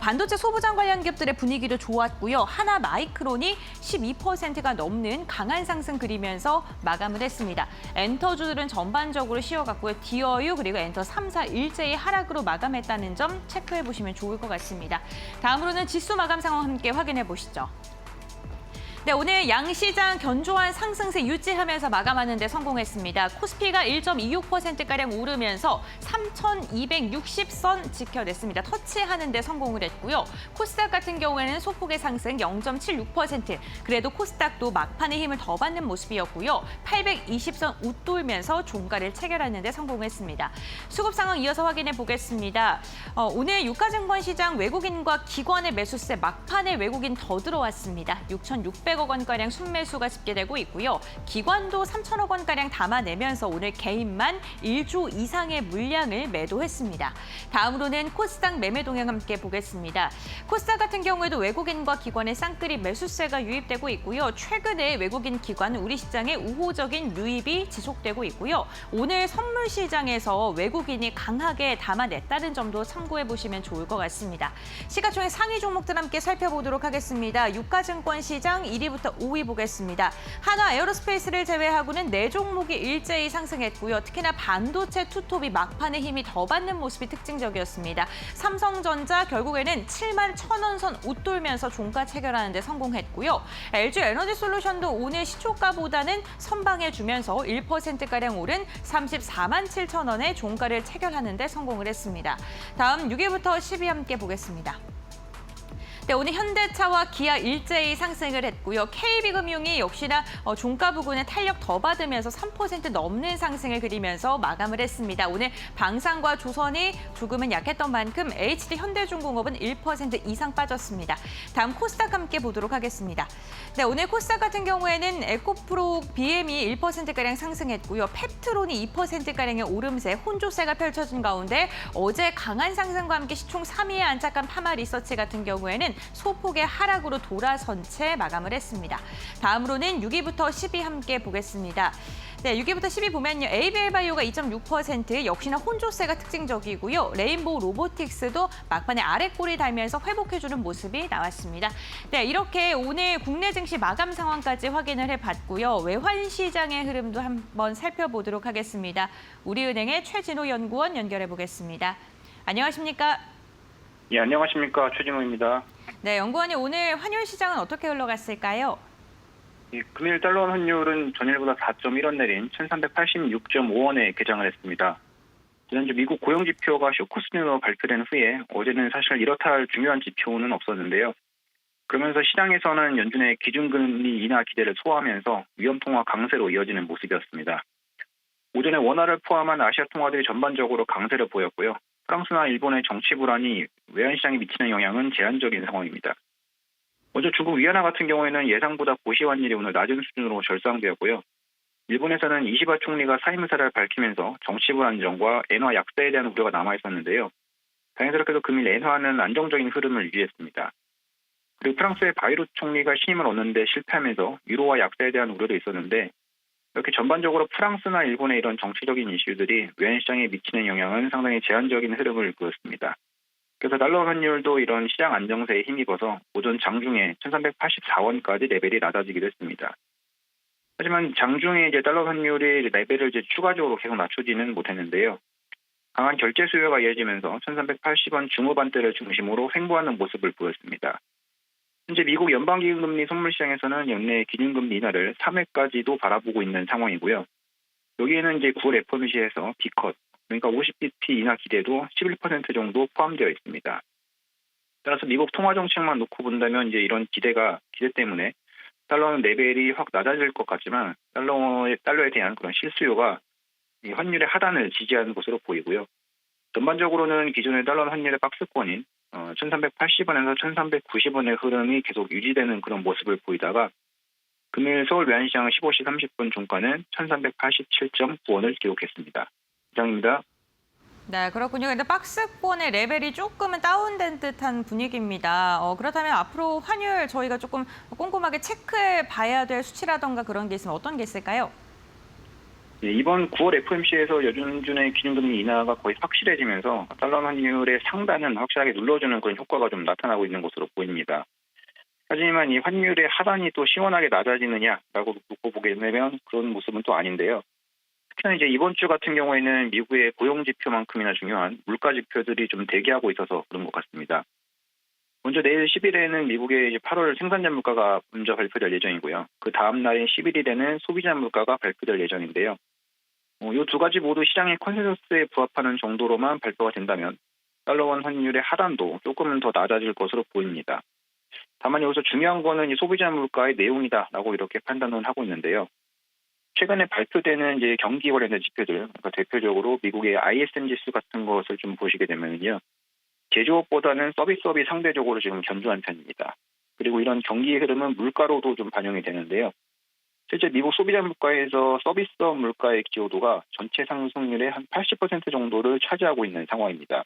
반도체 소부장 관련 기업들의 분위기도 좋았고요. 하나 마이크론이 12%가 넘는 강한 상승 그리면서 마감을 했습니다. 엔터주들은 전반적으로 쉬어갔고요. 디어유 그리고 엔터 3사 일제히 하락으로 마감했다는 점 체크해 보시면 좋을 것 같습니다. 다음으로는 지수 마감 상황 함께 확인해 보시죠. 네, 오늘 양시장 견조한 상승세 유지하면서 마감하는 데 성공했습니다. 코스피가 1.26%가량 오르면서 3,260선 지켜냈습니다. 터치하는 데 성공을 했고요. 코스닥 같은 경우에는 소폭의 상승 0.76%. 그래도 코스닥도 막판에 힘을 더 받는 모습이었고요. 820선 웃돌면서 종가를 체결하는 데 성공했습니다. 수급 상황 이어서 확인해 보겠습니다. 오늘 유가증권 시장 외국인과 기관의 매수세 막판에 외국인 더 들어왔습니다. 6,600억 원가량 순매수가 집계되고 있고요. 기관도 3천억 원가량 담아내면서 오늘 개인만 1조 이상의 물량을 매도했습니다. 다음으로는 코스닥 매매 동향 함께 보겠습니다. 코스닥 같은 경우에도 외국인과 기관의 쌍끌이 매수세가 유입되고 있고요. 최근에 외국인 기관은 우리 시장에 우호적인 유입이 지속되고 있고요. 오늘 선물 시장에서 외국인이 강하게 담아냈다는 점도 참고해 보시면 좋을 것 같습니다. 시가총액 상위 종목들 함께 살펴보도록 하겠습니다. 유가증권 시장 1위부터 5위 보겠습니다. 한화 에어로스페이스를 제외하고는 4종목이 일제히 상승했고요. 특히나 반도체 투톱이 막판에 힘이 더 받는 모습이 특징적이었습니다. 삼성전자 결국에는 71,000원 선 웃돌면서 종가 체결하는 데 성공했고요. LG 에너지 솔루션도 오늘 시초가보다는 선방해주면서 1%가량 오른 347,000원의 종가를 체결하는 데 성공을 했습니다. 다음 6위부터 10위 함께 보겠습니다. 네, 오늘 현대차와 기아 일제히 상승을 했고요. KB금융이 역시나 종가 부근에 탄력 더 받으면서 3% 넘는 상승을 그리면서 마감을 했습니다. 오늘 방산과 조선이 조금은 약했던 만큼 HD 현대중공업은 1% 이상 빠졌습니다. 다음 코스닥 함께 보도록 하겠습니다. 네, 오늘 코스닥 같은 경우에는 에코프로 BM이 1%가량 상승했고요. 펩트론이 2%가량의 오름세, 혼조세가 펼쳐진 가운데 어제 강한 상승과 함께 시총 3위에 안착한 파마리서치 같은 경우에는 소폭의 하락으로 돌아선 채 마감을 했습니다. 다음으로는 6위부터 10위 함께 보겠습니다. 네, 6위부터 10위 보면요. ABL바이오가 2.6% 역시나 혼조세가 특징적이고요. 레인보우 로보틱스도 막판에 아래꼬리 달면서 회복해주는 모습이 나왔습니다. 네, 이렇게 오늘 국내 증시 마감 상황까지 확인을 해봤고요. 외환 시장의 흐름도 한번 살펴보도록 하겠습니다. 우리은행의 최진호 연구원 연결해 보겠습니다. 안녕하십니까? 예, 안녕하십니까. 최진호입니다. 네, 연구원이 오늘 환율 시장은 어떻게 흘러갔을까요? 예, 금일 달러 환율은 전일보다 4.1원 내린 1,386.5원에 개장을 했습니다. 지난주 미국 고용지표가 쇼크스뉴로 발표된 후에 어제는 사실 이렇다 할 중요한 지표는 없었는데요. 그러면서 시장에서는 연준의 기준금리 인하 기대를 소화하면서 위험통화 강세로 이어지는 모습이었습니다. 오전에 원화를 포함한 아시아 통화들이 전반적으로 강세를 보였고요. 프랑스나 일본의 정치 불안이 외환시장에 미치는 영향은 제한적인 상황입니다. 먼저 중국 위안화 같은 경우에는 예상보다 고시환율이 오늘 낮은 수준으로 절상되었고요. 일본에서는 이시바 총리가 사임 의사를 밝히면서 정치 불안정과 엔화 약세에 대한 우려가 남아있었는데요. 다행스럽게도 금일 엔화는 안정적인 흐름을 유지했습니다. 그리고 프랑스의 바이루 총리가 신임을 얻는데 실패하면서 유로화 약세에 대한 우려도 있었는데 이렇게 전반적으로 프랑스나 일본의 이런 정치적인 이슈들이 외환시장에 미치는 영향은 상당히 제한적인 흐름을 보였습니다. 그래서 달러 환율도 이런 시장 안정세에 힘입어서 오전 장중에 1,384원까지 레벨이 낮아지기도 했습니다. 하지만 장중에 이제 달러 환율이 레벨을 이제 추가적으로 계속 낮추지는 못했는데요. 강한 결제 수요가 이어지면서 1,380원 중후반대를 중심으로 횡보하는 모습을 보였습니다. 현재 미국 연방기금리 선물 시장에서는 연내 기준금리 인하를 3회까지도 바라보고 있는 상황이고요. 여기에는 이제 9월 FOMC에서 B컷, 그러니까 50bp 인하 기대도 11% 정도 포함되어 있습니다. 따라서 미국 통화 정책만 놓고 본다면 이제 이런 기대 때문에 달러는 레벨이 확 낮아질 것 같지만 달러에 대한 그런 실수요가 이 환율의 하단을 지지하는 것으로 보이고요. 전반적으로는 기존의 달러 환율의 박스권인 1,380원에서 1,390원의 흐름이 계속 유지되는 그런 모습을 보이다가 금일 서울 외환시장 15시 30분 종가는 1,387.9원을 기록했습니다. 이상입니다. 네, 그렇군요. 근데 박스권의 레벨이 조금은 다운된 듯한 분위기입니다. 그렇다면 앞으로 환율 저희가 조금 꼼꼼하게 체크해 봐야 될 수치라던가 그런 게 있으면 어떤 게 있을까요? 네, 이번 9월 FOMC에서 연준의 기준금리 인하가 거의 확실해지면서 달러 환율의 상단은 확실하게 눌러주는 그런 효과가 좀 나타나고 있는 것으로 보입니다. 하지만 이 환율의 하단이 또 시원하게 낮아지느냐라고 놓고 보게 되면 그런 모습은 또 아닌데요. 특히나 이제 이번 주 같은 경우에는 미국의 고용 지표만큼이나 중요한 물가 지표들이 좀 대기하고 있어서 그런 것 같습니다. 먼저 내일 10일에는 미국의 이제 8월 생산자 물가가 먼저 발표될 예정이고요. 그 다음 날인 11일에는 소비자 물가가 발표될 예정인데요. 이 두 가지 모두 시장의 컨센서스에 부합하는 정도로만 발표가 된다면 달러원 환율의 하단도 조금은 더 낮아질 것으로 보입니다. 다만 여기서 중요한 거는 이 소비자 물가의 내용이다라고 이렇게 판단을 하고 있는데요. 최근에 발표되는 이제 경기 관련된 지표들, 그러니까 대표적으로 미국의 ISM 지수 같은 것을 좀 보시게 되면요, 제조업보다는 서비스업이 상대적으로 지금 견조한 편입니다. 그리고 이런 경기의 흐름은 물가로도 좀 반영이 되는데요. 실제 미국 소비자 물가에서 서비스업 물가의 기여도가 전체 상승률의 한 80% 정도를 차지하고 있는 상황입니다.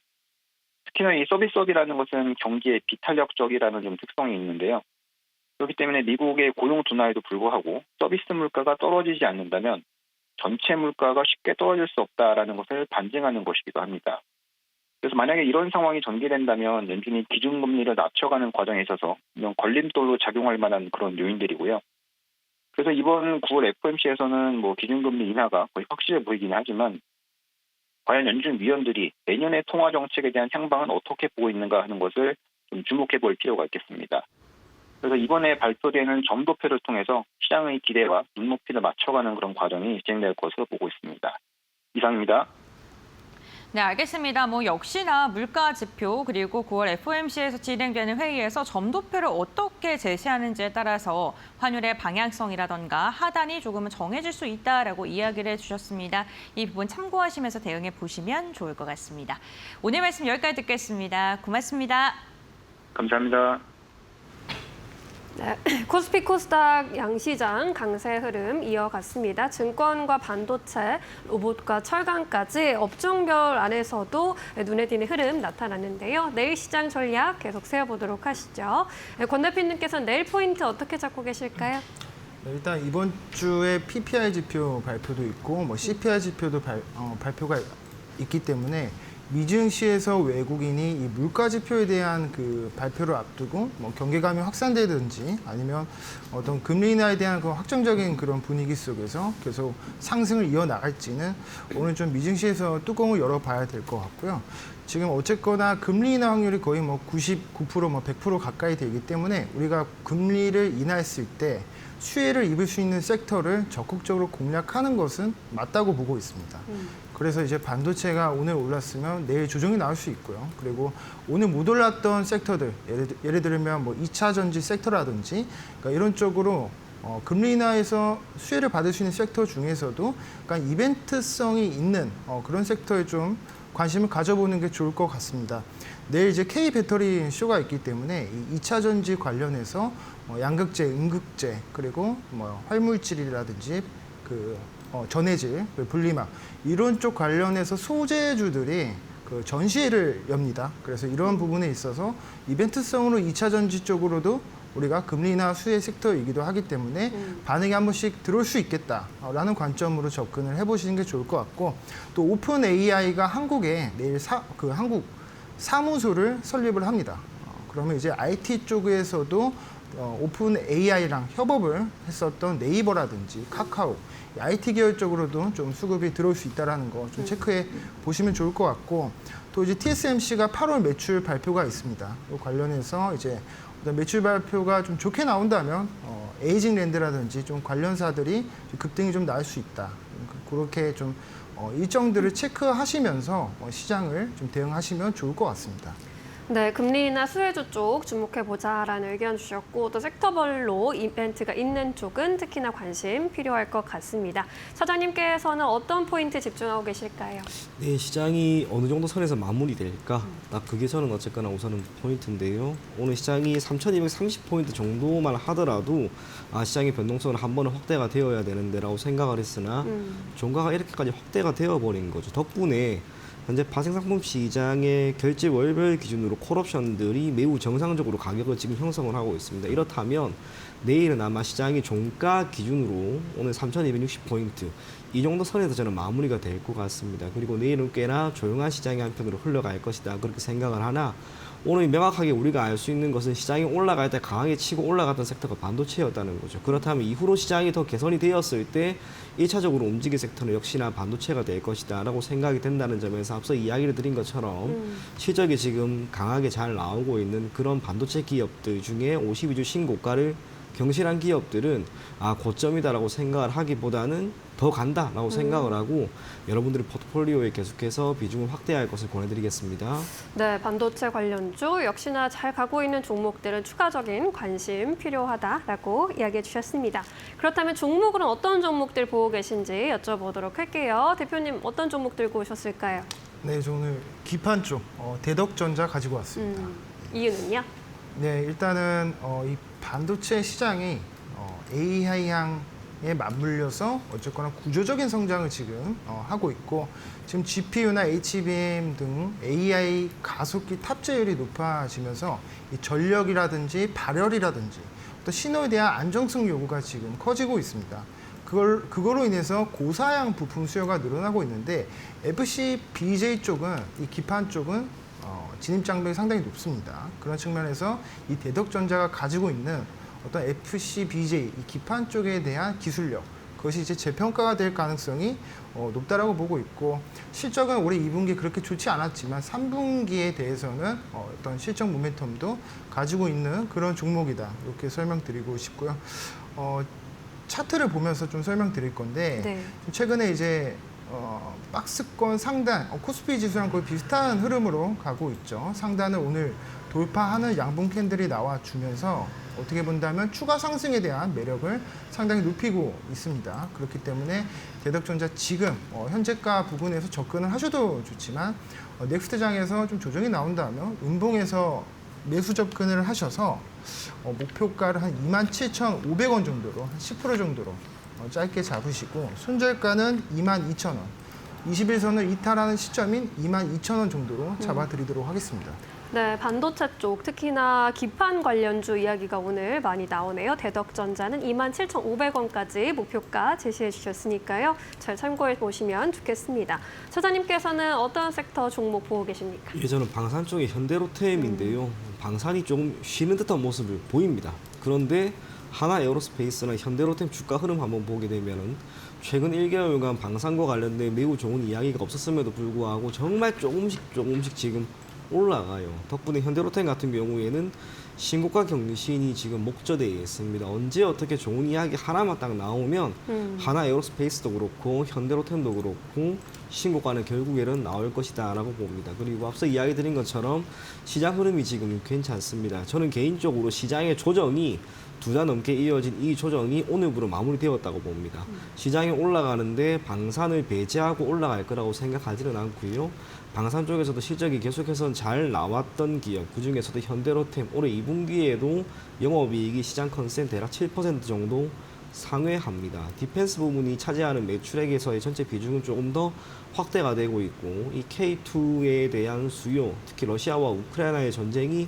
특히나 이 서비스업이라는 것은 경기에 비탄력적이라는 좀 특성이 있는데요. 그렇기 때문에 미국의 고용 둔화에도 불구하고 서비스 물가가 떨어지지 않는다면 전체 물가가 쉽게 떨어질 수 없다라는 것을 반증하는 것이기도 합니다. 그래서 만약에 이런 상황이 전개된다면 연준이 기준금리를 낮춰가는 과정에 있어서 이런 걸림돌로 작용할 만한 그런 요인들이고요. 그래서 이번 9월 FOMC에서는 뭐 기준금리 인하가 거의 확실해 보이긴 하지만 과연 연준 위원들이 내년의 통화 정책에 대한 향방은 어떻게 보고 있는가 하는 것을 좀 주목해 볼 필요가 있겠습니다. 그래서 이번에 발표되는 점도표를 통해서 시장의 기대와 눈높이를 맞춰가는 그런 과정이 진행될 것으로 보고 있습니다. 이상입니다. 네, 알겠습니다. 역시나 물가 지표 그리고 9월 FOMC에서 진행되는 회의에서 점도표를 어떻게 제시하는지에 따라서 환율의 방향성이라던가 하단이 조금은 정해질 수 있다라고 이야기를 해주셨습니다. 이 부분 참고하시면서 대응해 보시면 좋을 것 같습니다. 오늘 말씀 여기까지 듣겠습니다. 고맙습니다. 감사합니다. 네, 코스피 코스닥 양시장 강세 흐름 이어갔습니다. 증권과 반도체, 로봇과 철강까지 업종별 안에서도 눈에 띄는 흐름 나타났는데요. 내일 시장 전략 계속 세워보도록 하시죠. 권 대표님께서는 내일 포인트 어떻게 잡고 계실까요? 일단 이번 주에 PPI 지표 발표도 있고 CPI 지표도 발표가 있기 때문에 미증시에서 외국인이 이 물가 지표에 대한 그 발표를 앞두고 경계감이 확산되든지 아니면 어떤 금리 인하에 대한 그 확정적인 그런 분위기 속에서 계속 상승을 이어나갈지는 오늘 좀 미증시에서 뚜껑을 열어봐야 될 것 같고요. 지금 어쨌거나 금리 인하 확률이 거의 99%, 100% 가까이 되기 때문에 우리가 금리를 인하했을 때 수혜를 입을 수 있는 섹터를 적극적으로 공략하는 것은 맞다고 보고 있습니다. 그래서 이제 반도체가 오늘 올랐으면 내일 조정이 나올 수 있고요. 그리고 오늘 못 올랐던 섹터들, 예를 들면 2차 전지 섹터라든지 그러니까 이런 쪽으로 금리 인하에서 수혜를 받을 수 있는 섹터 중에서도 그러니까 이벤트성이 있는 그런 섹터에 좀 관심을 가져보는 게 좋을 것 같습니다. 내일 이제 K 배터리 쇼가 있기 때문에 이 2차 전지 관련해서 양극재, 음극재, 그리고 활물질이라든지 전해질, 분리막 이런 쪽 관련해서 소재주들이 그 전시회를 엽니다. 그래서 이런 부분에 있어서 이벤트성으로 2차 전지 쪽으로도 우리가 금리 인하 수혜 섹터이기도 하기 때문에 반응이 한 번씩 들어올 수 있겠다라는 관점으로 접근을 해보시는 게 좋을 것 같고 또 오픈 AI가 한국에 내일 한국 사무소를 설립을 합니다. 그러면 이제 IT 쪽에서도 오픈 AI랑 협업을 했었던 네이버라든지 카카오, IT 계열 쪽으로도 좀 수급이 들어올 수 있다는 거 좀 체크해 보시면 좋을 것 같고, 또 이제 TSMC가 8월 매출 발표가 있습니다. 이 관련해서 이제 매출 발표가 좀 좋게 나온다면 에이징랜드라든지 좀 관련사들이 좀 급등이 좀 나올 수 있다. 그렇게 좀 일정들을 체크하시면서 시장을 좀 대응하시면 좋을 것 같습니다. 네, 금리나 수혜주 쪽 주목해보자라는 의견 주셨고 또 섹터별로 이벤트가 있는 쪽은 특히나 관심 필요할 것 같습니다. 사장님께서는 어떤 포인트 집중하고 계실까요? 네, 시장이 어느 정도 선에서 마무리될까? 딱 그게 저는 어쨌거나 우선은 포인트인데요. 오늘 시장이 3,230포인트 정도만 하더라도 시장의 변동성은 한 번은 확대가 되어야 되는데라고 생각을 했으나 종가가 이렇게까지 확대가 되어버린 거죠. 덕분에 현재 파생상품 시장의 결제 월별 기준으로 콜옵션들이 매우 정상적으로 가격을 지금 형성을 하고 있습니다. 이렇다면 내일은 아마 시장이 종가 기준으로 오늘 3,260포인트 이 정도 선에서 저는 마무리가 될 것 같습니다. 그리고 내일은 꽤나 조용한 시장의 한편으로 흘러갈 것이다 그렇게 생각을 하나, 오늘 명확하게 우리가 알 수 있는 것은 시장이 올라갈 때 강하게 치고 올라갔던 섹터가 반도체였다는 거죠. 그렇다면 이후로 시장이 더 개선이 되었을 때 1차적으로 움직일 섹터는 역시나 반도체가 될 것이다 라고 생각이 된다는 점에서 앞서 이야기를 드린 것처럼 실적이 지금 강하게 잘 나오고 있는 그런 반도체 기업들 중에 52주 신고가를 경신한 기업들은 고점이다라고 생각을 하기보다는 더 간다라고 생각을 하고 여러분들의 포트폴리오에 계속해서 비중을 확대할 것을 권해드리겠습니다. 네, 반도체 관련주 역시나 잘 가고 있는 종목들은 추가적인 관심 필요하다라고 이야기해 주셨습니다. 그렇다면 종목으로는 어떤 종목들 보고 계신지 여쭤보도록 할게요. 대표님 어떤 종목 들고 오셨을까요? 네, 저 오늘 기판 쪽 대덕전자 가지고 왔습니다. 이유는요? 네, 일단은 이 반도체 시장이 AI향에 맞물려서 어쨌거나 구조적인 성장을 지금 하고 있고, 지금 GPU나 HBM 등 AI 가속기 탑재율이 높아지면서 이 전력이라든지 발열이라든지 또 신호에 대한 안정성 요구가 지금 커지고 있습니다. 그걸로 인해서 고사양 부품 수요가 늘어나고 있는데, FCBJ 쪽은, 이 기판 쪽은 진입 장벽이 상당히 높습니다. 그런 측면에서 이 대덕전자가 가지고 있는 어떤 FCBJ, 이 기판 쪽에 대한 기술력, 그것이 이제 재평가가 될 가능성이 높다라고 보고 있고, 실적은 올해 2분기 그렇게 좋지 않았지만 3분기에 대해서는 어떤 실적 모멘텀도 가지고 있는 그런 종목이다. 이렇게 설명드리고 싶고요. 차트를 보면서 좀 설명드릴 건데, 네. 최근에 이제 박스권 상단, 코스피 지수랑 거의 비슷한 흐름으로 가고 있죠. 상단을 오늘 돌파하는 양봉 캔들이 나와주면서 어떻게 본다면 추가 상승에 대한 매력을 상당히 높이고 있습니다. 그렇기 때문에 대덕전자 지금 현재가 부근에서 접근을 하셔도 좋지만 넥스트장에서 좀 조정이 나온다면 음봉에서 매수 접근을 하셔서 목표가를 한 27,500원 정도로, 한 10% 정도로 짧게 잡으시고, 손절가는 22,000원, 21선을 이탈하는 시점인 22,000원 정도로 잡아드리도록 하겠습니다. 네, 반도체 쪽 특히나 기판 관련주 이야기가 오늘 많이 나오네요. 대덕전자는 27,500원까지 목표가 제시해 주셨으니까요. 잘 참고해 보시면 좋겠습니다. 차장님께서는 어떤 섹터 종목 보고 계십니까? 예, 저는 방산 쪽의 현대로템인데요. 방산이 좀 쉬는 듯한 모습을 보입니다. 그런데 하나 에어로스페이스나 현대로템 주가 흐름 한번 보게 되면은 최근 1개월간 방산과 관련된 매우 좋은 이야기가 없었음에도 불구하고 정말 조금씩 지금 올라가요. 덕분에 현대로템 같은 경우에는 신고가 경신이 지금 목조되어 있습니다. 언제 어떻게 좋은 이야기 하나만 딱 나오면 하나 에어로스페이스도 그렇고 현대로템도 그렇고 신고가는 결국에는 나올 것이다 라고 봅니다. 그리고 앞서 이야기 드린 것처럼 시장 흐름이 지금 괜찮습니다. 저는 개인적으로 시장의 조정이 2달 넘게 이어진 이 조정이 오늘부로 마무리되었다고 봅니다. 시장이 올라가는데 방산을 배제하고 올라갈 거라고 생각하지는 않고요. 방산 쪽에서도 실적이 계속해서 잘 나왔던 기업, 그중에서도 현대로템 올해 2분기에도 영업이익이 시장 컨센 대략 7% 정도 상회합니다. 디펜스 부분이 차지하는 매출액에서의 전체 비중은 조금 더 확대가 되고 있고, 이 K2에 대한 수요, 특히 러시아와 우크라이나의 전쟁이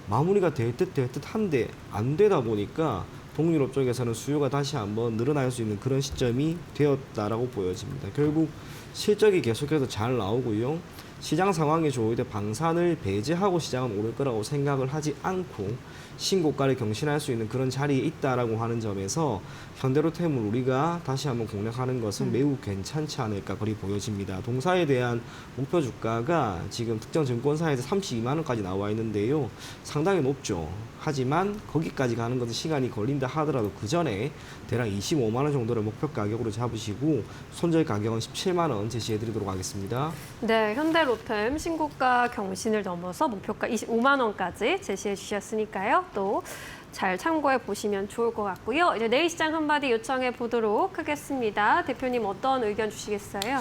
마무리가 될 듯 한데 안 되다 보니까 동유럽 쪽에서는 수요가 다시 한번 늘어날 수 있는 그런 시점이 되었다라고 보여집니다. 결국 실적이 계속해서 잘 나오고요. 시장 상황에 조율돼 방산을 배제하고 시장은 오를 거라고 생각을 하지 않고 신고가를 경신할 수 있는 그런 자리에 있다라고 하는 점에서 현대로템을 우리가 다시 한번 공략하는 것은 매우 괜찮지 않을까 그리 보여집니다. 동사에 대한 목표 주가가 지금 특정 증권사에서 32만 원까지 나와 있는데요. 상당히 높죠. 하지만 거기까지 가는 것은 시간이 걸린다 하더라도 그 전에 대략 25만 원 정도를 목표 가격으로 잡으시고 손절 가격은 17만 원 제시해드리도록 하겠습니다. 네, 현대로템 신고가 경신을 넘어서 목표가 25만 원까지 제시해 주셨으니까요. 또 잘 참고해 보시면 좋을 것 같고요. 이제 내일 시장 한마디 요청해 보도록 하겠습니다. 대표님 어떤 의견 주시겠어요?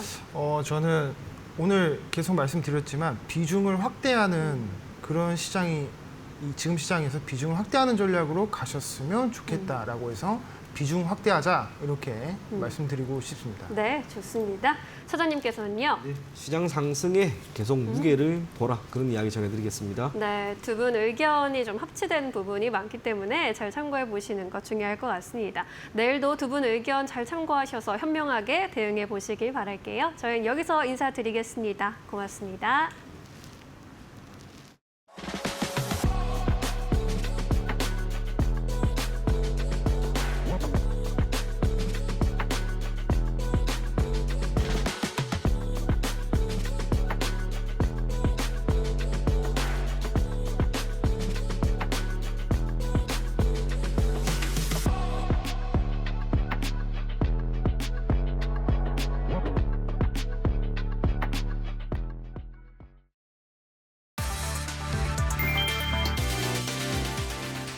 저는 오늘 계속 말씀드렸지만 비중을 확대하는 그런 시장이 지금 시장에서 비중을 확대하는 전략으로 가셨으면 좋겠다라고 해서 비중 확대하자 이렇게 말씀드리고 싶습니다. 네, 좋습니다. 사장님께서는요? 시장 상승에 계속 무게를 보라 그런 이야기 전해드리겠습니다. 네, 두 분 의견이 좀 합치된 부분이 많기 때문에 잘 참고해 보시는 것 중요할 것 같습니다. 내일도 두 분 의견 잘 참고하셔서 현명하게 대응해 보시길 바랄게요. 저희는 여기서 인사드리겠습니다. 고맙습니다.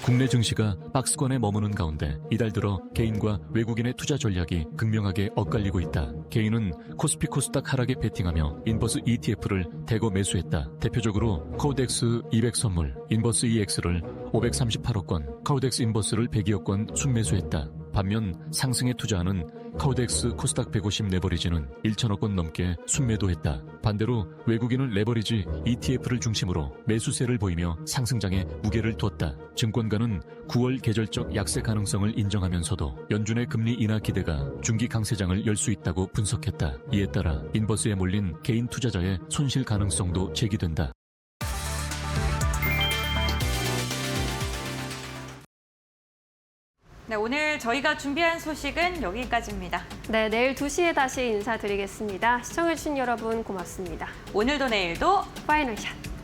국내 증시가 박스권에 머무는 가운데 이달 들어 개인과 외국인의 투자 전략이 극명하게 엇갈리고 있다. 개인은 코스피 코스닥 하락에 베팅하며 인버스 ETF를 대거 매수했다. 대표적으로 코덱스 200 선물, 인버스 EX를 538억 건, 카우덱스 인버스를 102억 건 순매수했다. 반면 상승에 투자하는 카우덱스 코스닥 150 레버리지는 1천억 건 넘게 순매도했다. 반대로 외국인은 레버리지 ETF를 중심으로 매수세를 보이며 상승장에 무게를 뒀다. 증권가는 9월 계절적 약세 가능성을 인정하면서도 연준의 금리 인하 기대가 중기 강세장을 열 수 있다고 분석했다. 이에 따라 인버스에 몰린 개인 투자자의 손실 가능성도 제기된다. 네, 오늘 저희가 준비한 소식은 여기까지입니다. 네, 내일 2시에 다시 인사드리겠습니다. 시청해주신 여러분 고맙습니다. 오늘도 내일도 파이널 샷.